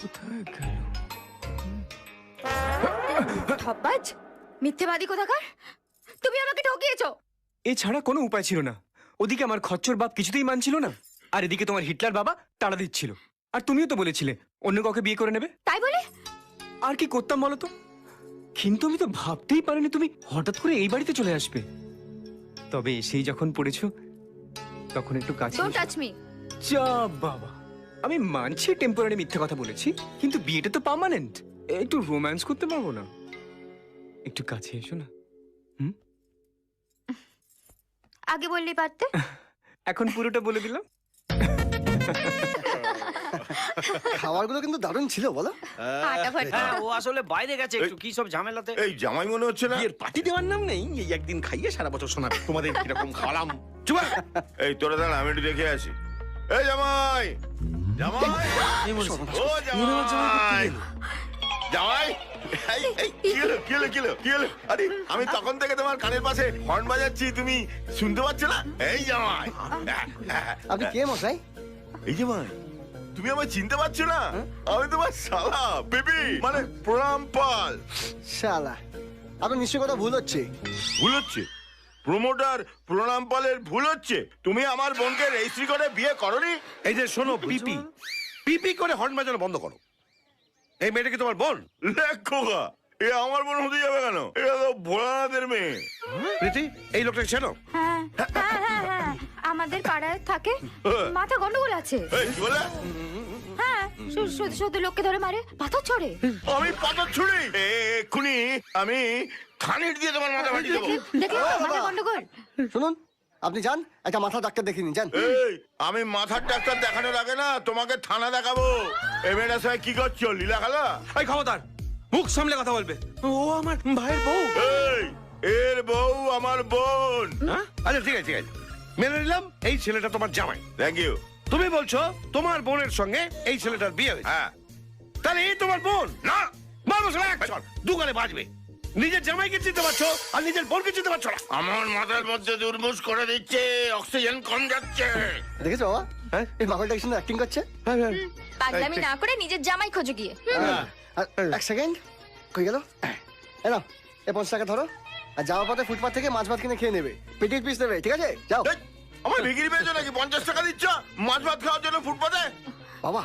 A: কোথায় গেল?
J: ধব্বাজ, মিথ্যেবাদী কোথাকার, তুমি আমাকে ঠকিয়েছো।
A: এছাড়া কোনো উপায় ছিল না। ওদিকে আমার খচ্চর বাপ কিছুতেই মানছিল না, আর এদিকে তোমার হিটলার বাবা তাড়া দিচ্ছিল। আর তুমিও তো বলেছিলে অন্য কাউকে বিয়ে করে নেবে।
J: তাই বলে
A: আর কি করতাম বলো তো? কিন্তু আমি তো ভাবতেই পারিনি তুমি হঠাৎ করে এই বাড়িতে চলে আসবে। তবে এসেই যখন পড়েছো, তখন একটু কাছে
J: ডোন্ট টাচ মি।
A: যা বাবা, আমি মানছি টেম্পোরারি মিথ্যে কথা বলেছি, কিন্তু বিয়েটা তো পার্মানেন্ট। একটু রোম্যান্স করতে পারবো না? একটু কাছে এসো না।
J: আগে বললেই পারতে।
A: এখন পুরোটা বলে দিলাম।
C: খাবারগুলো কিন্তু দারুণ ছিল, বলো?
M: ও আসলে বাইরে গেছে একটু, কি সব ঝামেলাতে।
K: এই জামাই মনে হচ্ছে না?
G: বিয়ের পার্টি দেওয়ার নাম নেই, এই একদিন খাইয়ে সারা বছর শোনাবে তোমাদের কিরকম খাওয়ালাম।
D: চুপ।
K: এই তোরা দাঁড়া, আমি একটু দেখে আসি। এই জামাই, জামাই, ও জামাই, জামাই, কি হলো কি হলো কি হলো কি হলো? আরে আমি তখন থেকে তোমার কানের পাশে হর্ন বাজাচ্ছি, তুমি শুনতে পাচ্ছ না? এই জামাই,
C: আপনি কে মশাই?
K: এই জামাই, তুমি আমায় চিনতে পারছো না? আমি তোমার শালা বেবি, মানে প্রণাম পাল।
C: শালা, আপনার নিশ্চয় কথা ভুল হচ্ছে।
K: ভুল হচ্ছে? প্রমোটার প্রণাম পালের ভুল হচ্ছে? তুমি আমার বোনকে রেজিস্ট্রি করে বিয়ে করনি?
D: এই যে শোনো, পিপি পিপি করে হর্ন বাজানো বন্ধ করো। এই মেয়েটা কি তোমার বোন?
K: খোকা, এ আমার বোন হতে যাবে কেন? এটা তো ভোলানাথের মেয়ে।
D: প্রীতি, এই লোকটা চেনো?
J: হ্যাঁ হ্যাঁ হ্যাঁ হ্যাঁ, আমাদের পাড়ায় থাকে, মাথা গন্ডগোল আছে।
K: এই কি বলে?
J: হ্যাঁ, শুধু শুধু লোককে ধরে মারে, পাথর ছড়ে।
K: আমি পাথর ছুড়ি? এক্ষুনি আমি খানির দিয়ে তোমার মাথা ফাটিয়ে দেবো।
J: দেখলে মাথা গন্ডগোল।
C: শুনুন, আপনি যান, একটা মাথা ডাক্তার দেখিয়ে নিন, যান।
K: এই, আমি মাথার ডাক্তার দেখানোর আগে না তোমাকে থানা দেখাবো। এই মেয়েটার সঙ্গে কি করছো, লীলা খেলা?
G: এই খবরদার, মুখ সামলে কথা বলবে। ও আমার ভাইয়ের বউ।
K: এই, এর বউ আমার বোন।
D: আচ্ছা ঠিক আছে ঠিক আছে, মেনে নিলাম এই ছেলেটা তোমার জামাই।
K: Thank you.
D: তুমি বলছো তোমার বোনের সঙ্গে এই ছেলেটার বিয়ে হয়েছে?
K: হ্যাঁ।
D: তাহলে এই তোমার বোন না? মারবো শালা এক চড়, দুগালে বাজবে। নিজের জামাইকে চিনতে পারছো আর নিজের বোনকে চিনতে পারছো না?
K: আমার মাথার মধ্যে দুর্মুষ করে দিচ্ছে, অক্সিজেন কম যাচ্ছে।
C: দেখেছো বাবা, এই পাগলটা কি সুন্দর অ্যাক্টিং করছে।
J: পাগলামি না করে নিজের জামাই খোঁজো গিয়ে।
C: আর এক সেকেন্ড, কই গেল? এ নাও, এ ৫ টাকা ধরো, আর যাওয়ার পথে ফুটপাথ থেকে মাছ ভাত কিনে খেয়ে নেবে, পেটির পিস নেবে, ঠিক আছে? যাও।
K: এই, আমার ভিখিরি পেয়েছো নাকি 50 টাকা দিচ্ছ মাছ ভাত খাওয়ার জন্য ফুটপাতে?
C: বাবা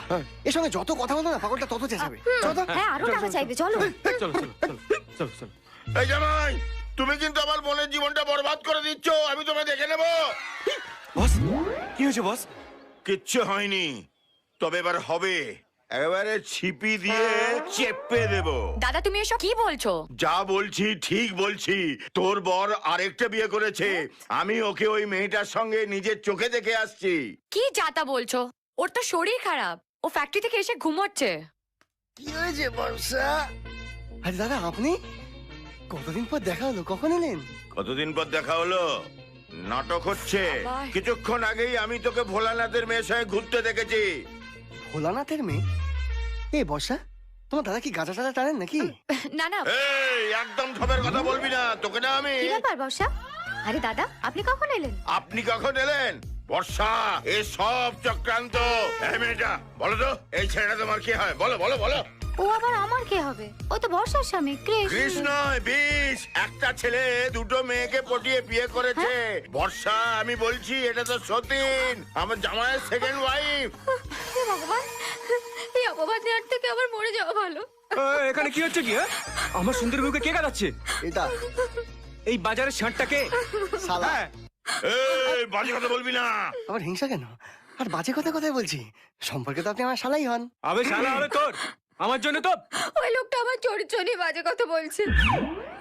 C: এর সঙ্গে যত কথা বলো না পাগলটা তত চেঁচাবে। চলো তো।
J: হ্যাঁ আরো টাকা চাইবে, চলো।
G: চলো চলো চলো চলো চলো
K: এই জামাই, তুমি কিন্তু আমার বোনের জীবনটা বরবাদ করে দিচ্ছ। আমি তোমায় দেখে নেব।
G: বস কি হয়েছে বস?
K: কিচ্ছু হয়নি, তবে এবার হবে। একেবারে ছিপি দিয়ে চেপে দেব।
I: দাদা তুমি এসব কি বলছো?
K: যা বলছি ঠিক বলছি। তোর বর আরেকটা বিয়ে করেছে। আমি ওকে ওই মেয়েটার সঙ্গে নিজের চোখে দেখে আসছি।
I: কি যাতা বলছো? ওর তো শরীর খারাপ, ও ফ্যাক্টরি থেকে এসে ঘুমোচ্ছে।
C: কি হয়েছে বর্ষা? আরে দাদা আপনি কতদিন পর দেখা হলো, কখন এলেন?
K: কতদিন পর দেখা হলো? নাটক হচ্ছে।
I: আবার?
K: কিছুক্ষণ আগেই আমি তোকে ভোলানাথের মেয়ের সঙ্গে ঘুরতে দেখেছি।
C: ভোলানাথের মেয়ে? এই বর্ষা, তোমার দাদা কি গাঁজা টাজা টানেন নাকি?
I: না না,
K: এই একদম ঠবের কথা বলবি না, তোকে না আমি।
J: কি ব্যাপার বর্ষা? আরে দাদা আপনি কখন এলেন?
K: আপনি কখন এলেন? বর্ষা, এ সব চক্রান্ত। এই মেয়েটা বলো তো, এই ছেলেটা তোমার কি হয়? বলো বলো বলো।
J: ও আবার আমার কে হবে? ও তো বর্ষার স্বামী কৃষ্ণ।
K: কৃষ্ণ বিষ। একটা ছেলে দুটো মেয়েকে পটিয়ে বিয়ে করেছে। বর্ষা, আমি বলছি এটা তো সতীন, আমার জামাইয়ের সেকেন্ড ওয়াইফ।
J: হে ভগবান, এই অপবাদ নেওয়ার থেকে আবার মরে যাওয়া ভালো।
A: এখানে কি হচ্ছে কি? হ্যাঁ? আমার সুন্দর বউকে কে গালাচ্ছে?
C: এটা
A: এই বাজারের ষাঁড়টাকে?
C: শালা।
A: হ্যাঁ।
K: এই বাজে কথা বলবি না।
C: আবার হিংসা কেন? আর বাজে কথা কথাই বলছি, সম্পর্কে তো আপনি আমার শালাই হন।
A: আবে শালা হবে তোর, আমার জন্য তো।
J: ওই লোকটা আমার চরিত্র নিয়ে বাজে কথা বলছে।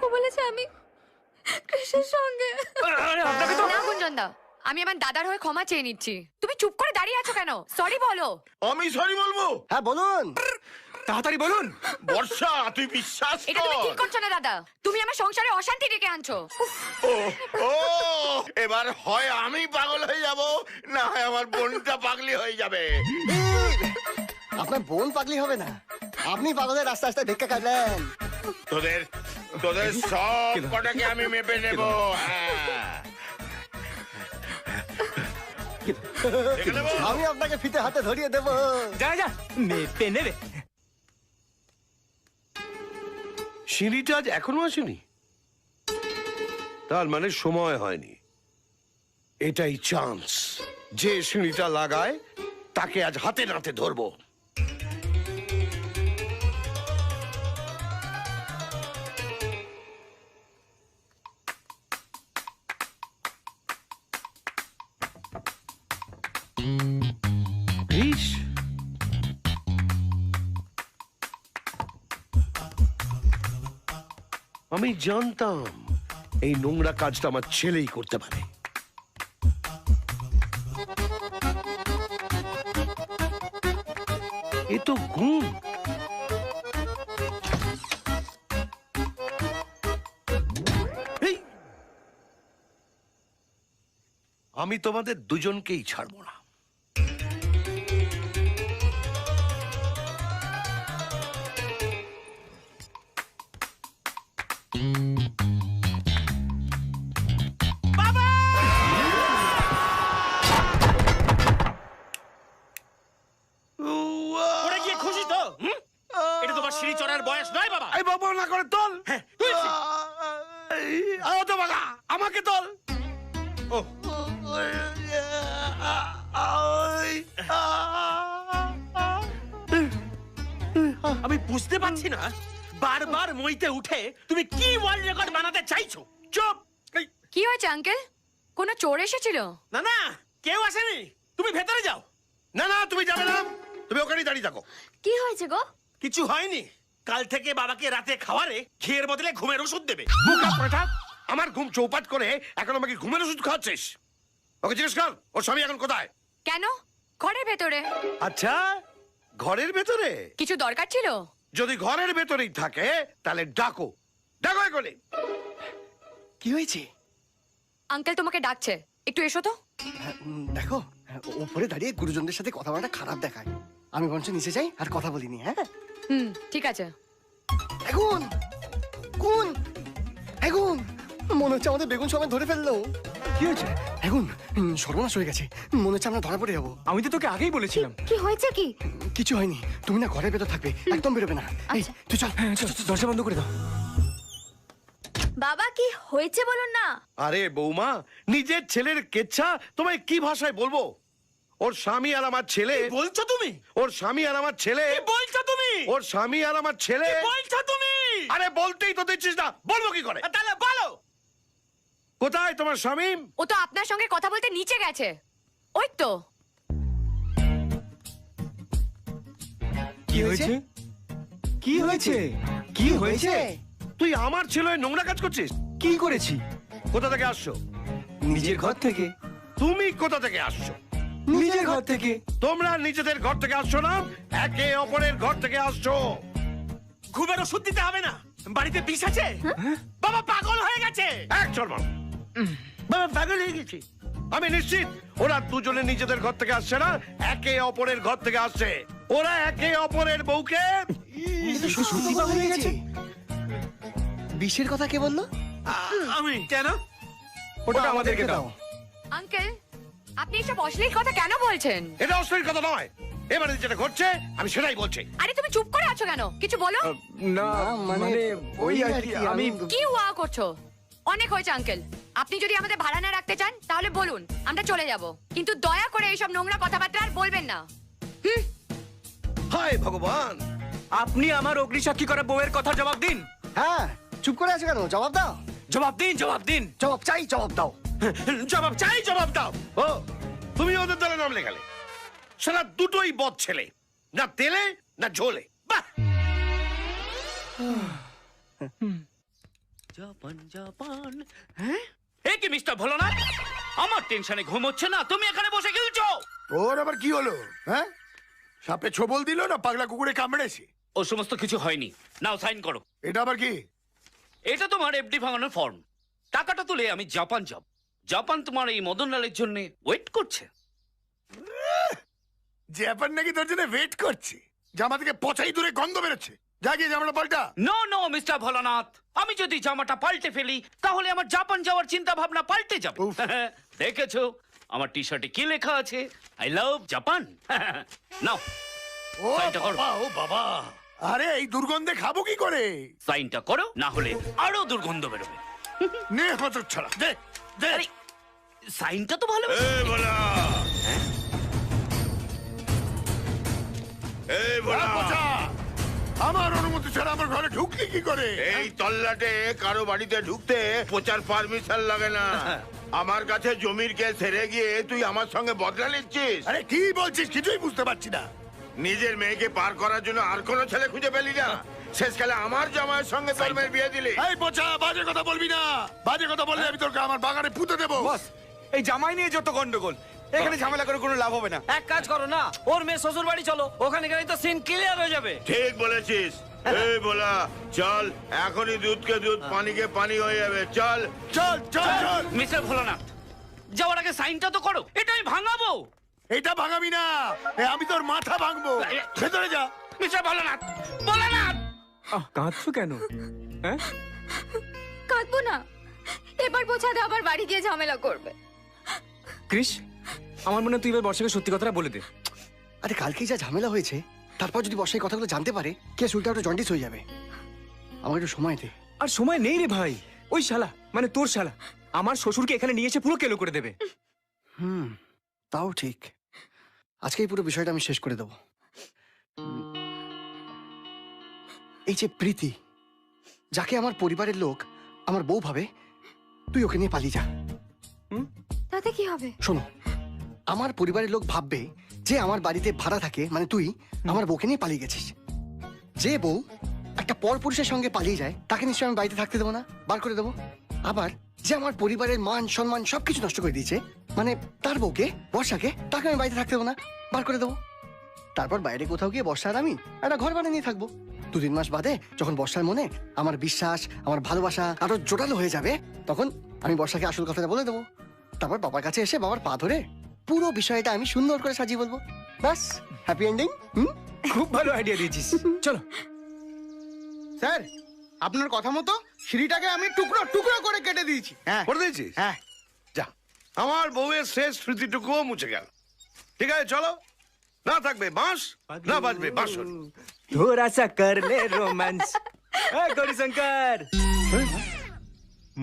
J: ও বলেছে আমি কৃষ্ণের সঙ্গে।
A: আরে আপনাকে তো
I: না গুঞ্জনদা, আমি আমার দাদার হয়ে ক্ষমা চেয়ে নিচ্ছি। তুমি চুপ করে দাঁড়িয়ে আছো কেন? সরি বলো।
K: আমি সরি বলবো?
C: হ্যাঁ বলুন।
A: তাড়াতাড়ি বলুন।
K: বর্ষা, তুই বিশ্বাস
I: এটা তুমি
K: কর।
I: ঠিক করছো না দাদা, তুমি আমার সংসারে অশান্তি ডেকে আনছো। উফ,
K: ও ও, এবার হয় আমি পাগল হয়ে যাব, না হয় আমার বোনটা পাগলি হয়ে যাবে।
C: আপনার বোন পাগলি হবে না, আপনি পাগলের রাস্তা রাস্তায় ভিক্ষা কাটলেন।
K: তোদের তোদের সব কটাকে আমি মেপে নেব। হ্যাঁ। দেখে নেবো।
C: আমি আপনাকে ফিতে হাতে ধরিয়ে দেবো।
A: যা যা, মেপে নেবে।
D: সিঁড়িটা আজ এখনো আসেনি, তার মানে সময় হয়নি। এটাই চান্স, যে সিঁড়িটা লাগায় তাকে আজ হাতে নাতে ধরবো। কৃষ, আমি জানতাম এই নোংরা কাজটা আমার ছেলেই করতে পারে। এ তো ঘুম। এই, আমি তোমাদের দুজনকেই ছাড়বো না।
G: ওরে গিয়ে খুশি তো? এটা তোমার সিঁড়ি চড়ার বয়স নয় বাবা।
D: এই বাবা না করে তোল।
G: হ্যাঁ, তুলছি।
D: আও তো বাবা, আমাকে তোল।
G: ও আমি বুঝতে পারছি না, বারবার মইতে উঠে তুমি কি ওয়ার্ল্ড রেকর্ড বানাতে চাইছো? চুপ। এই,
I: কি হয়েছে আঙ্কেল? কোনো চোর এসেছিল?
G: না না, কেউ আসেনি, তুমি ভেতরে যাও।
D: না না, তুমি যাবে না, তুমি ওখানেই দাঁড়িয়ে থাকো।
J: কি হয়েছে গো?
G: কিছু হয়নি। কাল থেকে বাবাকে রাতে খাওয়ারে ঘিয়ের বদলে ঘুমের ওষুধ দেবে।
D: বুকা পাঠা, আমার ঘুম চৌপাট করে এখন আমাকে ঘুমের ওষুধ খাওয়াচ্ছিস? ওকে জিজ্ঞেস কর ওর স্বামী এখন কোথায়।
I: কেন? ঘরের ভেতরে।
D: আচ্ছা, ঘরের ভেতরে?
I: কিছু দরকার ছিল?
D: যদি ঘরের ভেতরেই থাকে তাহলে ডাকো, ডাকো এখনই।
C: কি হয়েছে?
I: আঙ্কেল তোমাকে ডাকছে, একটু এসো তো।
C: দেখো, উপরে দাঁড়িয়ে গুরুজনদের সাথে কথা বলাটা খারাপ দেখায়। আমি বরঞ্চ নিচে যাই আর কথা বলিনি। হ্যাঁ
I: ঠিক আছে।
C: এখন কোন এখন মনে হচ্ছে আমাদের বেগুন সময় ধরে ফেললো। কি হয়েছে এখন? সর্বনাশ হয়ে গেছে, মনে হচ্ছে আমরা ধরা পড়ে যাবো।
A: আমি তো তোকে আগেই বলেছিলাম।
J: কি হয়েছে কি?
C: কিছু হয়নি, তুমি না ঘরের ভেতর থাকবে, একদম বেরোবে না। এই, তুই চল।
A: হ্যাঁ, চল, চল, দরজা বন্ধ করে দাও।
J: বাবা কি হয়েছে বলুন না।
D: আরে বৌমা, নিজের ছেলের কেচ্ছা তোমায় কি ভাষায় বলবো? ওর স্বামী আর আমার ছেলে।
G: বলছো তুমি?
D: ওর স্বামী আর আমার ছেলে।
G: বলছো তুমি?
D: ওর স্বামী আর আমার ছেলে।
G: বলছো তুমি?
D: আরে বলতেই তো দিচ্ছিস না, বলবো কি করে?
G: তাহলে বলো।
D: কোথায় তোমার স্বামী?
I: ও তো আপনার সঙ্গে কথা বলতে নিচে গেছে। ওই তো।
A: কি হয়েছে? কি হয়েছে? কি হয়েছে?
D: তুই আমার ছেলে হয়ে নোংরা কাজ করছিস?
A: কি করেছি?
D: কোথা থেকে আসছো?
A: নিজের ঘর থেকে।
D: তুমি কোথা থেকে আসছো?
A: নিজের ঘর থেকে।
D: তোমরা নিজেদের ঘর থেকে আসছো না, একে অপরের ঘর থেকে আসছো।
G: ঘুমের ওষুধ দিতে হবে না? বাড়িতে বিষ আছে? বাবা পাগল হয়ে গেছে।
D: এক চলমান বাবা পাগল হয়ে গেছে। আমি নিশ্চিত ওরা দুজনে নিজেদের ঘর থেকে আসছে না, একে অপরের ঘর থেকে আসছে। ওরা একে অপরের বউকে
A: সুতিপা হয়ে গেছে।
C: বিষের কথা কে বললো?
G: আমি কেন?
A: ওটা আমাদেরকে দাও।
I: আঙ্কেল, আপনি এসব অশ্লীল কথা কেন বলছেন?
D: এটা অশ্লীল কথা নয়, এবারে যেটা ঘটছে আমি সেটাই বলছি।
I: আরে তুমি চুপ করে আছো কেন? কিছু বলো।
A: না মানে ওই আর কি, আমি
I: কি ওয়া করছো? অনেক হয়েছে আঙ্কেল। আপনি যদি আমাদের ভাড়া না রাখতে চান তাহলে বলুন, আমরা চলে যাব। কিন্তু দয়া করে এইসব নোংরা কথাবার্তা আর বলবেন না।
D: হায় ভগবান,
A: আপনি আমার অগ্নিসাক্ষী করা বউয়ের কথা জবাব দিন।
C: হ্যাঁ, চুপ করে আছো কেন? জবাব দাও।
A: জবাব দিন, জবাব দিন।
C: জবাব চাই, জবাব দাও।
D: জবাব চাই, জবাব দাও। ও তুমি ওদের দলে নাম লেখালে। সারা দুটোই বদ ছেলে, না তেলে না ঝোলে। বাহ!
B: Japan Japan. হ্যাঁ, এ কি মিস্টার ভোলানাথ? আমার টেনশনে ঘুম হচ্ছে না, তুমি এখানে বসে খেলছো।
L: ওর আবার কি হলো? হ্যাঁ, সাপে ছোবল দিল না পাগলা কুকুরে কামড়েছে?
B: ও সমস্ত কিছু হয়নি। নাও সাইন করো।
L: এটা আবার কি?
B: এটা তোমার এফডি ভাঙানোর ফর্ম। টাকাটা তুলে আমি জাপান যাব। জাপান তোমার এই মদনলালের জন্য ওয়েট করছে।
L: জাপান নাকি তোর জন্য ওয়েট করছে? জামা থেকে পচাই দূরে গন্ধ বেরোচ্ছে। যা গিয়ে জামাটা পাল্টা।
B: নো নো মিস্টার ভোলানাথ, আমি যদি জামাটা পাল্টে ফেলি তাহলে আমার জাপান যাওয়ার চিন্তা ভাবনা পাল্টে যাবে। দেখেছো আমার টি শার্টে কি লেখা আছে? I love Japan. নাও
L: ও
B: সাইনটা করো।
L: বাবা, ও বাবা, আরে এই দুর্গন্ধে খাবো কি করে?
B: সাইনটা করো, না হলে আরো দুর্গন্ধ বেরোবে।
L: নে কত ছাড়া দে দে।
B: আরে সাইনটা তো ভালো।
K: এই বলা, এই বলা,
L: পচা, আমার অনুমতি ছাড়া আমার ঘরে ঢুকলি কি করে?
K: এই তল্লাটে কারো বাড়িতে ঢুকতে প্রচার পারমিশন লাগে না। আমার কাছে জমির কেস হেরে গিয়ে তুই আমার সঙ্গে বদলা নিচ্ছিস?
L: আরে কি বলছিস কিছুই বুঝতে পারছি না।
K: নিজের মেয়েকে পার করার জন্য আর কোনো ছেলে খুঁজে পেলি না? শেষকালে আমার জামাইয়ের সঙ্গে তোর মেয়ের বিয়ে দিলি।
L: এই পচা, বাজে কথা বলবি না। বাজে কথা বললে আমি তোকে আমার বাগানে পুঁতে দেবো।
A: বস, এই জামাই নিয়ে যত গন্ডগোল, এখানে ঝামেলা করে কোনো লাভ হবে না।
M: এক কাজ করো না, ওর মেয়ে শ্বশুর বাড়ি চলো, ওখানে গেলে তো সিন ক্লিয়ার হয়ে যাবে।
K: ঠিক বলেছিস। এই বলা, চল এখনই দুধকে দুধ পানিকে পানি হয়ে যাবে। চল
L: চল চল চল।
B: মিস্টার ভোলানাথ, যাওয়ার আগে সাইনটা তো করো। এটা আমি ভাঙাবো।
L: এটা ভাঙাবি না, আমি তোর মাথা ভাঙবো। ভেতরে যা।
B: মিস্টার ভোলানাথ, ভোলানাথ।
A: কাঁদছো কেন? হ্যাঁ,
J: কাঁদবো না, এবার বোঝাতে আবার বাড়ি গিয়ে ঝামেলা করবে।
A: ক্রিস, আমার মনে হয় তুই এবার বর্ষাকে সত্যি কথাটা বলে দে।
C: আরে কালকেই যা ঝামেলা হয়েছে, তারপর যদি বর্ষা এই কথাগুলো জানতে পারে, কে উল্টা ওটা জন্ডিস হয়ে যাবে। আমাকে একটু সময় দে।
A: আর সময় নেই রে ভাই। ওই শালা, মানে তোর শালা, আমার শ্বশুরকে এখানে নিয়ে এসে পুরো কেলো করে দেবে।
C: তাও ঠিক। আজকে এই পুরো বিষয়টা আমি শেষ করে দেবো। এই যে প্রীতি, যাকে আমার পরিবারের লোক আমার বউ ভাবে, তুই ওকে নিয়ে পালিয়ে যা।
J: তাতে কি হবে?
C: শোনো, আমার পরিবারের লোক ভাববে যে আমার বাড়িতে ভাড়া থাকে, মানে তুই আমার বউকে নিয়ে পালিয়ে গেছিস। যে বউ একটা পরপুরুষের সঙ্গে পালিয়ে যায়, তাকে নিশ্চয়ই আমি বাড়িতে থাকতে দেবো না, বার করে দেবো। আবার যে আমার পরিবারের মান সম্মান সবকিছু নষ্ট করে দিয়েছে, মানে তার বউকে, বর্ষাকে, তাকে আমি বাড়িতে থাকতে দেবো না, বার করে দেবো। তারপর বাইরে কোথাও গিয়ে বর্ষা আর আমি একটা ঘর ভাড়া নিয়ে থাকবো। 2-3 মাস বাদে যখন বর্ষার মনে আমার বিশ্বাস, আমার ভালোবাসা আরো জোরালো হয়ে যাবে, তখন আমি বর্ষাকে আসল কথাটা বলে দেবো। তারপর বাবার কাছে এসে বাবার পা ধরে পুরো বিষয়টা আমি সুন্দর করে সাজিয়ে বলবো। বাস, হ্যাপি এন্ডিং।
A: খুব ভালো আইডিয়া দিয়েছিস। চলো
N: স্যার, আপনার কথা মতো সিঁড়িটাকে আমি টুকরো টুকরো করে কেটে দিয়েছি। হ্যাঁ,
D: করে দিয়েছিস?
N: হ্যাঁ।
D: যা, আমার বউয়ের শেষ স্মৃতিটুকুও মুছে গেল। ঠিক আছে, চলো। না থাকবে বাঁশ, না বাজবে বাঁশরি।
A: थोड़ा सा कर ले रोमांस। गौरी शंकर,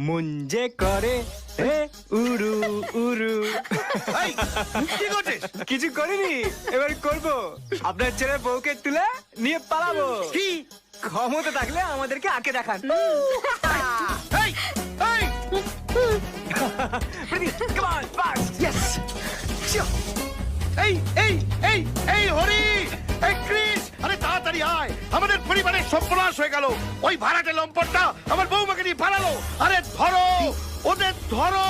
A: মুঞ্জে করে হে উরু উরু।
D: এই, কি করছিস?
A: কিছু করিনি, এবার করব। আপনার ছেলে বউকে তুলে নিয়ে পালাবো।
D: কি?
A: ক্ষমতা থাকলে আমাদেরকে আঁকে দেখান।
D: এই, এই,
A: Ready? Come on, fast. Yes.
D: এই, এই, এই, এই হরি, এই ক্রিস, আরে তাড়াতাড়ি আয়, আমাদের পরিবারের সর্বনাশ হয়ে গেল। ওই ভাড়াটে লম্পটটা আমার বউমাকে নিয়ে পালালো। আরে ধরো, ওদের ধরো।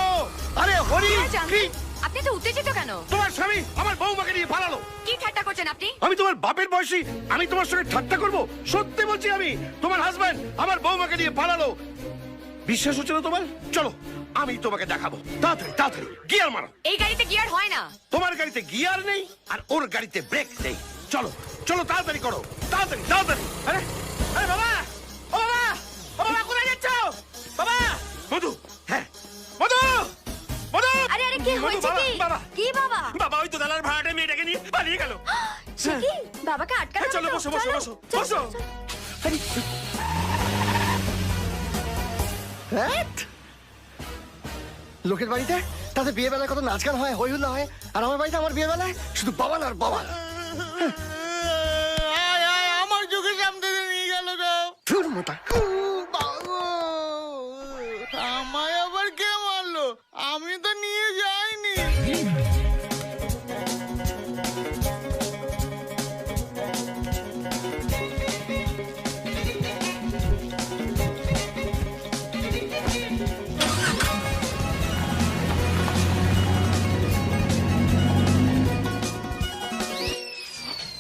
D: আরে হরি, ক্রিস,
I: আপনি তো উত্তেজিত কেন?
D: তোমার স্বামী আমার বউমাকে নিয়ে পালালো।
I: কি ঠাট্টা করছেন আপনি?
D: আমি তোমার বাপের বয়সী, আমি তোমার সঙ্গে ঠাট্টা করবো? সত্যি বলছি, আমি তোমার হাজবেন্ড আমার বউমাকে নিয়ে পালালো। বিশ্বাস হচ্ছে না তোমার? চলো আমি তোমাকে দেখাবো। তাড়াতাড়ি তাড়াতাড়ি গিয়ার মারো।
I: এই গাড়িতে গিয়ার হয় না।
D: তোমার গাড়িতে গিয়ার নেই আর ওর গাড়িতে ব্রেক নেই। চলো চলো তাড়াতাড়ি করো, তাড়াতাড়ি তাড়াতাড়ি।
G: আরে আরে বাবা, ও বাবা, ও বাবা কোথায় যাচ্ছ? বাবা,
D: মধু, হ্যাঁ মধু, মধু।
J: আরে আরে কি
D: মধু,
J: হয়েছে
D: বাবা,
J: কি?
D: বাবা।
J: কি বাবা?
G: বাবা ওই দোতলার ভাড়াটে মেয়েটাকে নিয়ে পালিয়ে গেল।
J: সে কি? বাবাকে আটকানো
G: হ্যাঁ, চলো
J: হলো?
G: বসো বসো
J: চলো,
G: বসো
J: চলো,
G: বসো।
J: চলো।
C: লোকের বাড়িতে তাদের বিয়ে বেলায় কত নাচ গান হয়, হই হুল্লা হয়, আর আমার বাড়িতে আমার বিয়ে বেলায় শুধু বাবান আর বাবান।
N: আমার চোখের সামনে দিয়ে নিয়ে গেল গো।
C: ধুর মোটা।
N: আমায় আবার কে মারলো? আমি তো নিয়ে যাইনি।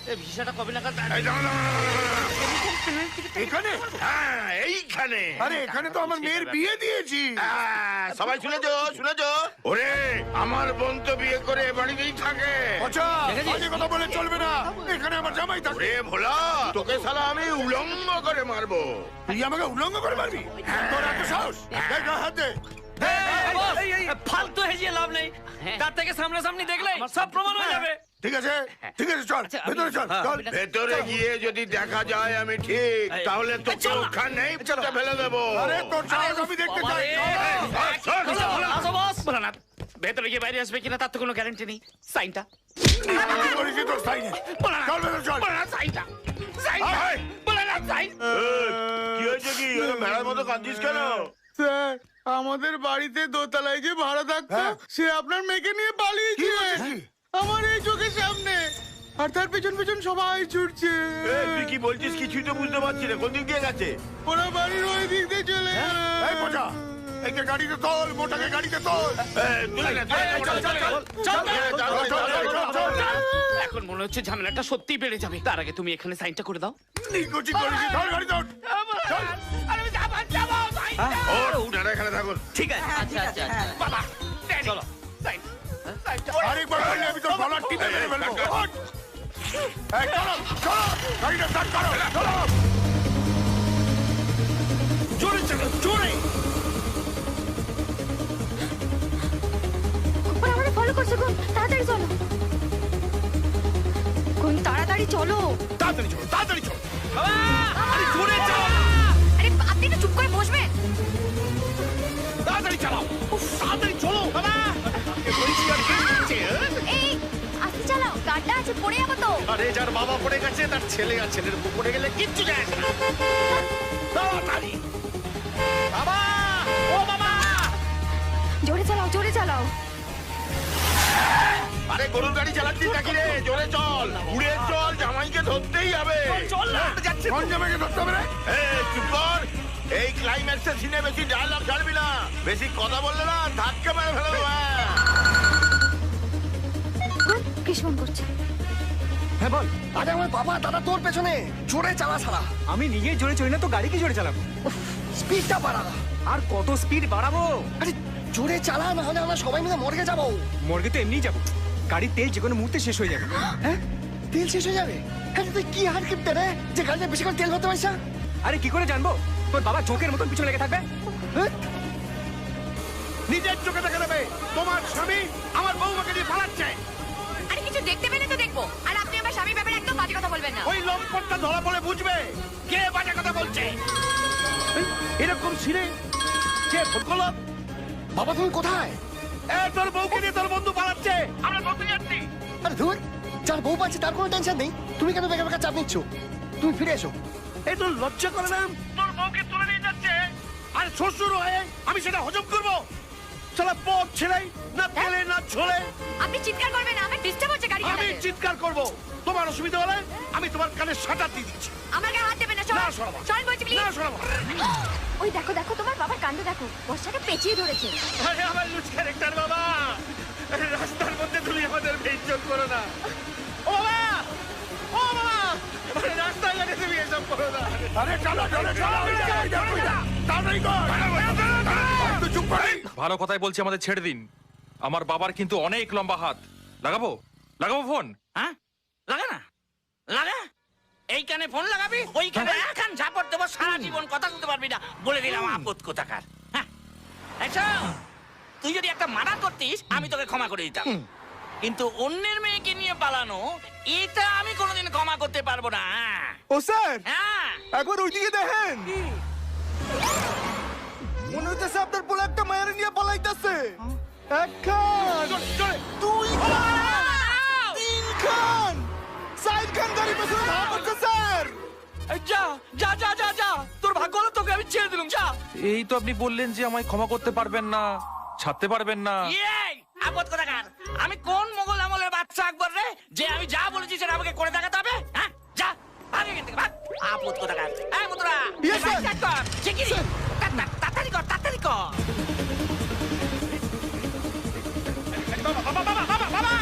G: এই ভিসাটা কবে নাগাদ?
L: এই দাঁড়া, দাঁড়া, দাঁড়া। এখানে? হ্যাঁ এইখানে। আরে এখানে তো আমার মেয়ের বিয়ে দিয়েছি।
K: সবাই শুনেছো শুনেছো? ওরে আমার বোন তো বিয়ে করে এ বাড়িতেই থাকে।
L: আচ্ছা, বাজে কথা বলে চলবে না। এখানে আমার জামাই থাকে।
K: ওরে ভোলা, তোকে শালা আমি উলঙ্গ করে মারবো।
L: তুই আমাকে উলঙ্গ করে মারবি? তোর এত সাহস? দে, গা হাত দে।
B: ফালতু হেজিয়ে লাভ নেই, তার থেকে সামনাসামনি দেখলে সব প্রমাণ হয়ে যাবে।
L: ঠিক আছে ঠিক আছে, চল ভেতরে চল চল।
K: ভেতরে গিয়ে যদি দেখা যায় আমি ঠিক, তাহলে তোকে ওখানে নেই ফেলে দেবো।
L: আরে তোর সাহস আমি দেখতে চাই।
B: আসো বস। বলো না ভেতরে গিয়ে বাইরে আসবে কিনা তার তো কোনো গ্যারান্টি নেই। সাইনটা
L: আমি করেছি তোর সাইনে। চল ভেতরে চল।
B: বলো না সাইনটা, সাইনটা বলো না সাইন।
K: কি হয়েছে কি? ভেড়ার মতো কাঁদছিস কেন?
N: স্যার, আমাদের বাড়িতে দোতলায় যে ভাড়া থাকতো সে আপনার মেয়েকে নিয়ে পালিয়েছে। আমার এই চোখের সামনে, আর তার পেছন পেছন সবাই ছুটছে।
K: তুই কি বলছিস কিছুই তো বুঝতে পারছি না। কোন দিক দিয়ে গেছে?
N: ওরা বাড়ির ওই দিক দিয়ে চলে গেল।
L: এই পচা, একে গাড়িতে তোল, মোটাকে গাড়িতে তোল।
B: এখন মনে হচ্ছে ঝামেলাটা সত্যিই বেড়ে যাবে। তার আগে তুমি এখানে সাইনটা করে দাও।
L: নিকুচি করেছি, ধর গাড়ি ধর।
K: ও উনারা এখানে থাকুন।
B: ঠিক আছে, আচ্ছা আচ্ছা বাবা চলো সাইন।
L: আরেকবার বললে আমি তোর গলা টিপে মেরে ফেলবো। ওঠ। এই চলো চলো, গাড়িটা স্টার্ট করো, চলো।
D: জোরে চলো, জোরে।
J: ওরা আমাদের ফলো করছে গো। তাড়াতাড়ি চলো।
I: কোন তাড়াতাড়ি চলো।
D: তাড়াতাড়ি চলো, তাড়াতাড়ি চলো।
I: আরে জোরে চালাও। আরে আপনি একটু চুপ করে বসবেন।
D: তাড়াতাড়ি চালাও, তাড়াতাড়ি চলো। বাবা পরিষ্কার কে দিচ্ছে?
J: এই আস্তে চালাও, গাড়িটা আছে পড়ে যাবো তো।
D: আরে যার বাবা পড়ে গেছে তার ছেলে আর ছেলের উপর পড়ে গেলে কিচ্ছু যায় আসে না। তাড়াতাড়ি। বাবা, ও বাবা।
I: জোরে চালাও, জোরে চালাও।
K: আরে গরুর গাড়ি চালাচ্ছিস নাকি রে? জোরে চল, উড়ে চল, জামাইকে ধরতেই হবে।
B: চল না
D: যাচ্ছে
L: কোন জামাইকে ধরতে হবে রে?
K: চুপ কর। এই ক্লাইম্যাক্সের সিনে বেশি ডায়লগ ছাড়বি না। বেশি কথা বললে না ধাক্কা মেরে ফেলে দেবো।
J: কি ফোন করছে?
C: হ্যাঁ বল। আরে আমার বাবা দাদা তোর পেছনে, জোরে চালা ছাড়া।
A: আমি নিজে জোরে চড়ি না তো গাড়ি কি জোরে চালাবো?
C: স্পিডটা বাড়া।
A: আর কত স্পিড বাড়াবো?
C: আরে জোরে চালা, না হলে আমরা সবাই মিলে মর্গে যাবো।
A: মর্গে তো এমনিই যাবো। গাড়ির তেল যে কোনো মুহূর্তে শেষ হয়ে যাবে।
C: হ্যাঁ, তেল শেষ হয়ে যাবে? হ্যাঁ, তুই কি হার কিপটে রে যে গাড়িতে বেশি করে তেল ভরতে পারিস না?
A: আরে কি করে জানবো? তোর বাবা চোখের মতন পিছনে লেগে থাকবে।
C: হ্যাঁ?
D: নিজের চোখে দেখে নেবে তোমার স্বামী আমার বউমাকে নিয়ে পালাচ্ছে।
I: আরে কিছু দেখতে পেলে তো দেখবো। আর আপনি আমার স্বামীর ব্যাপারে একদম বাজে কথা বলবেন না।
D: ওই লম্পটটা ধরা পড়ে বুঝবে কে বাজে কথা বলছে। এই, এরকম ছিঁড়ে কে ফোন করলো?
C: বাবা তুমি কোথায়?
D: এ তোর বউকে নিয়ে তোর বন্ধু পালাচ্ছে, আমরা বলতে যাচ্ছি।
C: আরে ধুর, যার বউ পাচ্ছে তার কোনো টেনশন নেই, তুমি কেন বেকার বেকার চাপ নিচ্ছ? তুমি ফিরে এসো।
D: এই তোর লজ্জা করে না? তোর বউকে তুলে নিয়ে যাচ্ছে, আর শ্বশুর হয়ে আমি সেটা হজম করবো? সালা পথ ছেলেই না তেলে না ছোলে।
I: আপনি চিৎকার করবেন না, আমার ডিস্টার্ব হচ্ছে গাড়ি
D: আমি
I: চালাতে।
D: চিৎকার করব, তোমার অসুবিধা হলে আমি তোমার কানে শাটার দিয়ে দিচ্ছি।
I: আমার গায়ে হাত দেবেন না,
D: না,
I: সর
D: সরাবো।
I: সর বলছি প্লিজ।
D: না সরাবো।
J: ওই দেখো দেখো তোমার বাবার কাণ্ড দেখো, বর্ষাকে পেঁচিয়ে ধরেছে।
D: আরে আমার লুজ ক্যারেক্টার বাবা, রাস্তার মধ্যে তুমি আমাদের বেইজ্জত করো না। ও বাবা, ও বাবা, আরে রাস্তায় গেলে তুমি এসব করো না। আরে চলো চলো চলো, তাড়াতাড়ি কর। একটু চুপ করে।
O: ভালো কথাই বলছি, আমাদের ছেড়ে দিন। আমার বাবার কিন্তু অনেক লম্বা হাত। লাগাবো লাগাবো ফোন?
B: হ্যাঁ লাগা না, লাগা। এইখানে ফোন লাগাবি, ওইখানে এখন ঝাপড় দেবো, সারা জীবন কথা বলতে পারবি না, বলে দিলাম আপদ কোথাকার। হ্যাঁ আচ্ছা, তুই যদি একটা মানা করতিস আমি তোকে ক্ষমা করে দিতাম, কিন্তু অন্যের মেয়েকে নিয়ে পালানো এটা আমি কোনোদিন ক্ষমা করতে পারবো না।
N: ও স্যার,
B: হ্যাঁ
N: একবার ওইদিকে দেখেন, মনে হচ্ছে আপনার পোলা একটা মায়ের নিয়ে পালাইতেছে। এক খান, দুই খান, তিন খান, চার খান গাড়ি পেছনে ধাওয়া করছে স্যার।
B: এই যা যা যা যা যা, তোর ভাগ্য হলো তোকে আমি ছেড়ে দিলাম, যা।
O: এই তো আপনি বললেন যে আমায় ক্ষমা করতে পারবেন না, ছাড়তে পারবেন না।
B: এই আপদ কোথাকার, আমি কোন মোগল আমলের বাচ্চা আকবর রে যে আমি যা বলেছি সেটা আমাকে করে দেখাতে হবে? হ্যাঁ যা, ভাগ এখান থেকে, ভাগ। আপদ কোথাকার। এই মুদ্রা,
N: Yes, sir.
B: স্টার্ট কর, শিগগিরই। তাড়াতাড়ি কর, তাড়াতাড়ি কর। বাবা বাবা বাবা বাবা বাবা,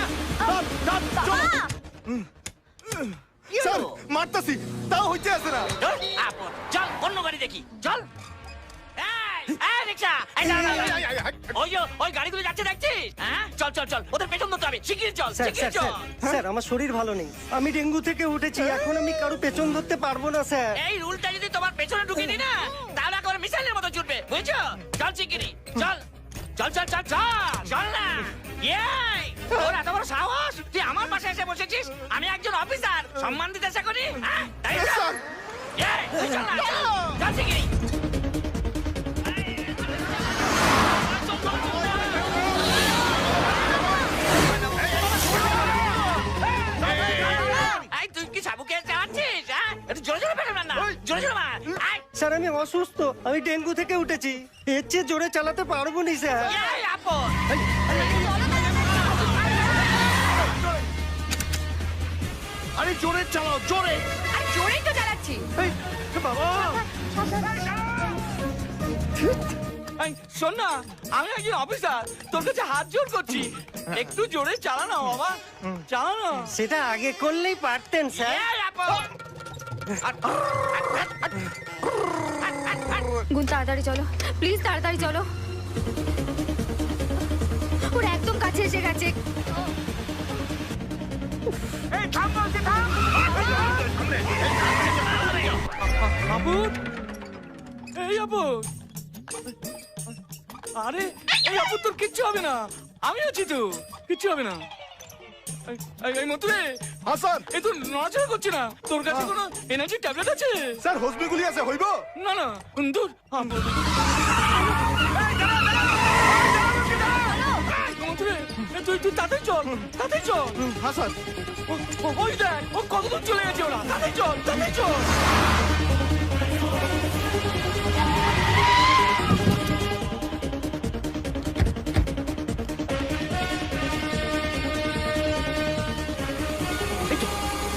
N: স্যার মারতাছি, তাও হইতে আছে না।
B: ধুর, আপদ, চল অন্য গাড়ি দেখি, চল। এই রিকশা, এই দাঁড়া, দাঁড়া। ওই যে ওই গাড়িগুলো যাচ্ছে দেখছিস? হ্যাঁ চল চল চল, ওদের পেছন ধরতে হবে, শিগগিরই চল, শিগগিরই চল।
C: স্যার আমার শরীর ভালো নেই, আমি ডেঙ্গু থেকে উঠেছি, এখন আমি কারো পেছন ধরতে পারবো না স্যার।
B: এই রুলটা যদি তোমার পেছনে ঢুকিয়ে দিই না, তাহলে করে মিসাইলের মতো ছুটবে, বুঝছো? চল শিগগিরই, চল চল চল চল চল, চল না। এই তোর এত বড় সাহস, তুই আমার পাশে এসে বসেছিস, আমি একজন অফিসার, সম্মান দিতে আশা করি। হ্যাঁ তাই তো? এই, তুই চল না, চল শিগগিরই। এই তুই কি সাবুকে চালাচ্ছিস? হ্যাঁ একটু জোরে জোরে পেটে মার না, জোরে জোরে মার। এই,
C: স্যার আমি অসুস্থ, আমি ডেঙ্গু থেকে উঠেছি, এর চেয়ে জোরে চালাতে পারবো না স্যার।
B: এই আপদ,
D: আরে জোরে চালাও, জোরে।
I: আর জোরেই তো চালাচ্ছি।
D: এই বাবা,
B: এই, শোন না, আমি একজন অফিসার, তোর কাছে হাত জোর করছি, একটু জোরে চালা না বাবা, চালা না।
C: সেটা আগে করলেই পারতেন স্যার।
B: এই আপদ।
J: গুণ তাড়াতাড়ি চলো, প্লিজ তাড়াতাড়ি চলো। ওরা একদম কাছে এসে গেছে।
B: এই থাম বলছি, থাম। আপদ, এই আপদ, আরে এই আপদ তোর কিচ্ছু হবে না, আমি আছি তো, কিচ্ছু হবে না। এই মতুরে,
N: হ্যাঁ স্যার।
B: এই তো নড়াচড়া করছে না, তোর কাছে কোনো এনার্জি ট্যাবলেট আছে?
N: স্যার হসপিগুলি আছে, হইব?
B: না না, দূর। মতুরে, তুই তুই তাড়াতাড়ি চল, তাড়াতাড়ি চল।
N: হ্যাঁ স্যার।
B: ওই দেখ, ও কত দূর চলে গেছে, ওরা তাড়াতাড়ি চল, তাড়াতাড়ি চল।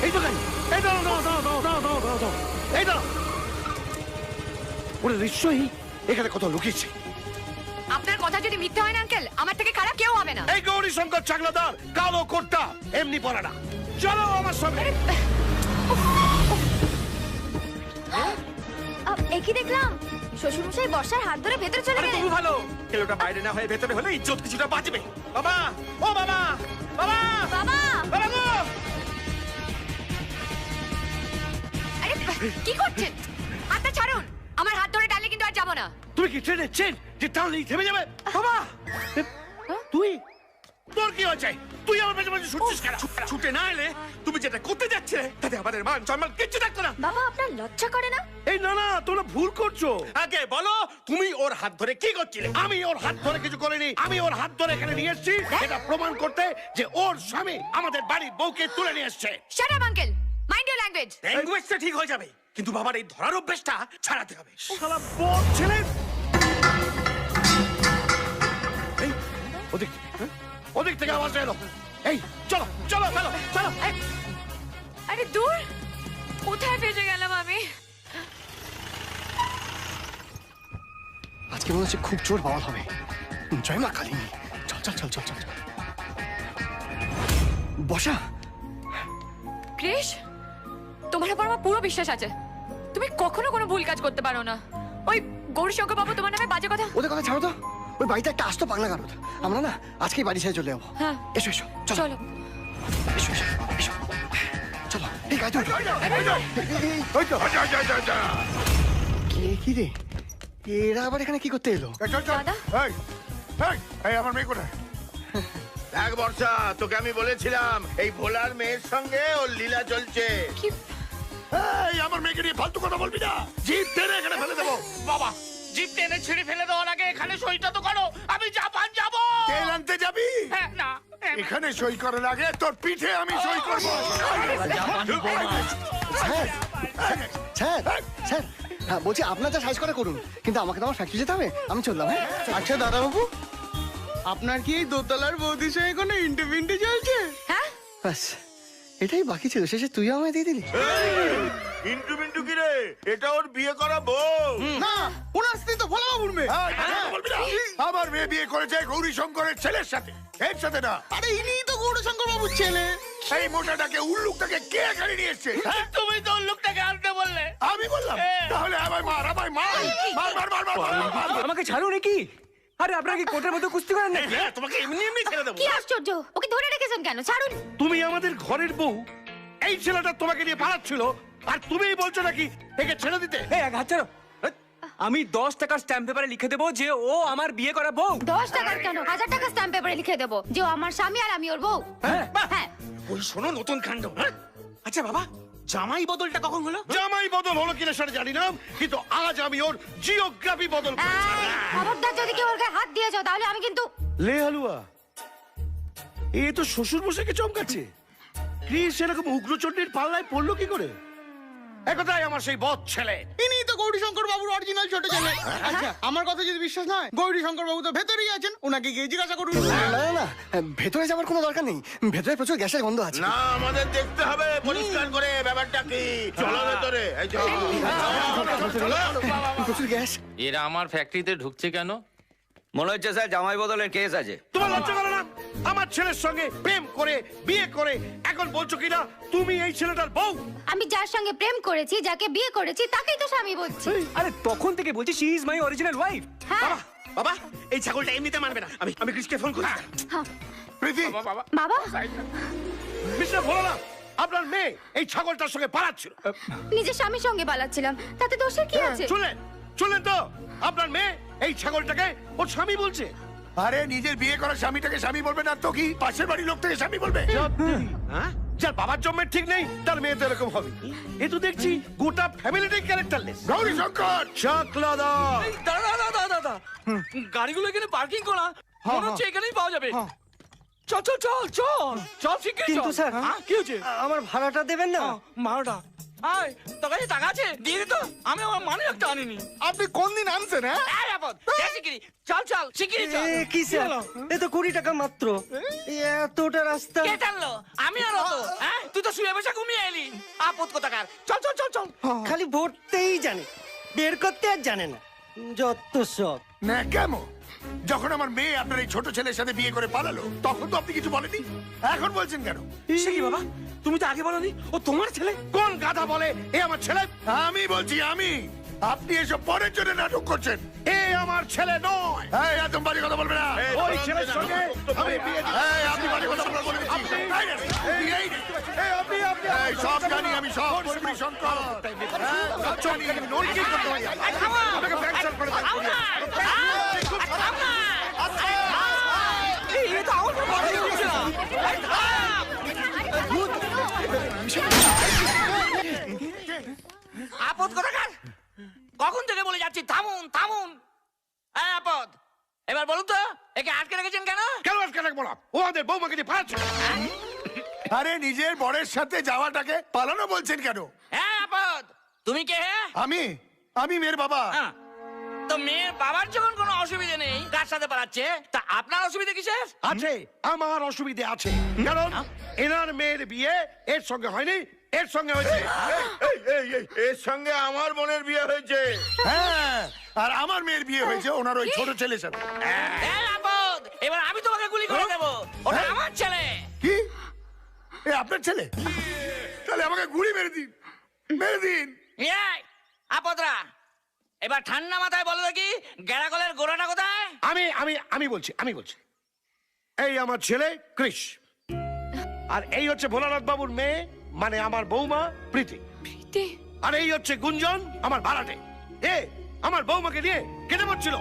D: এই তো গাড়ি, এই দাঁড়াও দাঁড়াও দাঁড়াও দাঁড়াও দাঁড়াও দাঁড়াও দাঁড়াও, এই দাঁড়াও। ওরা নিশ্চয়ই এখানে কোথাও লুকিয়েছে।
I: আপনার কথা যদি মিথ্যে হয় না আঙ্কেল, আমার থেকে খারাপ কেউ হবে না।
D: এই গৌরী শঙ্কর চাকলাদার কালো কোটটা এমনি পরা না, চলো আমার সঙ্গে।
J: একই দেখলাম, শ্বশুরমশাই বর্ষার হাত ধরে ভেতরে চলে
G: আরে
J: গেলেন।
G: তবু ভালো, কেলোটা বাইরে না হয়ে ভেতরে হলে ইজ্জত কিছুটা বাঁচবে। বাবা, ও বাবা, বাবা,
J: বাবা,
G: বাবা গো!
I: আরে কি করছেন? হাতটা ছাড়ুন, আমার হাত ধরে টানলে কিন্তু আর যাবো না।
D: তুমি কি ট্রেনের চেন যে টানলেই থেমে যাবে? বাবা, তুই তোর কি হয়েছে? তুই আমার পেছনে পেছনে ছুটছিস কেন?
G: ছুটে না এলে তুমি যেটা করতে যাচ্ছে তাতে আমাদের মান সম্মান কিচ্ছু থাকতো না।
J: বাবা আপনার লজ্জা করে না?
D: এই না না, তোমরা ভুল করছো।
G: আগে বলো তুমি ওর হাত ধরে কি করছিলে?
D: আমি ওর হাত ধরে কিছু করিনি। আমি ওর হাত ধরে এখানে নিয়ে এসেছি এটা প্রমাণ করতে যে ওর স্বামী আমাদের বাড়ির বউকে তুলে নিয়ে এসছে।
I: Shut up uncle, mind your language.
G: ল্যাঙ্গুয়েজটা ঠিক হয়ে যাবে, কিন্তু বাবার এই ধরার অভ্যেসটা ছাড়াতে হবে।
D: শালা বদ ছেলে। এই ওদিক থেকে, হ্যাঁ? ওদিক থেকে আওয়াজ এলো। এই চলো চলো চলো চলো।
I: আরে দূর, কোথায় ফেসে গেলাম আমি?
C: আজকে মনে হচ্ছে খুব জোর বাওয়াল হবে। জয় মা কালী। চল চল চল চল চল চল। বসা।
I: ক্রিশ, তোমার উপর আমার পুরো বিশ্বাস আছে। তুমি কখনো কোনো ভুল কাজ করতে পারো না। ওই গৌরীশঙ্কর বাবু তোমার নামে বাজে কথা।
C: ওদের কথা ছাড়ো তো। ওই বাড়িতে একটা আস্ত পাগলা গারদ। আমরা না আজকেই বাড়ি ছেড়ে চলে যাবো।
I: হ্যাঁ
C: এসো এসো চলো
I: চলো।
C: এসো এসো এসো চলো। এই গাড়ি কি রে? এরা আবার এখানে কি করতে এলো?
I: দাদা
L: এই আমার মেয়ে কোথায়?
K: দেখ বর্ষা, তোকে আমি বলেছিলাম এই ভোলার মেয়ের সঙ্গে ওর লীলা চলছে।
L: এই আমার মেয়েকে নিয়ে ফালতু কথা বলবি না। জিভ টেনে এখানে ফেলে দেবো।
B: বাবা জিপ টেনে ছিঁড়ে ফেলে দেওয়ার আগে এখানে সইটা তো করো। আমি জাপান যাবো।
L: তেল আনতে যাবি?
B: হ্যাঁ না
L: এখানে সই করার আগে তোর পিঠে আমি সই করবো।
C: স্যার স্যার স্যার হ্যাঁ বলছি আপনার যা সাইজ করে করুন, কিন্তু আমাকে তো আমার ফ্যাক্টরি যেতে হবে। আমি চললাম। হ্যাঁ আচ্ছা দাদাবাবু,
N: আপনার কি এই দোতলার বৌদির সঙ্গে কোনো ইন্টারভিউ চলছে?
I: হ্যাঁ
C: ব্যাস এটাই বাকি ছিল। শেষে তুইও আমায় দিয়ে দিলি।
K: ইন্টু মিন্টু কি রে? এটা ওর বিয়ে করা বউ।
N: না, ওনার স্ত্রী তো ভোলাবাবুর মেয়ে।
L: এই, কথা বলবি না। আমার মেয়ে বিয়ে করেছে গৌরী শঙ্করের ছেলের সাথে, এর সাথে না।
N: আরে ইনিই তো গৌরশঙ্কর বাবুর ছেলে।
L: এই মোটাটাকে উল্লুকটাকে কে এখানে নিয়ে এসছে? হ্যাঁ?
B: তুমি তো লোকটাকে আনতে বললে।
L: আমি বললাম? তাহলে আমায় মার, আমায় মার, মার মার মার মার মার, মার, মার।
A: আমাকে ছাড়ো নাকি? আরে আপনারা কি কোর্টের মতো কুস্তি করেন নাকি?
G: হ্যাঁ, তোমাকে এমনি এমনি ছেড়ে দেবো।
J: কি আশ্চর্য, ওকে ধরে রেখেছেন কেন? ছাড়ুন।
D: তুমি আমাদের ঘরের বউ, এই ছেলেটা তোমাকে নিয়ে পালাচ্ছিল আর তুমিই বলছো নাকি একে ছেড়ে দিতে?
A: এই এক হাত ছাড়ো। আমি 10 টাকার স্ট্যাম্প পেপারে লিখে দেবো যে ও আমার বিয়ে করা বউ।
J: 10 টাকার কেন, 1000 টাকা স্ট্যাম্প পেপারে লিখে দেবো যে ও আমার স্বামী আর আমি ওর বউ। হ্যাঁ
G: ওই শোনো নতুন কাণ্ড। হ্যাঁ? আচ্ছা বাবা, জামাই বদলটা কখন হলো?
D: জামাই বদল হলো কিনা সেটা জানি না, কিন্তু আজ আমি ওর জিওগ্রাফি বদল করেছি।
J: খবরদার যদি কেউ ওর গায়ে হাত দিয়ে যাও তাহলে আমি কিন্তু।
D: লে হালুয়া, এ তো শ্বশুর মশাইকে চমকাচ্ছে। ক্রিস এরকম উগ্রচণ্ডীর পাল্লায় পড়লো কি করে? একথাই আমার সেই বদ ছেলে।
N: ইনি তো গৌরীশঙ্কর বাবুর অরিজিনাল ছোট ছেলে। আচ্ছা আমার কথা যদি বিশ্বাস নয়, গৌরীশঙ্কর বাবু তো ভেতরেই আছেন, ওনাকে গিয়ে জিজ্ঞাসা করুন।
C: না না না, ভেতরে যাওয়ার কোনো দরকার নেই। ভেতরে প্রচুর গ্যাসের গন্ধ আছে।
K: না, আমাদের দেখতে হবে পরিষ্কার করে ব্যাপারটা কি। চলো ভেতরে। এই চলো।
C: প্রচুর গ্যাস।
P: এরা আমার ফ্যাক্টরিতে ঢুকছে কেন?
Q: মনে হচ্ছে স্যার জামাই বদলের কেস আছে।
D: তোমার লজ্জা করে না? আমার ছেলের সঙ্গে প্রেম করে বিয়ে করে এখন বলছো কিনা তুমি এই ছেলেটার বউ?
J: আমি যার সঙ্গে প্রেম করেছি, যাকে বিয়ে করেছি, তাকেই তো স্বামী বলছি।
A: আরে তখন থেকে বলছি she is my original wife.
G: বাবা বাবা, এই ছাগলটা এমনিতে মানবে না। আমি ক্রিসকে ফোন করি।
L: প্রীতি,
J: বাবা
D: মিস্টার ভোলানাথ, আপনার মেয়ে এই ছাগলটার সঙ্গে পালাচ্ছিল।
J: নিজের স্বামীর সঙ্গে পালাচ্ছিলাম, তাতে দোষের কি আছে?
D: শুনলেন তো? আপনার মেয়ে এই ছাগলটাকে ওর স্বামী বলছে।
L: আরে নিজের বিয়ে করা স্বামীটাকে স্বামী বলবে না তো কি পাশের বাড়ির লোক থেকে স্বামী বলবে?
D: হ্যাঁ? যার বাবার জন্মের ঠিক নেই তার মেয়ে তো এরকম হবে। এ তো দেখছি গোটা ফ্যামিলিটাই ক্যারেক্টারলেস।
L: গৌরী শঙ্কর,
D: চাকলাদা।
B: দাদা দাদা দাদা, গাড়িগুলো এখানে পার্কিং করা মনে হচ্ছে এখানেই পাওয়া যাবে। চল চল চল চল চল, শিগগিরই চল।
A: কিন্তু স্যার,
B: কি হয়েছে?
A: আমার ভাড়াটা দেবেন না?
B: ভাড়াটা আয়, তোর কাছে টাকা আছে? দিয়ে দিত। আমি আমার মানে একটা আনিনি।
N: আপনি কোন দিন আনছেন? হ্যাঁ
B: চল চল শিগগিরই চল।
A: কি স্যার, এ তো 20 টাকা মাত্র। এতটা রাস্তা
B: কে টানলো? আমি আর তো। হ্যাঁ, তুই তো শুয়ে বসে ঘুমিয়ে এলি। আপদ কোথাকার। চল চল চল চল।
A: খালি ভরতেই জানে, বের করতে আর জানে না। যত সব
L: না কেমন? যখন আমার মেয়ে আপনার এই ছোট ছেলের সাথে বিয়ে করে পালালো তখন তো আপনি কিছু বলেনি, এখন বলছেন কেন?
G: সে কি বাবা, তুমি তো আগে বলনি ও তোমার ছেলে?
D: কোন গাধা বলে এ আমার ছেলে?
L: আমি বলছি আমি। আপনি এসব পরের জন্য নাটক করছেন।
D: এ আমার ছেলে নয়।
L: এই একদম বাজে কথা বলবে না।
D: ওই ছেলের সঙ্গে আমি বিয়ে দিই।
L: এই আপনি বাজে কথা বলে দিচ্ছি। এই সব জানি আমি, সব গৌরী শঙ্কর। জানি আমি নলকি করতে পারি। আপনাকে ফ্র্যাকচার করে দেব।
B: এই তো আমার আপদ কোথাকার, কখন থেকে বলে যাচ্ছি থামুন থামুন। হ্যাঁ আপদ, এবার বলুন তো একে আটকে রেখেছেন কেন?
L: কেন আজকে রাখবো না? ও আমাদের বৌমাকে দিয়ে পালাচ্ছে। আরে নিজের বরের সাথে যাওয়াটাকে পালানো বলছেন কেন?
B: হ্যাঁ আপদ, তুমি কে?
L: আমি মেয়ের বাবা।
B: তো মেয়ের বাবার যখন কোনো অসুবিধা নেই, কার সাথে পালাচ্ছে? তা আপনার অসুবিধা কিসের?
D: আছে, আমার অসুবিধে আছে। কারণ এনার মেয়ের বিয়ে এর সঙ্গে হয়নি, এর সঙ্গে হয়েছে।
K: এর সঙ্গে আমার বোনের বিয়ে হয়েছে।
L: হ্যাঁ, আর আমার মেয়ের বিয়ে হয়েছে ওনার ওই ছোট ছেলের সাথে।
B: হ্যাঁ আপদ, এবার আমি তোমাকে গুলি করে দেবো, ওটা আমার ছেলে।
L: কি? এ আপনার ছেলে? তাহলে আমাকে গুলি মেরে দিন, মেরে দিন।
B: এই, আপদরা, এবার ঠান্ডা মাথায় বলো দেখি গ্যারাকলের গোড়াটা কোথায়?
D: আমি বলছি। এই আমার ছেলে কৃষ, আর এই হচ্ছে ভোলানাথ বাবুর মেয়ে, মানে আমার বৌমা প্রীতি। আর এই হচ্ছে গুঞ্জন, আমার ভাড়াটে। আমার বৌমাকে নিয়ে কেটে পড়ছিল।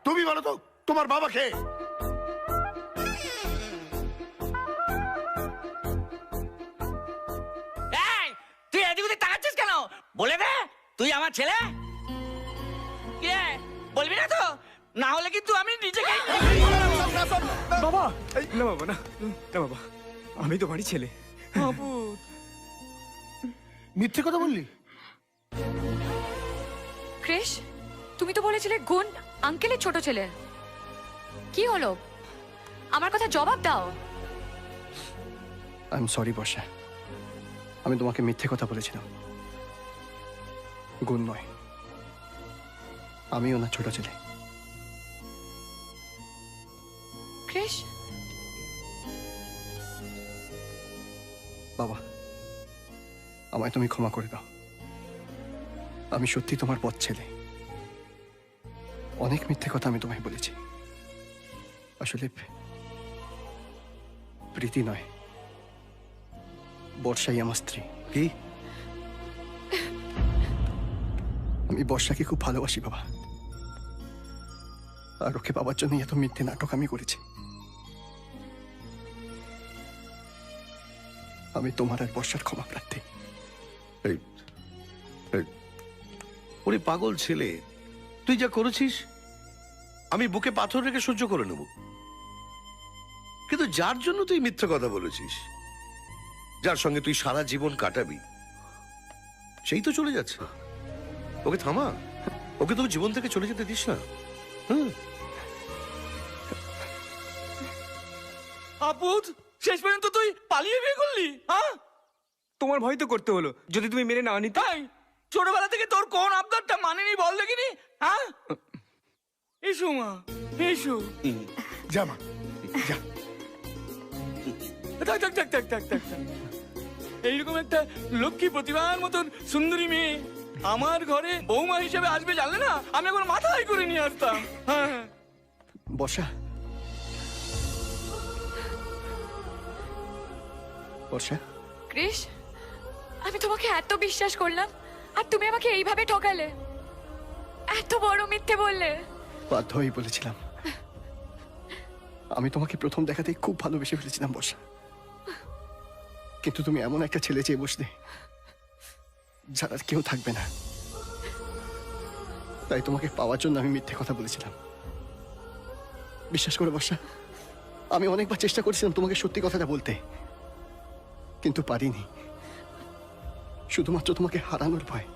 L: তুমি বলো তো তোমার বাবা কে?
B: এই, তুই এদিক ওদিক তাকাচ্ছিস কেন? বলে দে তুই আমার ছেলে। কি রে, বলবি না তো? না হলে কিন্তু আমি নিজেকে
A: বাবা না বাবা না না বাবা, আমি তোমারই ছেলে।
L: মিথ্যে কথা বললি?
I: ক্রিশ, তুমি তো বলেছিলে গুণ আঙ্কেলের ছোট ছেলে। কি হলো? আমার কথা জবাব দাও।
C: আই এম সরি বর্ষা, আমি তোমাকে মিথ্যে কথা বলেছিলাম। গুণ নয়, আমি ওনার ছোট ছেলে।
I: ক্রিশ,
C: বাবা, আমায় তুমি ক্ষমা করে দাও। আমি সত্যি তোমার পথ ছেলে। অনেক মিথ্যে কথা আমি তোমায় বলেছি। আসলে প্রীতি নয়, বর্ষাই আমার স্ত্রী। কি? আমি বর্ষাকে খুব ভালোবাসি বাবা, আর ওকে বাবার জন্য এত মিথ্যে নাটক আমি করেছি। আমি তোমার আর বর্ষার ক্ষমা প্রার্থী।
D: ওরে পাগল ছেলে, তুই যা করেছিস আমি বুকে পাথর রেখে সহ্য করে নেব, কিন্তু যার জন্য তুই মিথ্যে কথা বলেছিস, যার সঙ্গে তুই সারা জীবন কাটাবি, সেই তো চলে যাচ্ছে। ওকে থামা, ওকে তো জীবন থেকে চলে যেতে দিস না।
B: আপদ, শেষ পর্যন্ত তুই পালিয়ে বিয়ে করলি? হ্যাঁ,
A: তোমার ভয় তো করতে হলো, যদি তুমি মেনে না নিতে।
B: ছোটবেলা থেকে তোর কোন আবদারটা মানেনি বল দেখিনি? হ্যাঁ, এসো মা, এসো।
L: যা মা, যা।
B: এইরকম একটা লক্ষ্মী প্রতিভার মতন সুন্দরী মেয়ে আমার ঘরে বৌমা হিসেবে আসবে জানলে না, আমি এখন মাথায় করে নিয়ে আসতাম। হ্যাঁ,
C: বর্ষা, বর্ষা,
I: ক্রিশ, আমি তোমাকে এত বিশ্বাস করলাম আর তুমি আমাকে এইভাবে ঠকালে, এত বড় মিথ্যে বললে।
C: বাধ্য হয়েই বলেছিলাম। আমি তোমাকে প্রথম দেখাতেই খুব ভালোবেসে ফেলেছিলাম বর্ষা, কিন্তু তুমি এমন একটা ছেলে চেয়ে বসলে যার আর কেউ থাকবে না। তাই তোমাকে পাওয়ার জন্য আমি মিথ্যে কথা বলেছিলাম। বিশ্বাস করো বর্ষা, আমি অনেকবার চেষ্টা করেছিলাম তোমাকে সত্যি কথাটা বলতে, কিন্তু পারিনি, শুধুমাত্র তোমাকে হারানোর ভয়।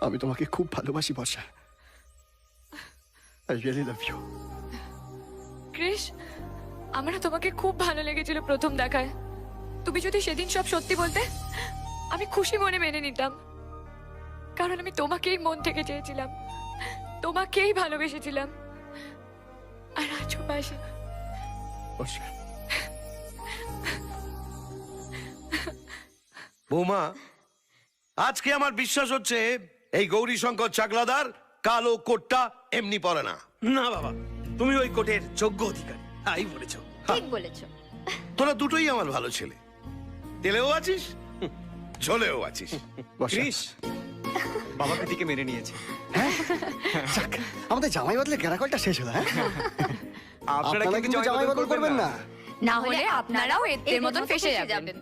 C: আমি তোমাকে খুব ভালোবাসি বর্ষা। I really love you.
I: Krrish, আমার তোমাকে খুব ভালো লেগেছিল প্রথম দেখায়। তুমি যদি সেদিন সব সত্যি বলতে, আমি খুশি মনে মেনে নিতাম, কারণ আমি তোমাকেই মন থেকে চেয়েছিলাম, তোমাকেই ভালোবেসেছিলাম, আর আজও বাসি।
D: বৌমা, আজকে আমার বিশ্বাস হচ্ছে এই গৌরী শঙ্কর চাকলাদার কালো কোটটা এমনি পরে না।
G: না বাবা, তুমি ওই কোটের যোগ্য অধিকারী, তাই বলেছো।
J: ঠিক বলেছো।
D: তোরা দুটোই আমার ভালো ছেলে, তেলেও আছিস, ঝোলেও আছিস।
A: কৃষ, বাবা প্রীতিকে মেনে নিয়েছে।
C: আমাদের জামাই বদলে গ্যারাকলটা শেষ হলো। হ্যাঁ,
A: আপনারা কিন্তু
C: জামাই বদল করবেন না।
I: না হলে আপনারাও এর মতন ফেসে যাবেন